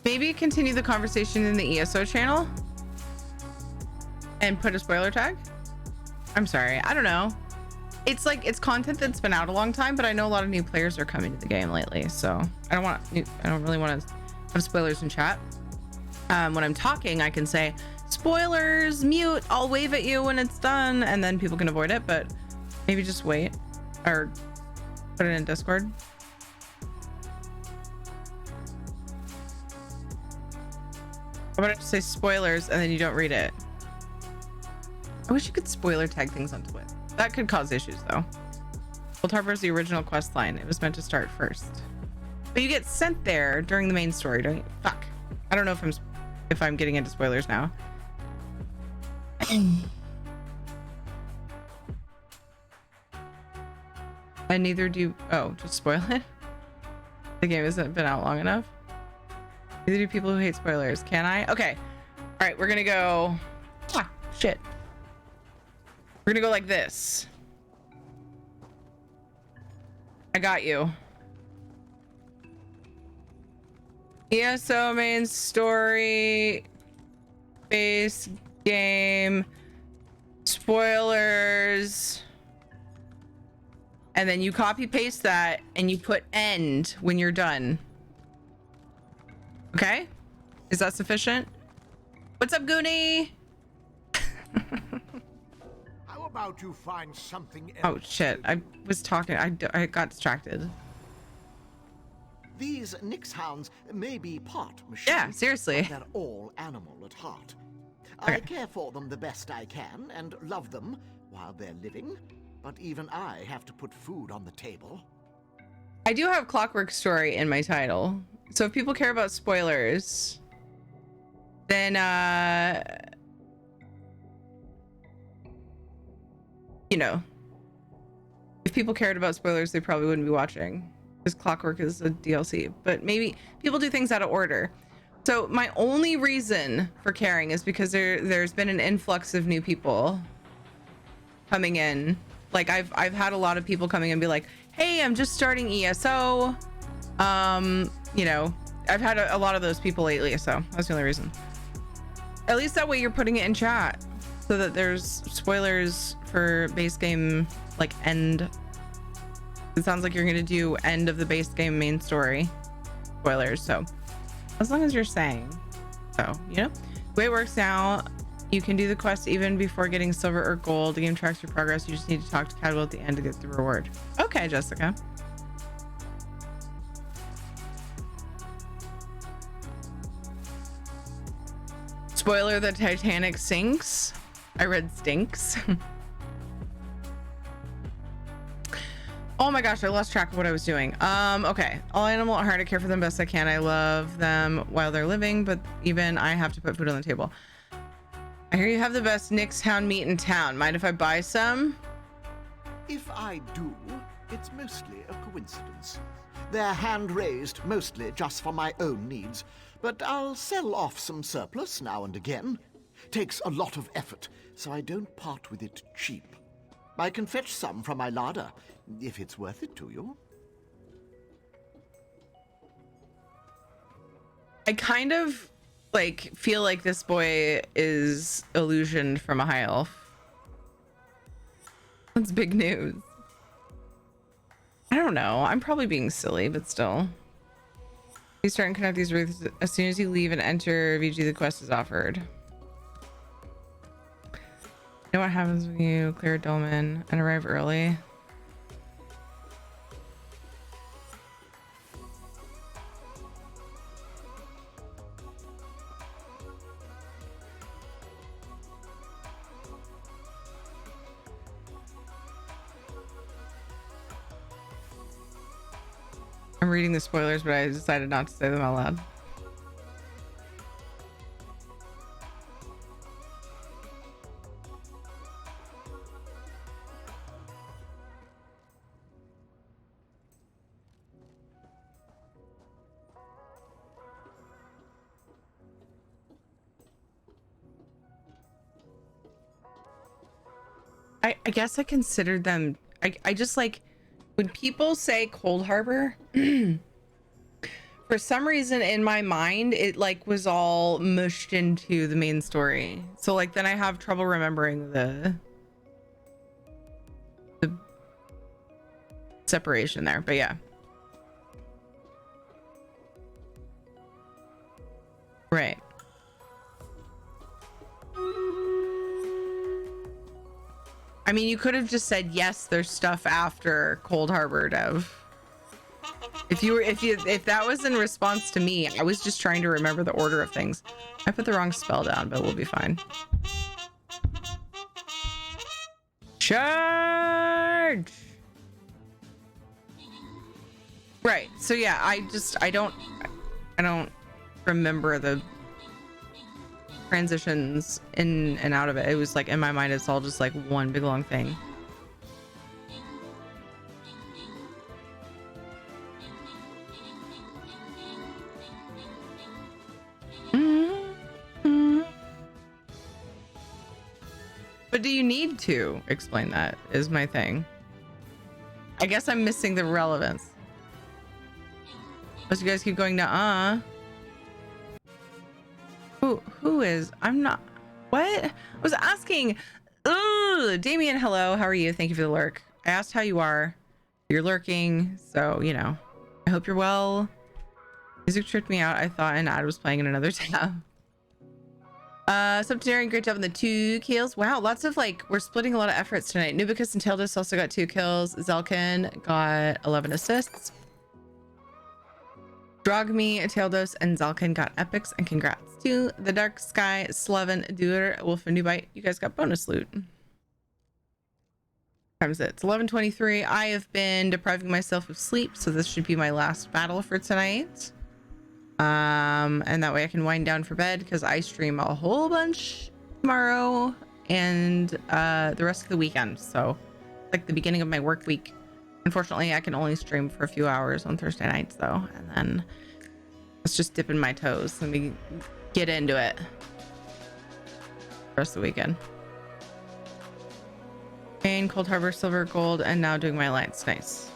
Maybe continue the conversation in the ESO channel and put a spoiler tag. I'm sorry, I don't know. It's like, it's content that's been out a long time, but I know a lot of new players are coming to the game lately, so I don't really want to have spoilers in chat. When I'm talking, I can say spoilers, mute, I'll wave at you when it's done, and then people can avoid it, but maybe just wait or put it in Discord. How about I just say spoilers and then you don't read it? I wish you could spoiler tag things on Twitch. That could cause issues though. Cold Harbor is the original quest line. It was meant to start first. But you get sent there during the main story, don't you? Fuck. I don't know if I'm getting into spoilers now. And neither do you. Oh, just spoil it? The game hasn't been out long enough. Neither do people who hate spoilers. Can I? Okay. All right, we're gonna go. Ah, shit. We're gonna go like this. I got you. ESO main story, base game, spoilers, and then you copy paste that and you put end when you're done. Okay? Is that sufficient? What's up, Goonie? How about you find something else? Oh shit, I was talking, I got distracted. These Nix hounds may be part machine. Yeah, seriously. But they're all animal at heart. I care for them the best I can and love them while they're living, but even I have to put food on the table. I do have Clockwork story in my title. So if people care about spoilers, then you know, if people cared about spoilers, they probably wouldn't be watching, because Clockwork is a DLC. But maybe people do things out of order. So my only reason for caring is because there's been an influx of new people coming in. Like I've had a lot of people coming and be like, hey, I'm just starting ESO. You know, I've had a lot of those people lately, so that's the only reason. At least that way you're putting it in chat so that there's spoilers for base game, like end. It sounds like you're gonna do end of the base game main story spoilers, so as long as you're saying so, you know. The way it works now, you can do the quest even before getting silver or gold. The game tracks your progress. You just need to talk to Cadwell at the end to get the reward. Okay, Jessica. Spoiler, the Titanic sinks. I read stinks. Oh my gosh, I lost track of what I was doing. Okay. All animal at heart, I care for them best I can. I love them while they're living, but even I have to put food on the table. I hear you have the best Nix hound meat in town. Mind if I buy some? If I do, it's mostly a coincidence. They're hand-raised, mostly just for my own needs, but I'll sell off some surplus now and again. Takes a lot of effort, so I don't part with it cheap. I can fetch some from my larder, if it's worth it to you. I kind of like feel like this boy is illusioned from a high elf. That's big news. I don't know. I'm probably being silly, but still. You start and connect these routes as soon as you leave and enter VG, the quest is offered. You know what happens when you clear a dolmen and arrive early? I'm reading the spoilers, but I decided not to say them out loud. I guess I considered them. I just like when people say Cold Harbor. For some reason in my mind, it like was all mushed into the main story. So like then I have trouble remembering the separation there. But yeah. Right. I mean, you could have just said, yes, there's stuff after Cold Harbor, Dev. If that was in response to me, I was just trying to remember the order of things. I put the wrong spell down, but we'll be fine. Charge! Right. So yeah, I don't remember the transitions in and out of it. It was like in my mind, it's all just like one big long thing. But do you need to explain that is my thing. I guess I'm missing the relevance. Unless you guys keep going to who is? I'm not. What? I was asking. Ugh, Damien, hello. How are you? Thank you for the lurk. I asked how you are. You're lurking, so you know. I hope you're well. Music tricked me out. I thought an ad was playing in another tab. Subterranean, great job on the 2 kills. Wow, lots of like, we're splitting a lot of efforts tonight. Nubicus and Tildus also got 2 kills. Zelkin got 11 assists. Drogme, Tildus, and Zelkin got epics, and congrats to the Dark Sky, Slevin, Dur, Wolf, and Newbite. You guys got bonus loot. Times it. It's 11:23. I have been depriving myself of sleep, so this should be my last battle for tonight. And that way I can wind down for bed because I stream a whole bunch tomorrow and the rest of the weekend. So like the beginning of my work week. Unfortunately, I can only stream for a few hours on Thursday nights though, and then let's just dip in my toes. Let me get into it. The rest of the weekend. Pain, Cold Harbor, Silver, Gold, and now doing my lights. Nice.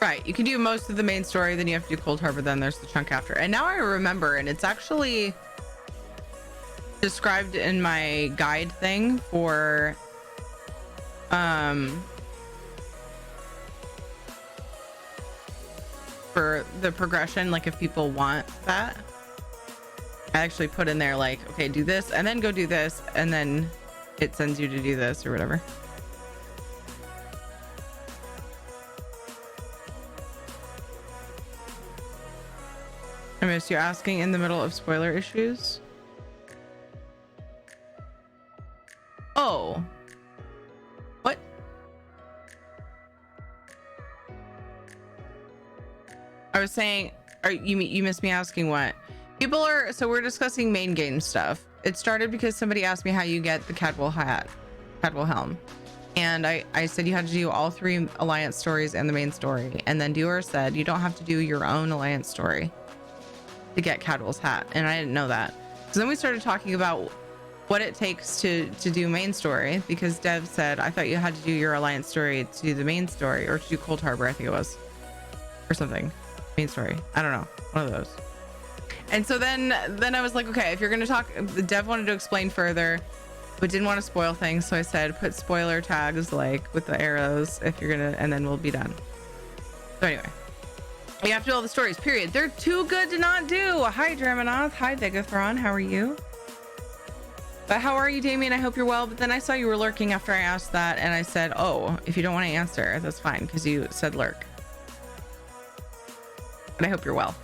Right, you can do most of the main story, then you have to do Cold Harbor, then there's the chunk after. And now I remember, and it's actually described in my guide thing for the progression, like if people want that. I actually put in there like, okay, do this and then go do this, and then it sends you to do this or whatever. I missed you asking in the middle of spoiler issues. Oh. What? I was saying, you missed me asking what? People are, so we're discussing main game stuff. It started because somebody asked me how you get the Cadwell hat, Cadwell helm. And I said you had to do all 3 alliance stories and the main story. And then Dewar said you don't have to do your own alliance story to get Cadwell's hat, and I didn't know that. So then we started talking about what it takes to do main story, because Dev said I thought you had to do your alliance story to do the main story, or to do Cold Harbor, I think it was, or something. Main story, I don't know, one of those. And so then I was like, okay, if you're gonna talk, the Dev wanted to explain further, but didn't want to spoil things, so I said put spoiler tags like with the arrows if you're gonna, and then we'll be done. So anyway, you have to do all the stories, period. They're too good to not do. Hi, Dramanoth. Hi, Vegathron. How are you? But how are you, Damien? I hope you're well. But then I saw you were lurking after I asked that, and I said, oh, if you don't want to answer, that's fine, because you said lurk. But I hope you're well.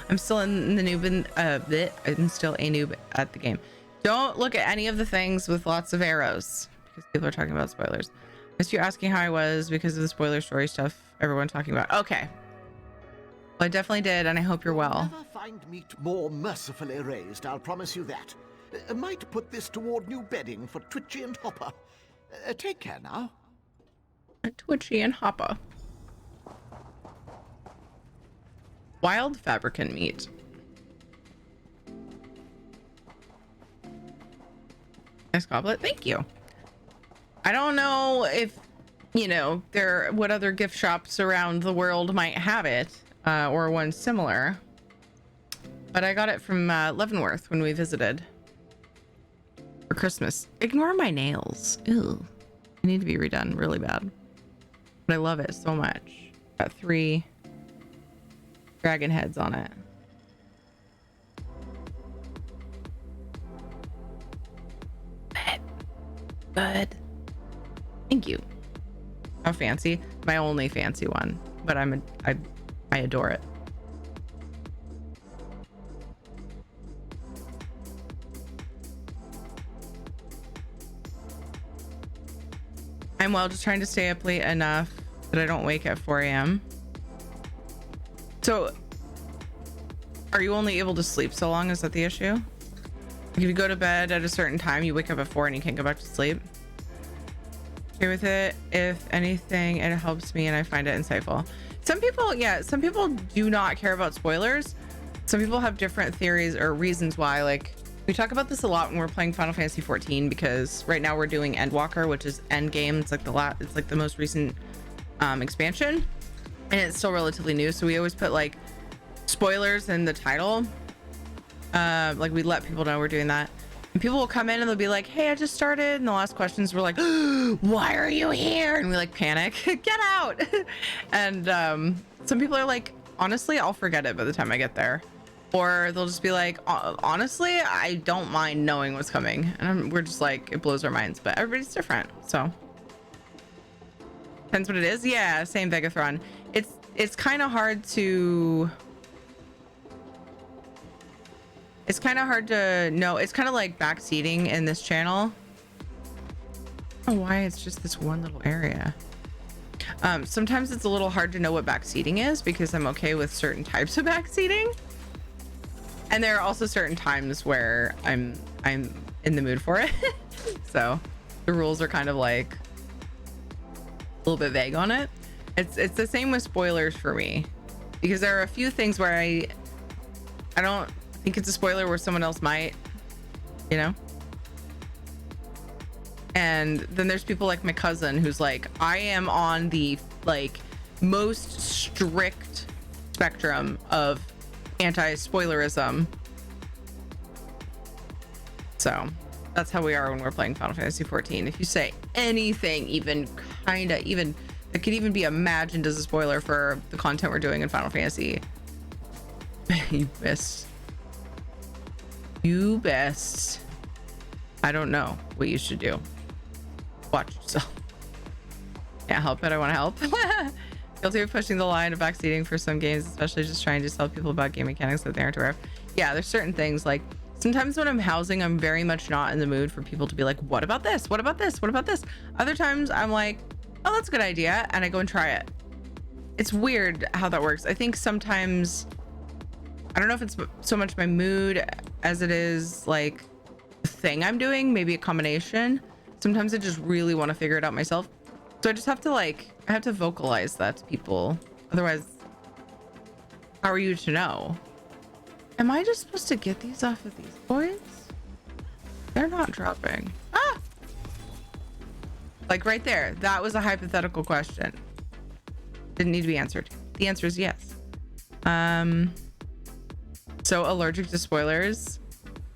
I'm still in the noob I'm still a noob at the game. Don't look at any of the things with lots of arrows because people are talking about spoilers. Missed you asking how I was because of the spoiler story stuff everyone talking about. Okay. Well, I definitely did, and I hope you're well. Never find meat more mercifully raised, I'll promise you that. Might put this toward new bedding for Twitchy and Hopper. Take care now. Twitchy and Hopper. Wild fabricant meat. Nice goblet. Thank you. I don't know if, you know, what other gift shops around the world might have it, or one similar. But I got it from Leavenworth when we visited for Christmas. Ignore my nails. Ew. They need to be redone really bad. But I love it so much. Got 3 dragon heads on it. Good. Thank you. How fancy. My only fancy one, but I adore it. I'm well, just trying to stay up late enough that I don't wake at 4 a.m. So are you only able to sleep so long? Is that the issue? If you go to bed at a certain time, you wake up at 4 and you can't go back to sleep. Okay with it. If anything, it helps me and I find it insightful. Some people do not care about spoilers. Some people have different theories or reasons why. Like, we talk about this a lot when we're playing Final Fantasy 14 because right now we're doing Endwalker, which is Endgame. It's like the most recent expansion, and it's still relatively new. So we always put like spoilers in the title. Like we let people know we're doing that. And people will come in and they'll be like, hey, I just started. And the last questions were like, why are you here? And we like panic, get out. And some people are like, honestly, I'll forget it by the time I get there. Or they'll just be like, honestly, I don't mind knowing what's coming. And we're just like, it blows our minds, but everybody's different. So depends what it is. Yeah, same Vegathron. It's kind of hard to... It's kind of hard to know. It's kind of like backseating in this channel. I don't know why it's just this one little area. Sometimes it's a little hard to know what backseating is because I'm okay with certain types of backseating. And there are also certain times where I'm in the mood for it. So the rules are kind of like a little bit vague on it. It's the same with spoilers for me because there are a few things where I don't think it's a spoiler where someone else might, you know. And then there's people like my cousin who's like, I am on the like most strict spectrum of anti-spoilerism. So that's how we are when we're playing Final Fantasy 14. If you say anything even that could even be imagined as a spoiler for the content we're doing in Final Fantasy, you missed. You best. I don't know what you should do. Watch yourself. Can't help it. I want to help. Guilty of pushing the line of backseating for some games, especially just trying to tell people about game mechanics that they aren't aware of. Yeah, there's certain things like sometimes when I'm housing, I'm very much not in the mood for people to be like, what about this? What about this? What about this? Other times I'm like, oh, that's a good idea. And I go and try it. It's weird how that works. I think sometimes, I don't know if it's so much my mood as it is like the thing I'm doing, maybe a combination. Sometimes I just really want to figure it out myself. So I just have to I have to vocalize that to people. Otherwise, how are you to know? Am I just supposed to get these off of these boys? They're not dropping. Ah! Like right there. That was a hypothetical question. Didn't need to be answered. The answer is yes. So allergic to spoilers.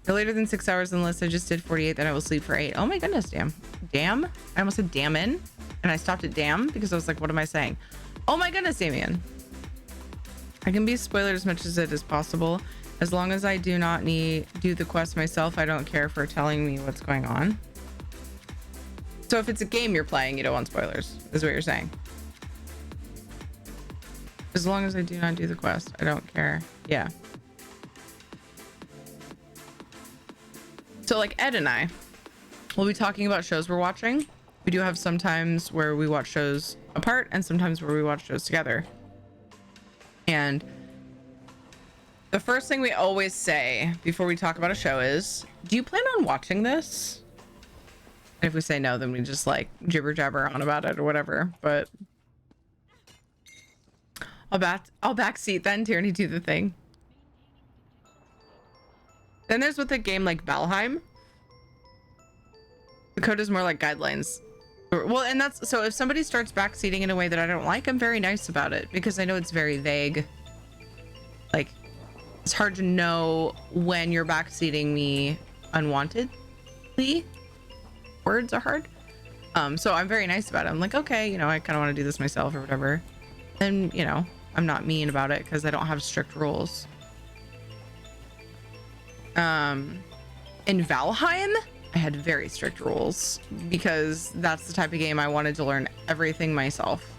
No later than 6 hours unless I just did 48, then I will sleep for 8. Oh my goodness, damn. Damn? I almost said damn in. And I stopped at damn because I was like, what am I saying? Oh my goodness, Damien. I can be spoiled as much as it is possible. As long as I do not do the quest myself, I don't care for telling me what's going on. So if it's a game you're playing, you don't want spoilers, is what you're saying. As long as I do not do the quest, I don't care. Yeah. So like Ed and I will be talking about shows we're watching. We do have sometimes where we watch shows apart and sometimes where we watch shows together. And the first thing we always say before we talk about a show is, do you plan on watching this? And if we say no, then we just like jibber jabber on about it or whatever. But I'll backseat then. Tierney, do the thing. Then there's with a game like Valheim. The code is more like guidelines. Well, and that's so if somebody starts backseating in a way that I don't like, I'm very nice about it because I know it's very vague. Like, it's hard to know when you're backseating me unwantedly. Words are hard. So I'm very nice about it. I'm like, okay, you know, I kind of want to do this myself or whatever. And, you know, I'm not mean about it because I don't have strict rules. In Valheim, I had very strict rules because that's the type of game I wanted to learn everything myself.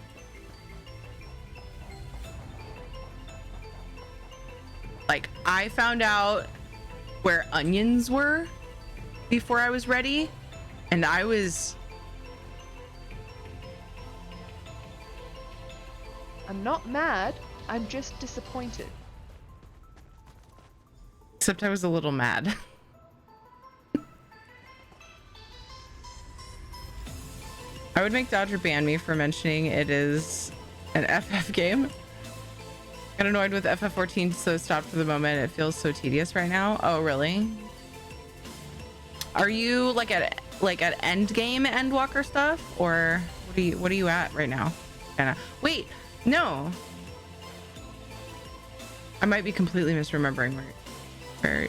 Like, I found out where onions were before I was ready, and I'm not mad, I'm just disappointed. Except I was a little mad. I would make Dodger ban me for mentioning it is an FF game. Got annoyed with FF14, so stopped for the moment. It feels so tedious right now. Oh, really? Are you like at end game Endwalker stuff, or what are you at right now? Anna? Wait, no. I might be completely misremembering where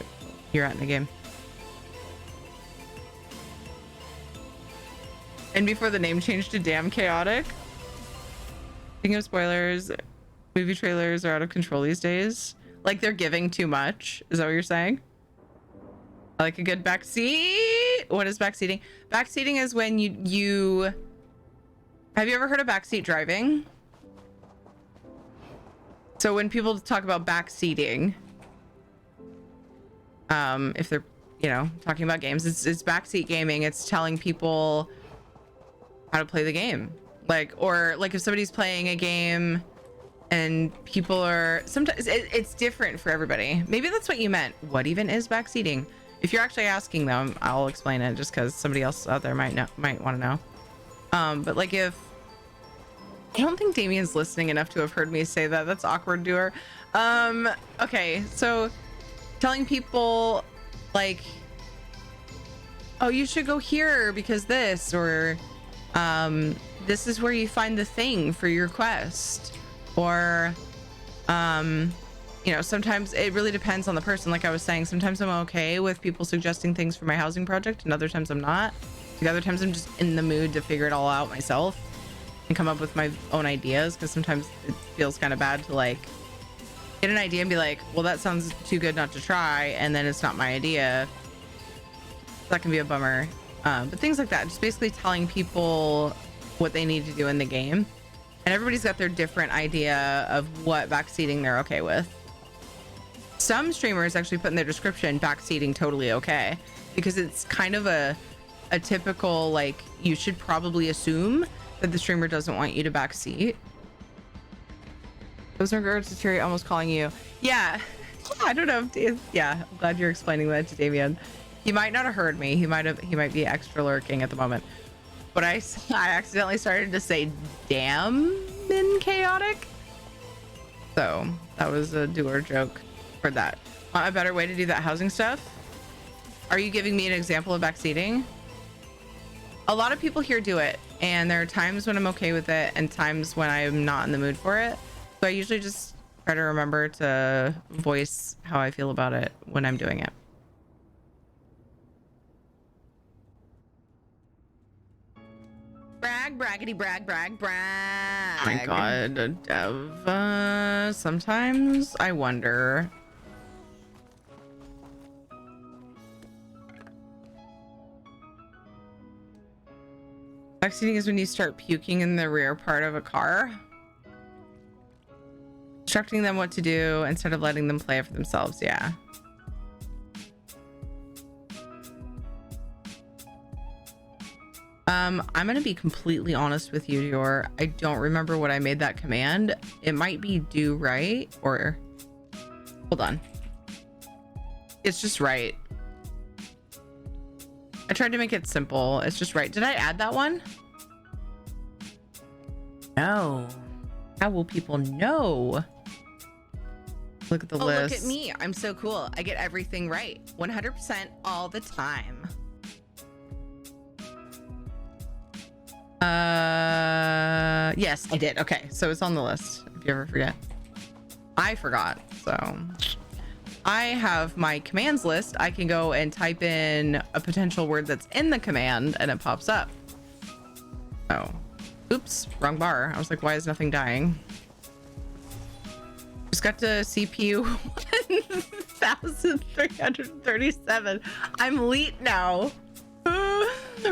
you're at in the game. And before the name changed to Damn Chaotic. Speaking of spoilers, movie trailers are out of control these days. Like they're giving too much. Is that what you're saying? I like a good backseat. What is backseating? Backseating is when you have you ever heard of backseat driving? So when people talk about backseating, if they're, you know, talking about games, it's backseat gaming. It's telling people how to play the game. Like, or like if somebody's playing a game and people are, sometimes it's different for everybody. Maybe that's what you meant. What even is backseating? If you're actually asking them, I'll explain it just because somebody else out there might want to know. But like if, I don't think Damien's listening enough to have heard me say that. That's awkward to her. Okay, so telling people like, oh, you should go here because this, or this is where you find the thing for your quest, or you know, sometimes it really depends on the person. Like I was saying, sometimes I'm okay with people suggesting things for my housing project and other times I'm not. The other times I'm just in the mood to figure it all out myself and come up with my own ideas, because sometimes it feels kind of bad to like get an idea and be like, well, that sounds too good not to try, and then it's not my idea. That can be a bummer. But things like that, just basically telling people what they need to do in the game. And everybody's got their different idea of what backseating they're okay with. Some streamers actually put in their description backseating totally okay, because it's kind of a typical, like, you should probably assume that the streamer doesn't want you to backseat. Those in regards to Terry almost calling you. Yeah, I don't know. Yeah, I'm glad you're explaining that to Damien. He might not have heard me. He might be extra lurking at the moment. But I accidentally started to say damn in chaotic. So that was a doer joke for that. Want a better way to do that housing stuff? Are you giving me an example of backseating? A lot of people here do it, and there are times when I'm okay with it and times when I'm not in the mood for it. So I usually just try to remember to voice how I feel about it when I'm doing it. Brag, braggity, brag, brag, brag. Oh my god, Dev. Sometimes I wonder. Backseating is when you start puking in the rear part of a car. Instructing them what to do instead of letting them play it for themselves, yeah. I'm gonna be completely honest with you, Dior. I don't remember what I made that command. It might be do right, or hold on. It's just right. I tried to make it simple. It's just right. Did I add that one? No. How will people know? Look at the list. Look at me. I'm so cool. I get everything right. 100% all the time. Yes, I did. Okay, so it's on the list if you ever forget. I forgot. So I have my commands list. I can go and type in a potential word that's in the command and it pops up. Oh, oops, wrong bar. I was like, why is nothing dying? Just got to CPU 1337. I'm elite now.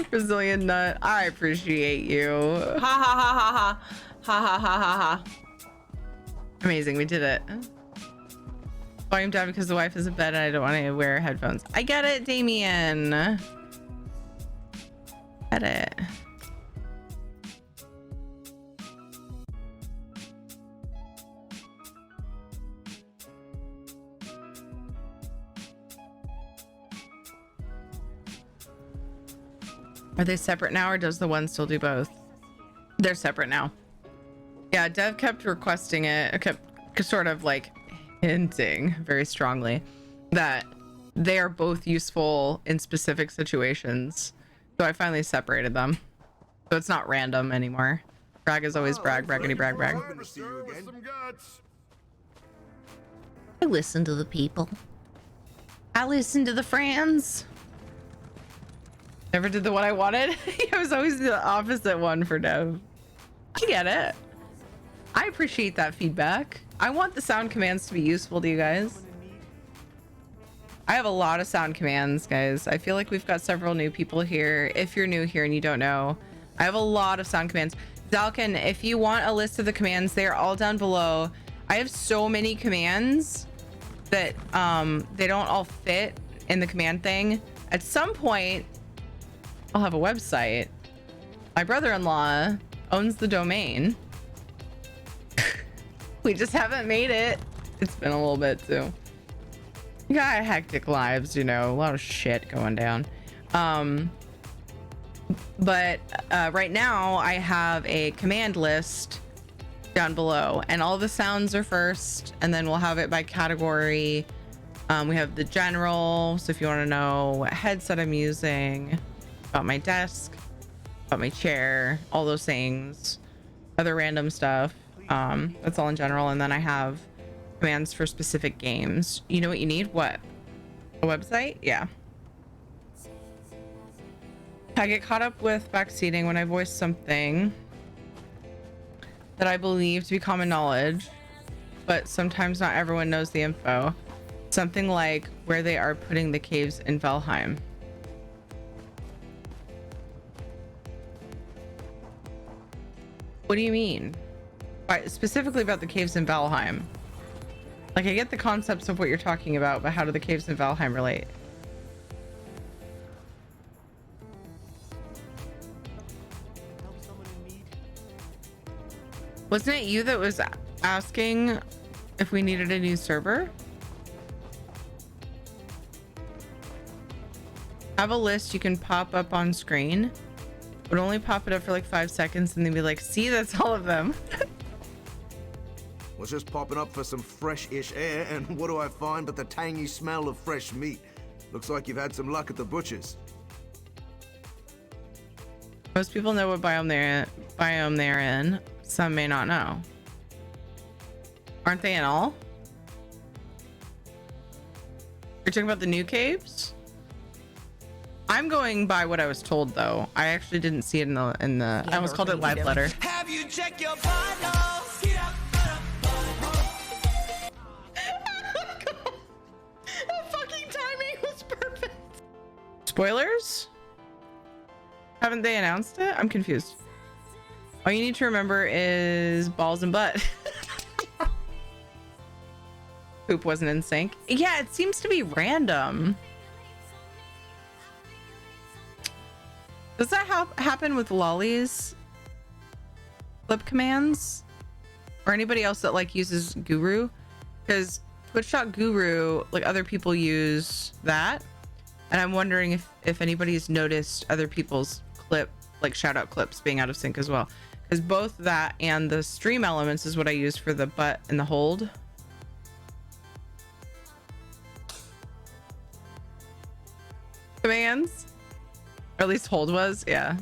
Brazilian nut. I appreciate you. Ha ha ha ha ha. Ha ha ha ha ha. Amazing, we did it. Volume down because the wife is in bed and I don't want to wear headphones. I get it, Damien. Get it. Are they separate now, or does the one still do both? They're separate now. Yeah, Dev kept requesting it. Kept sort of like hinting very strongly that they are both useful in specific situations. So I finally separated them. So it's not random anymore. Brag is always brag, braggity brag, brag. I listen to the people. I listen to the friends. Never did the one I wanted. I was always the opposite one for Dev. I get it. I appreciate that feedback. I want the sound commands to be useful to you guys. I have a lot of sound commands, guys. I feel like we've got several new people here. If you're new here and you don't know, I have a lot of sound commands. Zalkin, if you want a list of the commands, they're all down below. I have so many commands that they don't all fit in the command thing. At some point, I'll have a website. My brother-in-law owns the domain. We just haven't made it. It's been a little bit too. You got hectic lives, you know, a lot of shit going down. But right now I have a command list down below and all the sounds are first, and then we'll have it by category. We have the general, so if you want to know what headset I'm using, about my desk, about my chair, all those things, other random stuff, that's all in general. And then I have commands for specific games. You know what you need? What? A website? Yeah. I get caught up with backseating when I voice something that I believe to be common knowledge, but sometimes not everyone knows the info. Something like where they are putting the caves in Valheim. What do you mean? Specifically about the caves in Valheim. Like, I get the concepts of what you're talking about, but how do the caves in Valheim relate? Wasn't it you that was asking if we needed a new server? Have a list you can pop up on screen. Would only pop it up for like 5 seconds and then be like, see, that's all of them. Was just popping up for some fresh-ish air, and what do I find but the tangy smell of fresh meat? Looks like you've had some luck at the butcher's. Most people know what biome they're in. Some may not know. Aren't they in all? You're talking about the new caves? I'm going by what I was told, though. I actually didn't see it in the I almost called it live letter. Have you checked your vitals? That fucking timing was perfect. Spoilers? Haven't they announced it? I'm confused. All you need to remember is balls and butt. Poop wasn't in sync. Yeah, it seems to be random. Does that happen with Lolly's flip commands? Or anybody else that like uses Guru? Because Twitch.Guru, like other people use that. And I'm wondering if anybody's noticed other people's like shout out clips being out of sync as well. Because both that and the stream elements is what I use for the butt and the hold. Commands. Or at least hold was, yeah.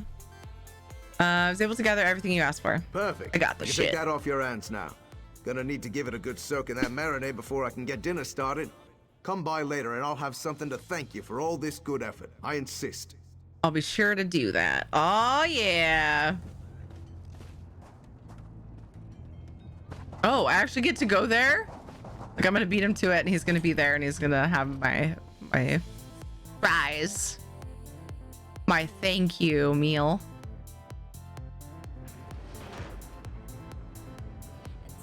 I was able to gather everything you asked for. Perfect. I got the You shit. Take that off your hands now. Gonna need to give it a good soak in that marinade before I can get dinner started. Come by later and I'll have something to thank you for all this good effort. I insist. I'll be sure to do that. Oh, yeah. Oh, I actually get to go there? Like, I'm gonna beat him to it, and he's gonna be there, and he's gonna have my prize. My thank you meal.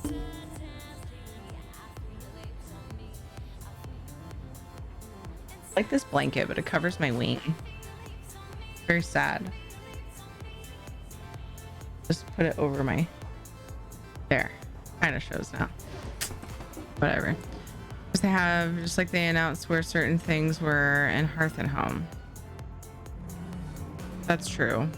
I like this blanket, but it covers my wing. Very sad. Just put it over my... There. Kind of shows now. Whatever. They have, just like they announced where certain things were in Hearth and Home. That's true.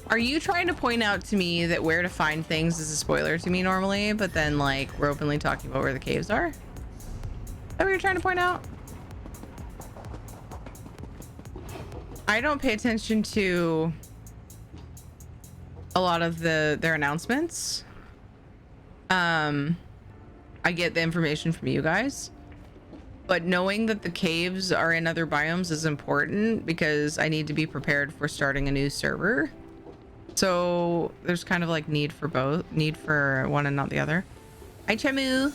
Are you trying to point out to me that where to find things is a spoiler to me normally, but then like we're openly talking about where the caves are? Is that what you're trying to point out? I don't pay attention to a lot of their announcements. I get the information from you guys, but knowing that the caves are in other biomes is important because I need to be prepared for starting a new server. So there's kind of like need for one and not the other. Hi, Chemu.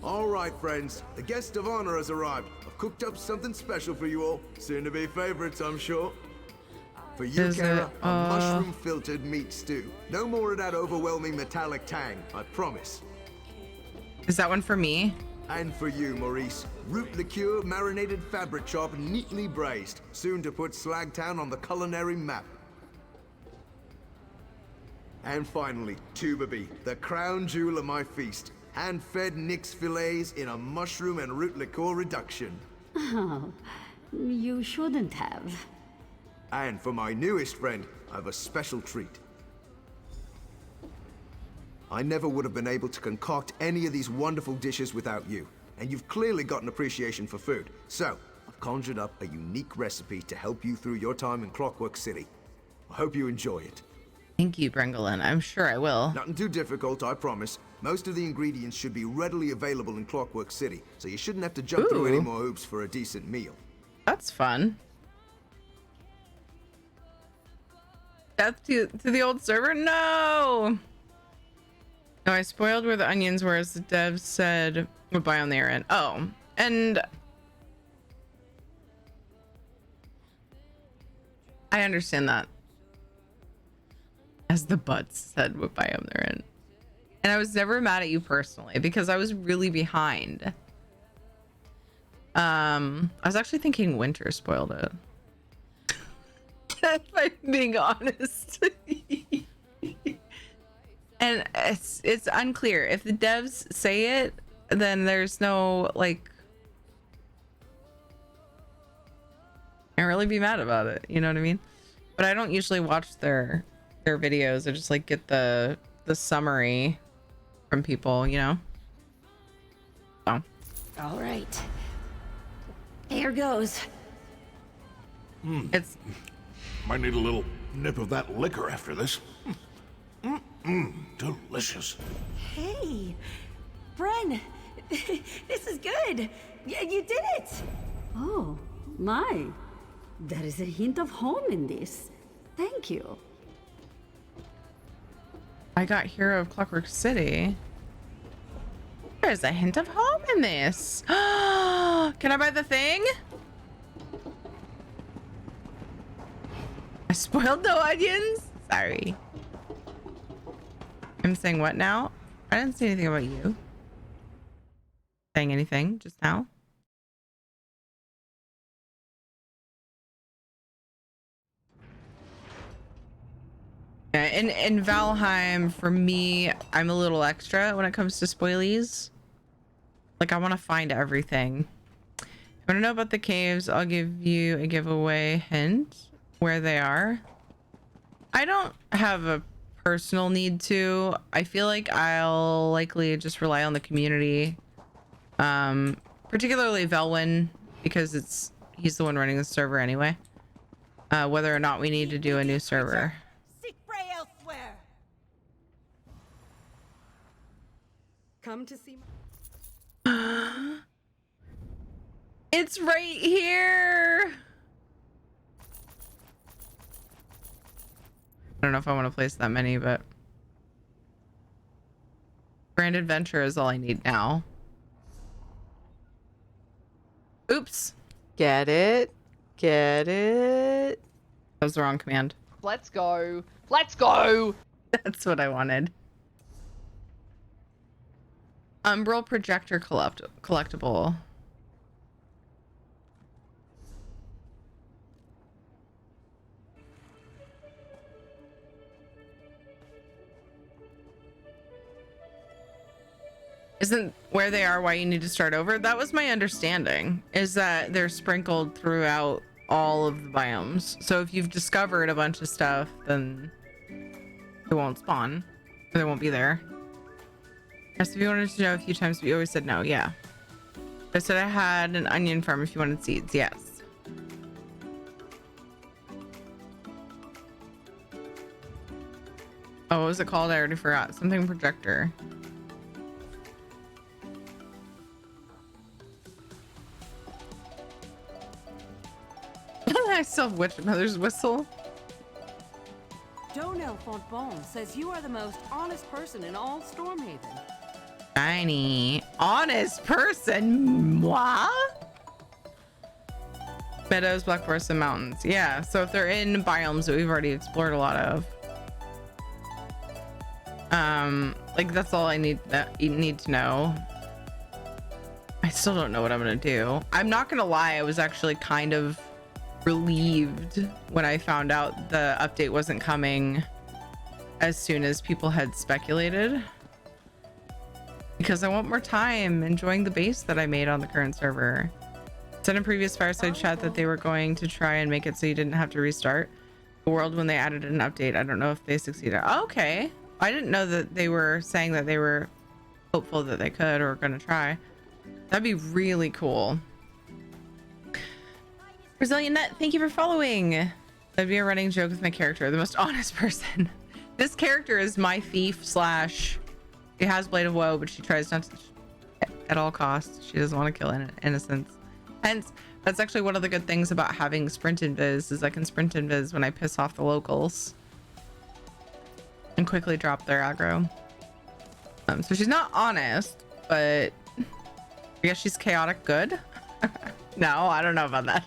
All right, friends. The guest of honor has arrived. I've cooked up something special for you all. Soon to be favorites, I'm sure. For you, Is Kara, it, a mushroom-filtered meat stew. No more of that overwhelming metallic tang, I promise. Is that one for me? And for you, Maurice. Root liqueur marinated fabric chop neatly braised. Soon to put Slagtown on the culinary map. And finally, Tubaby, the crown jewel of my feast. Hand-fed Nix fillets in a mushroom and root liqueur reduction. Oh, you shouldn't have. And for my newest friend, I have a special treat. I never would have been able to concoct any of these wonderful dishes without you, and you've clearly got an appreciation for food. So, I've conjured up a unique recipe to help you through your time in Clockwork City. I hope you enjoy it. Thank you, Brengelin. I'm sure I will. Nothing too difficult, I promise. Most of the ingredients should be readily available in Clockwork City, so you shouldn't have to jump through any more hoops for a decent meal. That's fun. Death to the old server? No! No, I spoiled where the onions were, as the devs said what biome they are in. Oh, and I understand that. As the butts said what biome they're in. And I was never mad at you personally because I was really behind. I was actually thinking winter spoiled it. If I'm being honest. And it's unclear. If the devs say it, then there's no like can't really be mad about it, you know what I mean? But I don't usually watch their videos. I just like get the summary from people, you know? So. All right. Here goes. It's might need a little nip of that liquor after this. Delicious. Hey, Bren, this is good. You did it. Oh, my. There is a hint of home in this. Thank you. I got Hero of Clockwork City. There's a hint of home in this. Can I buy the thing? I spoiled no onions? Sorry. I'm saying what now? I didn't say anything about you. Saying anything just now? Yeah, in Valheim, for me, I'm a little extra when it comes to spoilies. Like, I want to find everything. If you want to know about the caves, I'll give you a giveaway hint where they are. I don't have a personal need to. I feel like I'll likely just rely on the community. Particularly Velwyn, because he's the one running the server anyway. Whether or not we need to do a new server. Seek prey elsewhere. Come to see my... It's right here. I don't know if I want to place that many, but Grand Adventure is all I need now. Oops. Get it? Get it? That was the wrong command. Let's go. Let's go. That's what I wanted. Umbral projector collectible. Isn't where they are why you need to start over? That was my understanding, is that they're sprinkled throughout all of the biomes. So if you've discovered a bunch of stuff, then it won't spawn. Or they won't be there. Yes, if you wanted to know a few times, but you always said no. Yeah. I said I had an onion farm if you wanted seeds. Yes. Oh, what was it called? I already forgot. Something projector. I still have Witch Mother's whistle. Donell Fontbon says you are the most honest person in all Stormhaven. Shiny. Honest person. Moi? Meadows, Black Forest, and mountains. Yeah, so if they're in biomes that we've already explored a lot of. Like that's all I need to know. I still don't know what I'm gonna do. I'm not gonna lie, I was actually kind of relieved when I found out the update wasn't coming as soon as people had speculated, because I want more time enjoying the base that I made on the current server. Said in previous Fireside chat that they were going to try and make it so you didn't have to restart the world when they added an update. I don't know if they succeeded. Okay, I didn't know that they were saying that they were hopeful that they could or gonna try. That'd be really cool. Brazilian Nut, thank you for following. That'd be a running joke with my character, the most honest person. This character is my thief slash, she has Blade of Woe, but she tries not to at all costs. She doesn't want to kill innocents. Hence, that's actually one of the good things about having sprint invis, is I can sprint invis when I piss off the locals and quickly drop their aggro. So she's not honest, but I guess she's chaotic good. No, I don't know about that.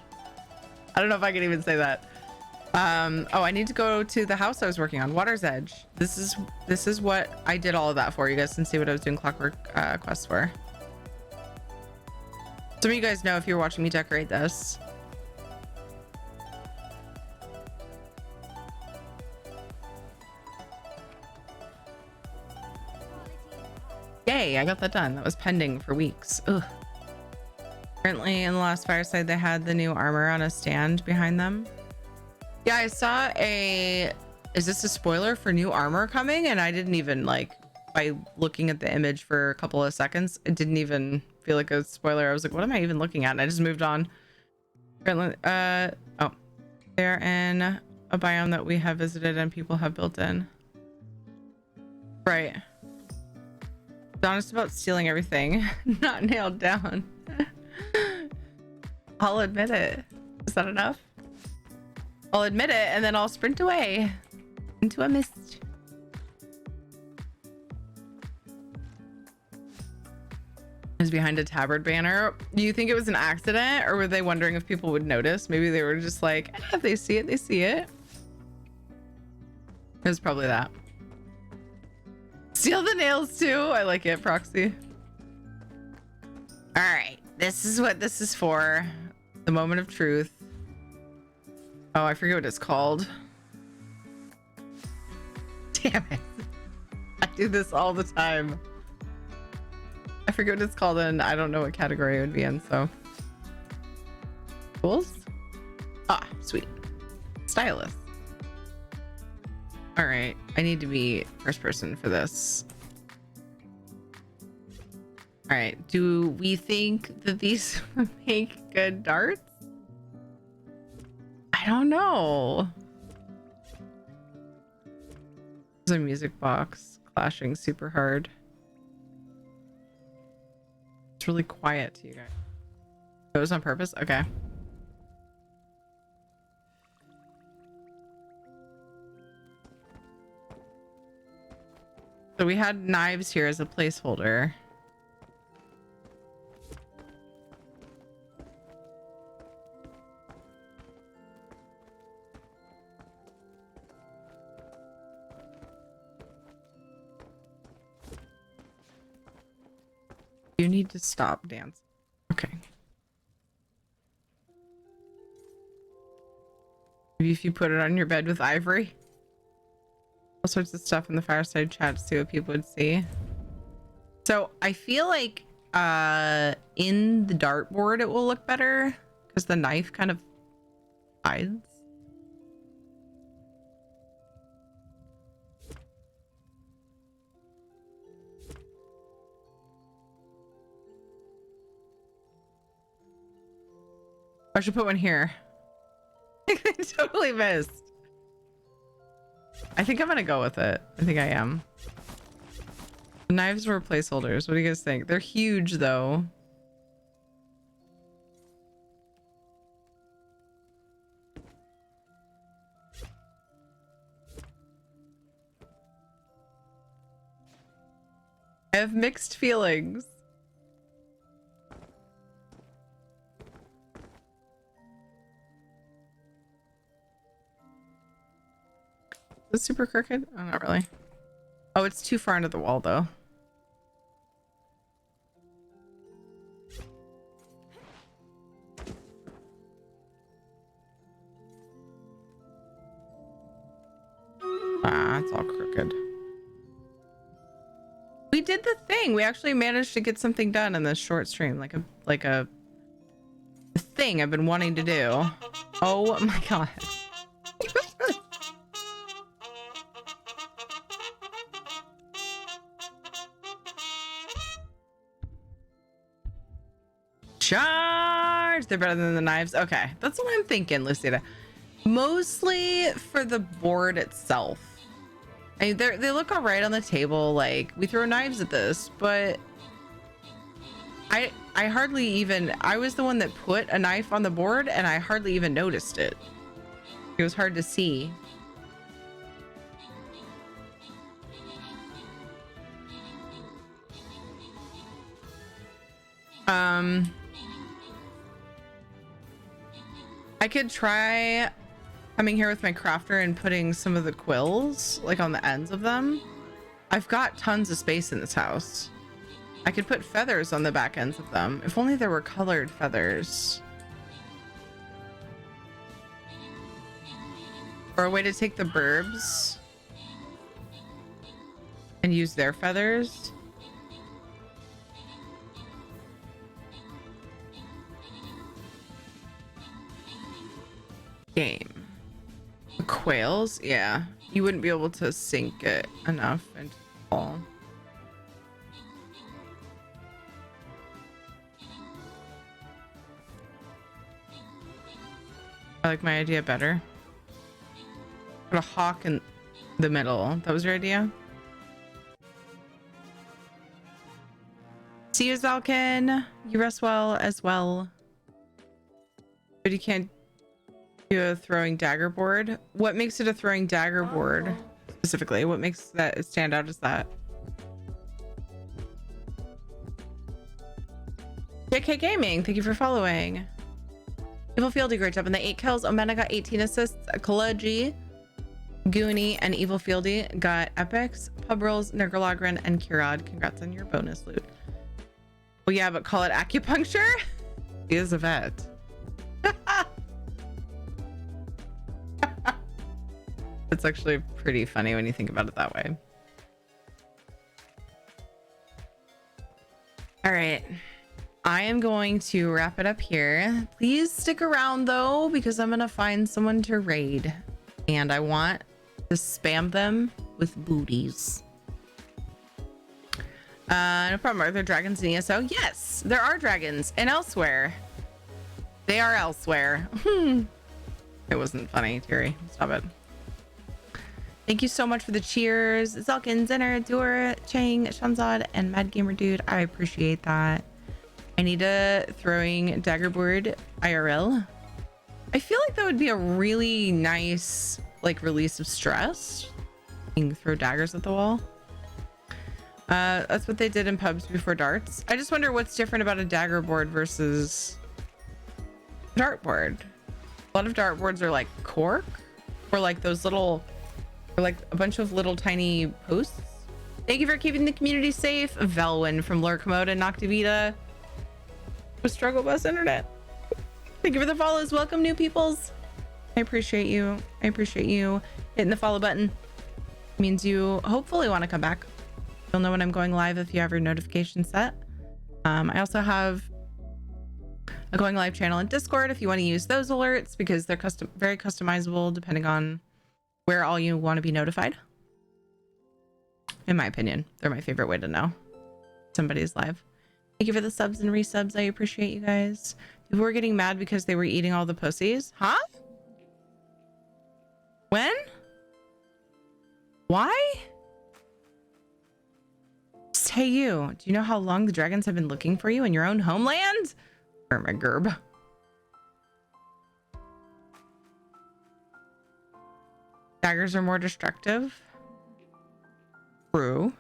I don't know if I can even say that. Oh, I need to go to the house I was working on, Water's Edge. This is what I did all of that for. You guys can see what I was doing Clockwork quests for. Some of you guys know if you're watching me decorate this. Yay, I got that done. That was pending for weeks. Ugh. Apparently in the last Fireside, they had the new armor on a stand behind them. Yeah, I saw is this a spoiler for new armor coming? And I didn't even, like, by looking at the image for a couple of seconds, it didn't even feel like a spoiler. I was like, what am I even looking at? And I just moved on. Apparently, oh, they're in a biome that we have visited and people have built in. Right. Honest about stealing everything. Not nailed down. I'll admit it. Is that enough? I'll admit it and then I'll sprint away into a mist. Is behind a tabard banner. Do you think it was an accident, or were they wondering if people would notice? Maybe they were just like, if they see it, they see it. It was probably that. Steal the nails too. I like it, Proxy. All right, this is what this is for. The moment of truth. Oh, I forget what it's called. Damn it. I do this all the time. I forget what it's called and I don't know what category it would be in, so. Tools? Ah, sweet. Stylus. All right, I need to be first person for this. All right, do we think that these make good darts? I don't know. There's a music box clashing super hard. It's really quiet to you guys. It was on purpose? Okay. So we had knives here as a placeholder. You need to stop dancing. Okay. Maybe if you put it on your bed with ivory. All sorts of stuff in the fireside chat to see what people would see. So I feel like in the dartboard it will look better because the knife kind of hides. I should put one here. I totally missed. I think I'm gonna go with it. I think I am. The knives were placeholders. What do you guys think? They're huge though. I have mixed feelings. Is it super crooked? Oh, not really. Oh, it's too far into the wall though. Ah, it's all crooked. We did the thing. We actually managed to get something done in this short stream, like a thing I've been wanting to do. Oh my god. Charge! They're better than the knives. Okay, that's what I'm thinking, Lucida. Mostly for the board itself. I mean, they look all right on the table. Like, we throw knives at this, but I hardly even... I was the one that put a knife on the board, and I hardly even noticed it. It was hard to see. I could try coming here with my crafter and putting some of the quills like on the ends of them. I've got tons of space in this house. I could put feathers on the back ends of them. If only there were colored feathers. Or a way to take the burbs and use their feathers. Game. The quails, yeah. You wouldn't be able to sink it enough into the wall. I like my idea better. Put a hawk in the middle. That was your idea? See you, Zalkin. You rest well as well. But you can't do a throwing dagger board. What makes it a throwing dagger board specifically? What makes that stand out as that? JK Gaming, thank you for following. Evil Fieldy, great job on the 8 kills. Omena got 18 assists. Kaloji, Goonie, and Evil Fieldy got epics. Pub rolls, Nergalogren, and Kirad. Congrats on your bonus loot. Well, yeah, but call it acupuncture? He is a vet. That's actually pretty funny when you think about it that way. All right. I am going to wrap it up here. Please stick around though, because I'm going to find someone to raid. And I want to spam them with booties. No problem. Are there dragons in ESO? Yes, there are dragons. And elsewhere. They are elsewhere. It wasn't funny, Terry. Stop it. Thank you so much for the cheers. Zalkin, Zenner, Dur, Chang, Shanzad, and Mad Gamer Dude. I appreciate that. I need a throwing daggerboard IRL. I feel like that would be a really nice like release of stress. You can throw daggers at the wall. That's what they did in pubs before darts. I just wonder what's different about a dagger board versus a dartboard. A lot of dartboards are like cork or like those little, or like a bunch of little tiny posts. Thank you for keeping the community safe. Velwyn from Lurk Mode and Noctivita with Struggle Bus Internet. Thank you for the follows. Welcome new peoples. I appreciate you. I appreciate you hitting the follow button. It means you hopefully want to come back. You'll know when I'm going live if you have your notifications set. I also have a going live channel in Discord if you want to use those alerts, because they're very customizable depending on where all you want to be notified. In my opinion, they're my favorite way to know somebody's live. Thank you for the subs and resubs. I appreciate you guys. People were getting mad because they were eating all the pussies. Huh? When? Why? Just, hey you, do you know how long the dragons have been looking for you in your own homeland? Gerb. Daggers are more destructive. True.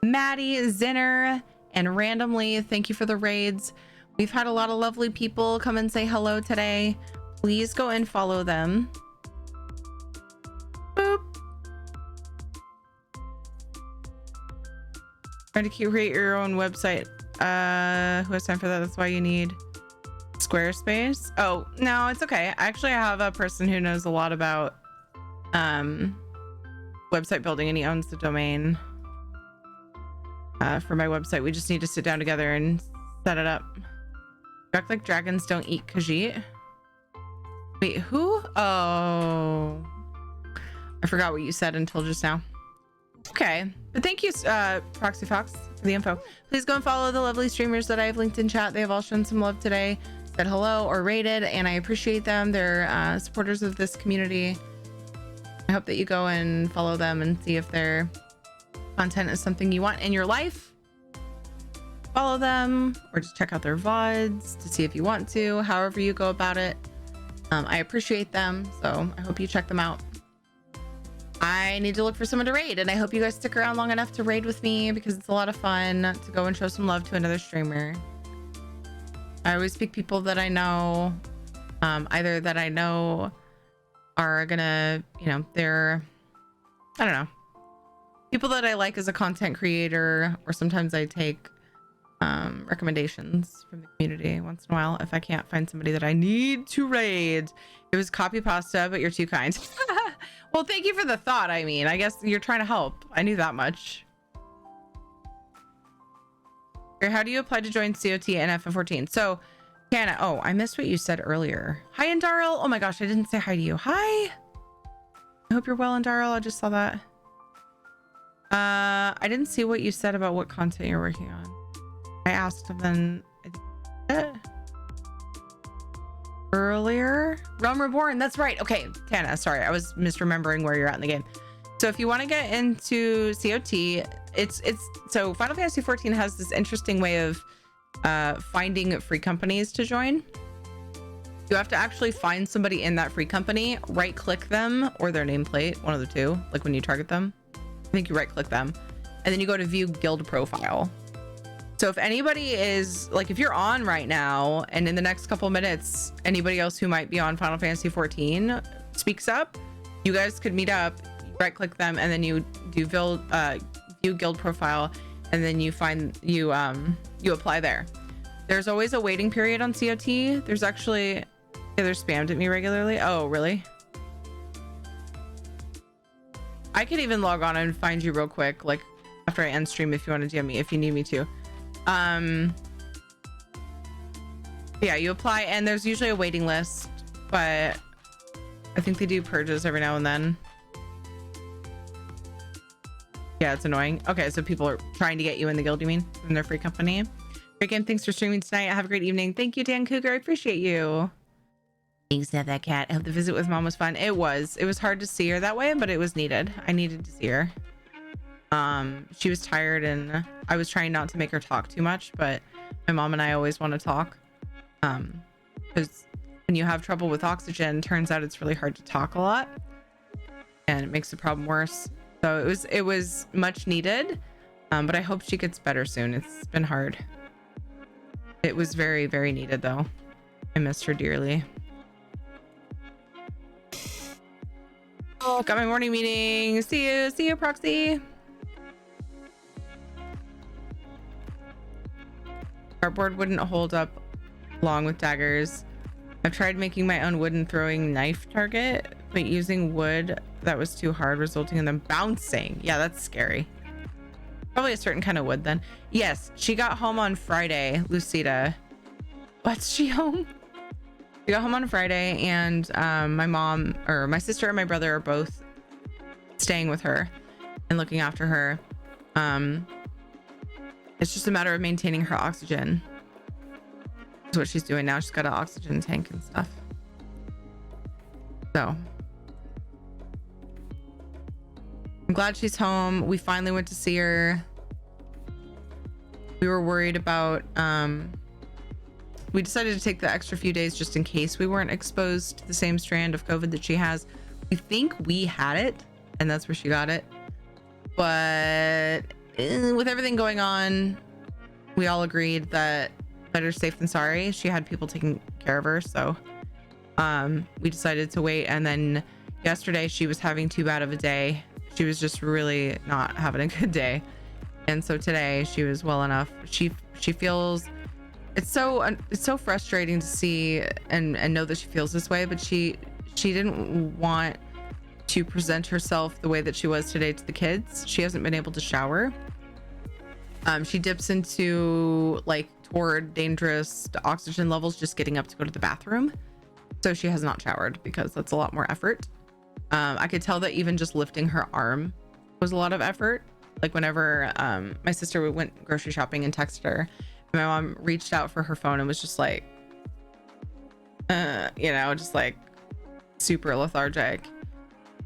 Maddie, Zinner, and Randomly, thank you for the raids. We've had a lot of lovely people come and say hello today. Please go and follow them. Boop. Trying to create your own website. Who has time for that? That's why you need Squarespace. Oh, no, it's okay. Actually, I have a person who knows a lot about website building, and he owns the domain for my website. We just need to sit down together and set it up. You act like dragons don't eat Khajiit. Wait, who? Oh, I forgot what you said until just now. Okay, but thank you, Proxy Fox, for the info. Please go and follow the lovely streamers that I have linked in chat. They have all shown some love today, said hello or rated, and I appreciate them. They're supporters of this community. I hope that you go and follow them and see if their content is something you want in your life. Follow them or just check out their VODs to see if you want to, however you go about it. I appreciate them, so I hope you check them out. I need to look for someone to raid, and I hope you guys stick around long enough to raid with me, because it's a lot of fun to go and show some love to another streamer. I always pick people that I know, either that I know are gonna, you know, they're, I don't know, people that I like as a content creator, or sometimes I take recommendations from the community once in a while if I can't find somebody that I need to raid. It was copy pasta, but you're too kind. Well, thank you for the thought. I mean, I guess you're trying to help. I knew that much. How do you apply to join COT and FF14? So, Hannah, oh, I missed what you said earlier. Hi, Indarl. Oh my gosh, I didn't say hi to you. Hi. I hope you're well, Indarl. I just saw that. I didn't see what you said about what content you're working on. I asked and then earlier. Realm Reborn, that's right. Okay, Tana, sorry, I was misremembering where you're at in the game. So if you want to get into COT, it's so Final Fantasy 14 has this interesting way of finding free companies to join. You have to actually find somebody in that free company, right click them or their nameplate, one of the two, like when you target them. I think you right click them, and then you go to view guild profile. So if anybody is like, if you're on right now and in the next couple minutes anybody else who might be on Final Fantasy 14 speaks up, you guys could meet up, right click them, and then you do view guild profile, and then you find you apply there. There's always a waiting period on COT. There's actually They're spammed at me regularly. Oh, really? I could even log on and find you real quick, like after I end stream, if you want to DM me, if you need me to. Yeah, you apply and there's usually a waiting list, but I think they do purges every now and then. Yeah, it's annoying. Okay, so people are trying to get you in the guild, you mean? In their free company. Freaking, thanks for streaming tonight. Have a great evening. Thank you, Dan Cougar. I appreciate you. Thanks to have that cat. I hope the visit with mom was fun. It was. It was hard to see her that way, but it was needed. I needed to see her. She was tired and I was trying not to make her talk too much, but my mom and I always want to talk. Because when you have trouble with oxygen, turns out it's really hard to talk a lot. And it makes the problem worse. So it was much needed. But I hope she gets better soon. It's been hard. It was very, very needed though. I missed her dearly. Oh, got my morning meeting. See you, Proxy. Cardboard wouldn't hold up long with daggers. I've tried making my own wooden throwing knife target, but using wood that was too hard, resulting in them bouncing. Yeah, that's scary. Probably a certain kind of wood then. Yes, she got home on Friday, Lucida. What's she home? We got home on Friday and my sister and my brother are both staying with her and looking after her. It's just a matter of maintaining her oxygen. That's what she's doing now. She's got an oxygen tank and stuff. So I'm glad she's home. We finally went to see her. We were worried about we decided to take the extra few days just in case we weren't exposed to the same strand of COVID that she has. We think we had it and that's where she got it. But with everything going on, we all agreed that better safe than sorry. She had people taking care of her. So we decided to wait. And then yesterday she was having too bad of a day. She was just really not having a good day. And so today she was well enough. She feels it's so frustrating to see and know that she feels this way, but she didn't want to present herself the way that she was today to the kids. She hasn't been able to shower. She dips into like toward dangerous oxygen levels just getting up to go to the bathroom. So she has not showered because that's a lot more effort. I could tell that even just lifting her arm was a lot of effort. Like whenever my sister went grocery shopping and texted her, my mom reached out for her phone and was just like, just like super lethargic.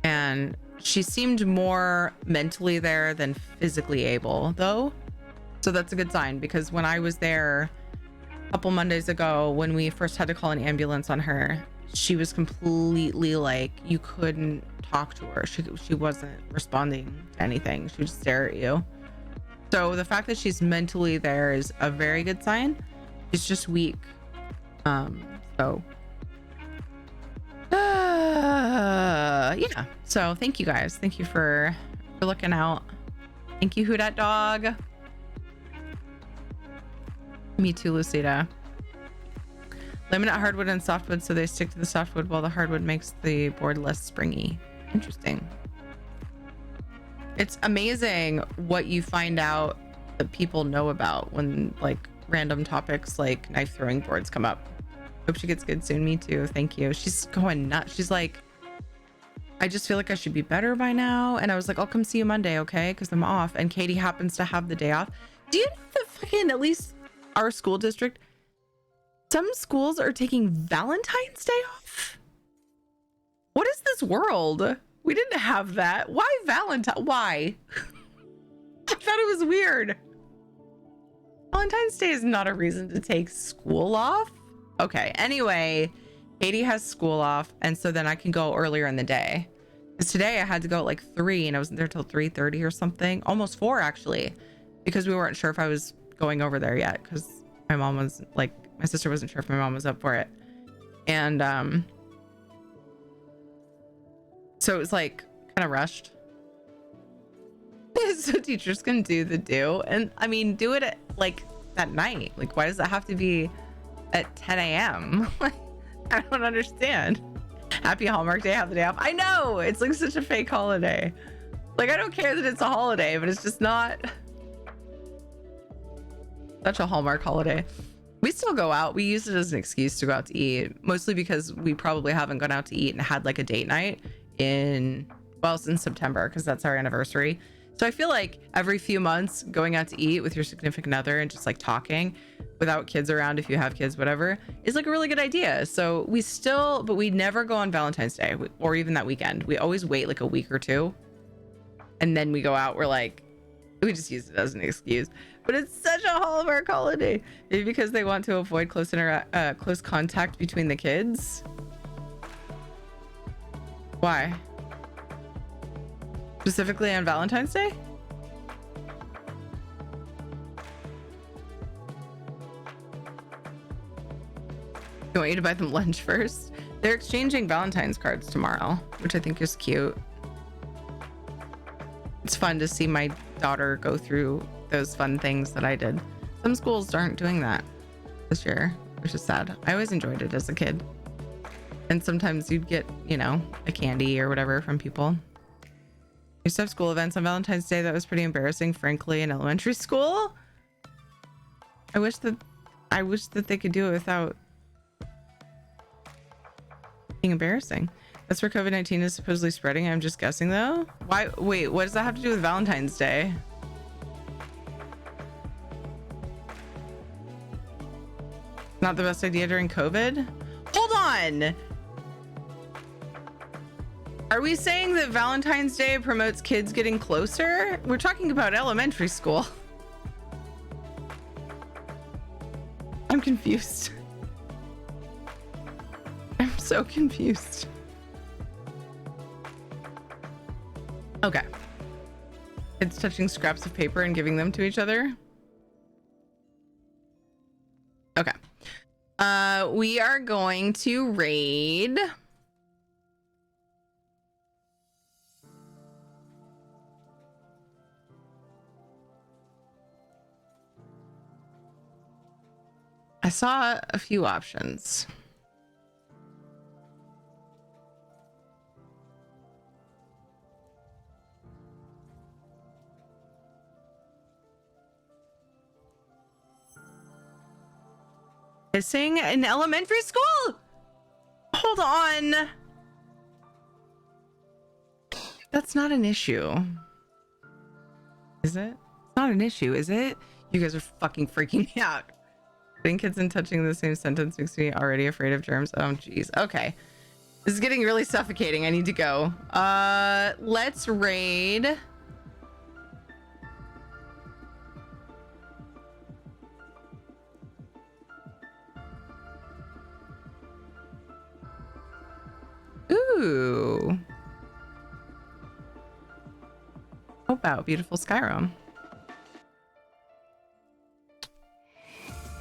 And she seemed more mentally there than physically able though. So that's a good sign, because when I was there a couple Mondays ago, when we first had to call an ambulance on her, she was completely like, you couldn't talk to her. She wasn't responding to anything. She would just stare at you. So the fact that she's mentally there is a very good sign. She's just weak. Yeah. So thank you guys. Thank you for looking out. Thank you, Who Dat Dog. Me too, Lucida. Laminate hardwood and softwood, so they stick to the softwood while the hardwood makes the board less springy. Interesting. It's amazing what you find out that people know about when like random topics like knife throwing boards come up. Hope she gets good soon. Me too. Thank you. She's going nuts. She's like, I just feel like I should be better by now. And I was like, I'll come see you Monday, okay? Because I'm off. And Katie happens to have the day off. Do you know that fucking, at least our school district, some schools are taking Valentine's Day off? What is this world? We didn't have that. Why Valentine? Why? I thought it was weird. Valentine's Day is not a reason to take school off. Okay, anyway, Katie has school off, and so then I can go earlier in the day. Because today I had to go at like 3 and I wasn't there till 3:30 or something. Almost 4 actually. Because we weren't sure if I was going over there yet, because my mom was like, my sister wasn't sure if my mom was up for it. And so it was like kind of rushed. So teachers can do the do. And I mean, do it at like that night. Like, why does it have to be at 10 a.m.? I don't understand. Happy Hallmark Day, have the day off. I know, it's like such a fake holiday. Like, I don't care that it's a holiday, but it's just not such a Hallmark holiday. We still go out. We use it as an excuse to go out to eat, mostly because we probably haven't gone out to eat and had like a date night since September, because that's our anniversary. So I feel like every few months going out to eat with your significant other and just like talking without kids around, if you have kids, whatever, is like a really good idea. So but we never go on Valentine's Day or even that weekend. We always wait like a week or two and then we go out. We just use it as an excuse, but it's such a Hallmark holiday. Maybe because they want to avoid close contact between the kids. Why? Specifically on Valentine's Day? You want you to buy them lunch first? They're exchanging Valentine's cards tomorrow, which I think is cute. It's fun to see my daughter go through those fun things that I did. Some schools aren't doing that this year, which is sad. I always enjoyed it as a kid. And sometimes you'd get, a candy or whatever from people. I used to have school events on Valentine's Day. That was pretty embarrassing, frankly, in elementary school. I wish that they could do it without being embarrassing. That's where COVID-19 is supposedly spreading. I'm just guessing though. Why? Wait, what does that have to do with Valentine's Day? Not the best idea during COVID? Hold on. Are we saying that Valentine's Day promotes kids getting closer? We're talking about elementary school. I'm confused. I'm so confused. Okay. It's touching scraps of paper and giving them to each other. Okay. We are going to raid. I saw a few options. Missing in elementary school? Hold on. That's not an issue. Is it? It's not an issue, is it? You guys are fucking freaking me out. Putting kids and touching the same sentence makes me already afraid of germs. Oh, jeez. Okay. This is getting really suffocating. I need to go. Let's raid. Ooh. How about beautiful Skyrim?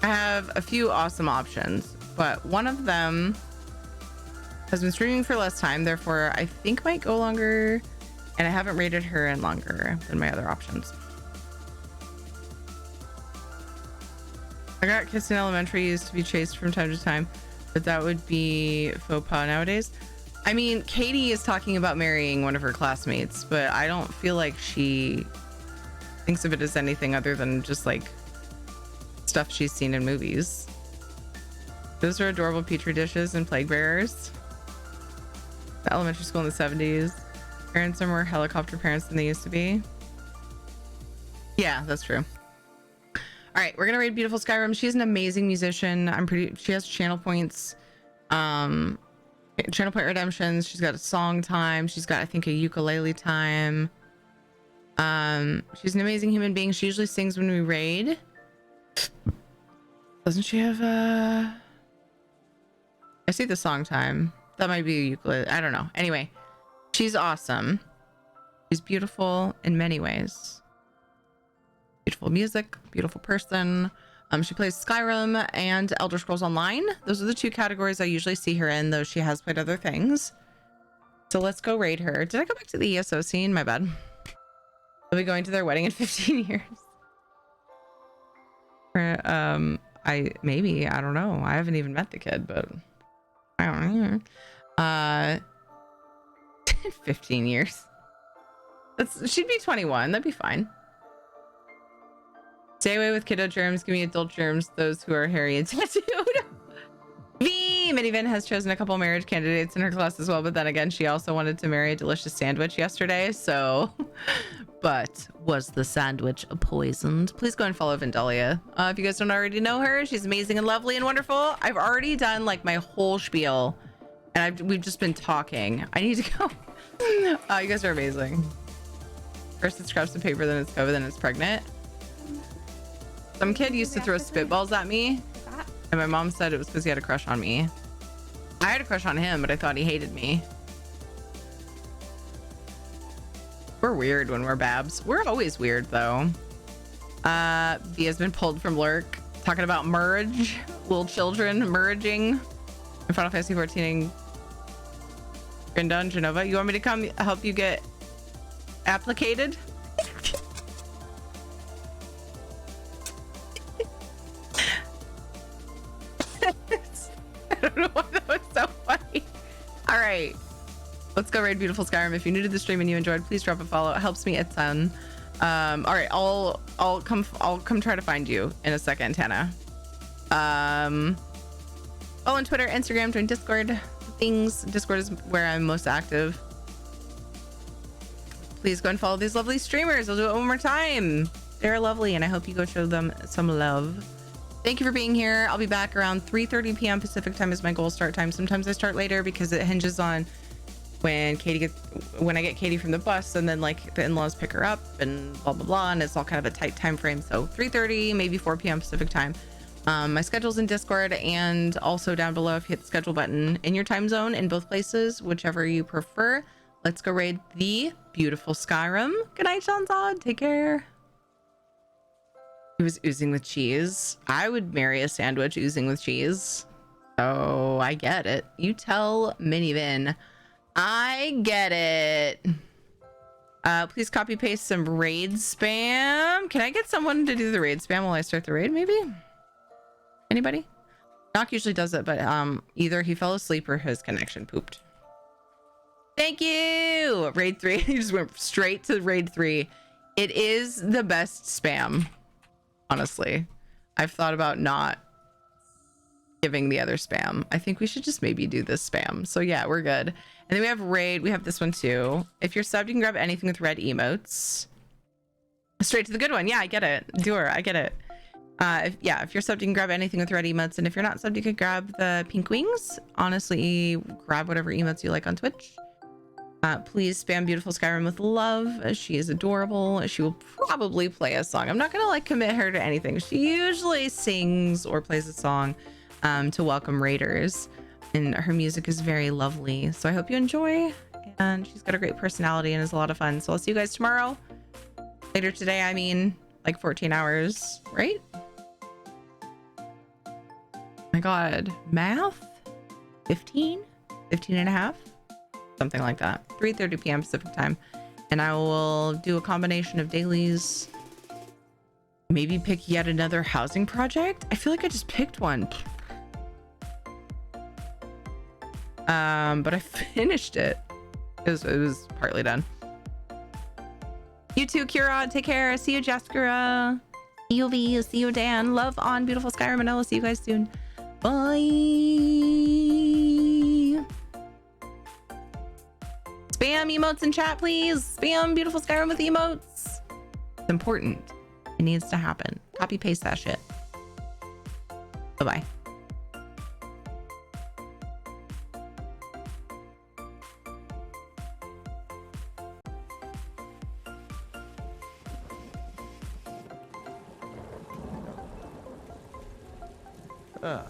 I have a few awesome options, but one of them has been streaming for less time, therefore I think might go longer, and I haven't rated her in longer than my other options. I got kissed in elementary, used to be chased from time to time, but that would be faux pas nowadays. I mean, Katie is talking about marrying one of her classmates, but I don't feel like she thinks of it as anything other than just like stuff she's seen in movies. Those are adorable petri dishes and plague bearers. The elementary school in the 70s. Parents are more helicopter parents than they used to be. Yeah, that's true. All right, we're gonna raid beautiful Skyrim. She's an amazing musician. She has channel points. Channel point redemptions. She's got a song time. She's got, I think, a ukulele time. She's an amazing human being. She usually sings when we raid. Doesn't she have a... I see the song time. That might be a ukulele. I don't know. Anyway, she's awesome. She's beautiful in many ways. Beautiful music, beautiful person. She plays Skyrim and Elder Scrolls Online. Those are the two categories I usually see her in, though she has played other things. So let's go raid her. Did I go back to the ESO scene? My bad. I'll be going to their wedding in 15 years. I don't know. I haven't even met the kid, but I don't know. 15 years. She'd be 21. That'd be fine. Stay away with kiddo germs. Give me adult germs. Those who are hairy and tattooed. V Minivan has chosen a couple marriage candidates in her class as well, but then again, she also wanted to marry a delicious sandwich yesterday. So, but was the sandwich poisoned? Please go and follow Vindalia. If you guys don't already know her, she's amazing and lovely and wonderful. I've already done like my whole spiel, and we've just been talking. I need to go. You guys are amazing. First it scraps the paper, then it's COVID, then it's pregnant. Some kid used to throw spitballs at me, and my mom said it was because he had a crush on me. I had a crush on him, but I thought he hated me. We're weird when we're babs. We're always weird though. Via's been pulled from lurk, talking about merge, little children merging in Final Fantasy 14. Grinda and Genova, you want me to come help you get applicated? I don't know why that was so funny. All right, let's go raid beautiful Skyrim. If you're new to the stream and you enjoyed, please drop a follow. It helps me a ton. All right, I'll come try to find you in a second, Tana. Follow on Twitter, Instagram, join Discord. Things. Discord is where I'm most active. Please go and follow these lovely streamers. I'll do it one more time. They're lovely, and I hope you go show them some love. Thank you for being here. I'll be back around 3:30 p.m. Pacific time is my goal start time. Sometimes I start later because it hinges on when I get Katie from the bus, and then like the in-laws pick her up and blah blah blah, and it's all kind of a tight time frame. So 3:30, maybe 4 p.m. Pacific time. My schedule's in Discord, and also down below if you hit the schedule button in your time zone in both places, whichever you prefer. Let's go raid the beautiful Skyrim. Good night, Shanzad. Take care. He was oozing with cheese. I would marry a sandwich oozing with cheese. Oh, I get it. You tell Minivan. I get it. Please copy paste some raid spam. Can I get someone to do the raid spam while I start the raid, maybe? Anybody? Knock usually does it, but either he fell asleep or his connection pooped. Thank you. Raid 3. He just went straight to raid 3. It is the best spam. Honestly, I've thought about not giving the other spam. I think we should just maybe do this spam. So yeah, we're good. And then we have raid. We have this one too. If you're subbed, you can grab anything with red emotes. Straight to the good one. Yeah, I get it. Doer, I get it. If you're subbed, you can grab anything with red emotes. And if you're not subbed, you could grab the pink wings. Honestly, grab whatever emotes you like on Twitch. Please spam beautiful Skyrim with love. She is adorable. She will probably play a song. I'm not gonna like commit her to anything. She usually sings or plays a song to welcome raiders, and her music is very lovely. So I hope you enjoy, and she's got a great personality and is a lot of fun. So I'll see you guys tomorrow. Later today, I mean like 14 hours, right? My god, math? 15 and a half? Something like that. 3:30 p.m. Pacific time. And I will do a combination of dailies. Maybe pick yet another housing project. I feel like I just picked one. But I finished it. It was partly done. You too, Kira. Take care. See you, Jaskura. See you, V. See you, Dan. Love on beautiful Skyrim, and I will see you guys soon. Bye. Spam emotes in chat, please. Spam beautiful Skyrim with emotes. It's important. It needs to happen. Copy paste that shit. Bye-bye. Ah.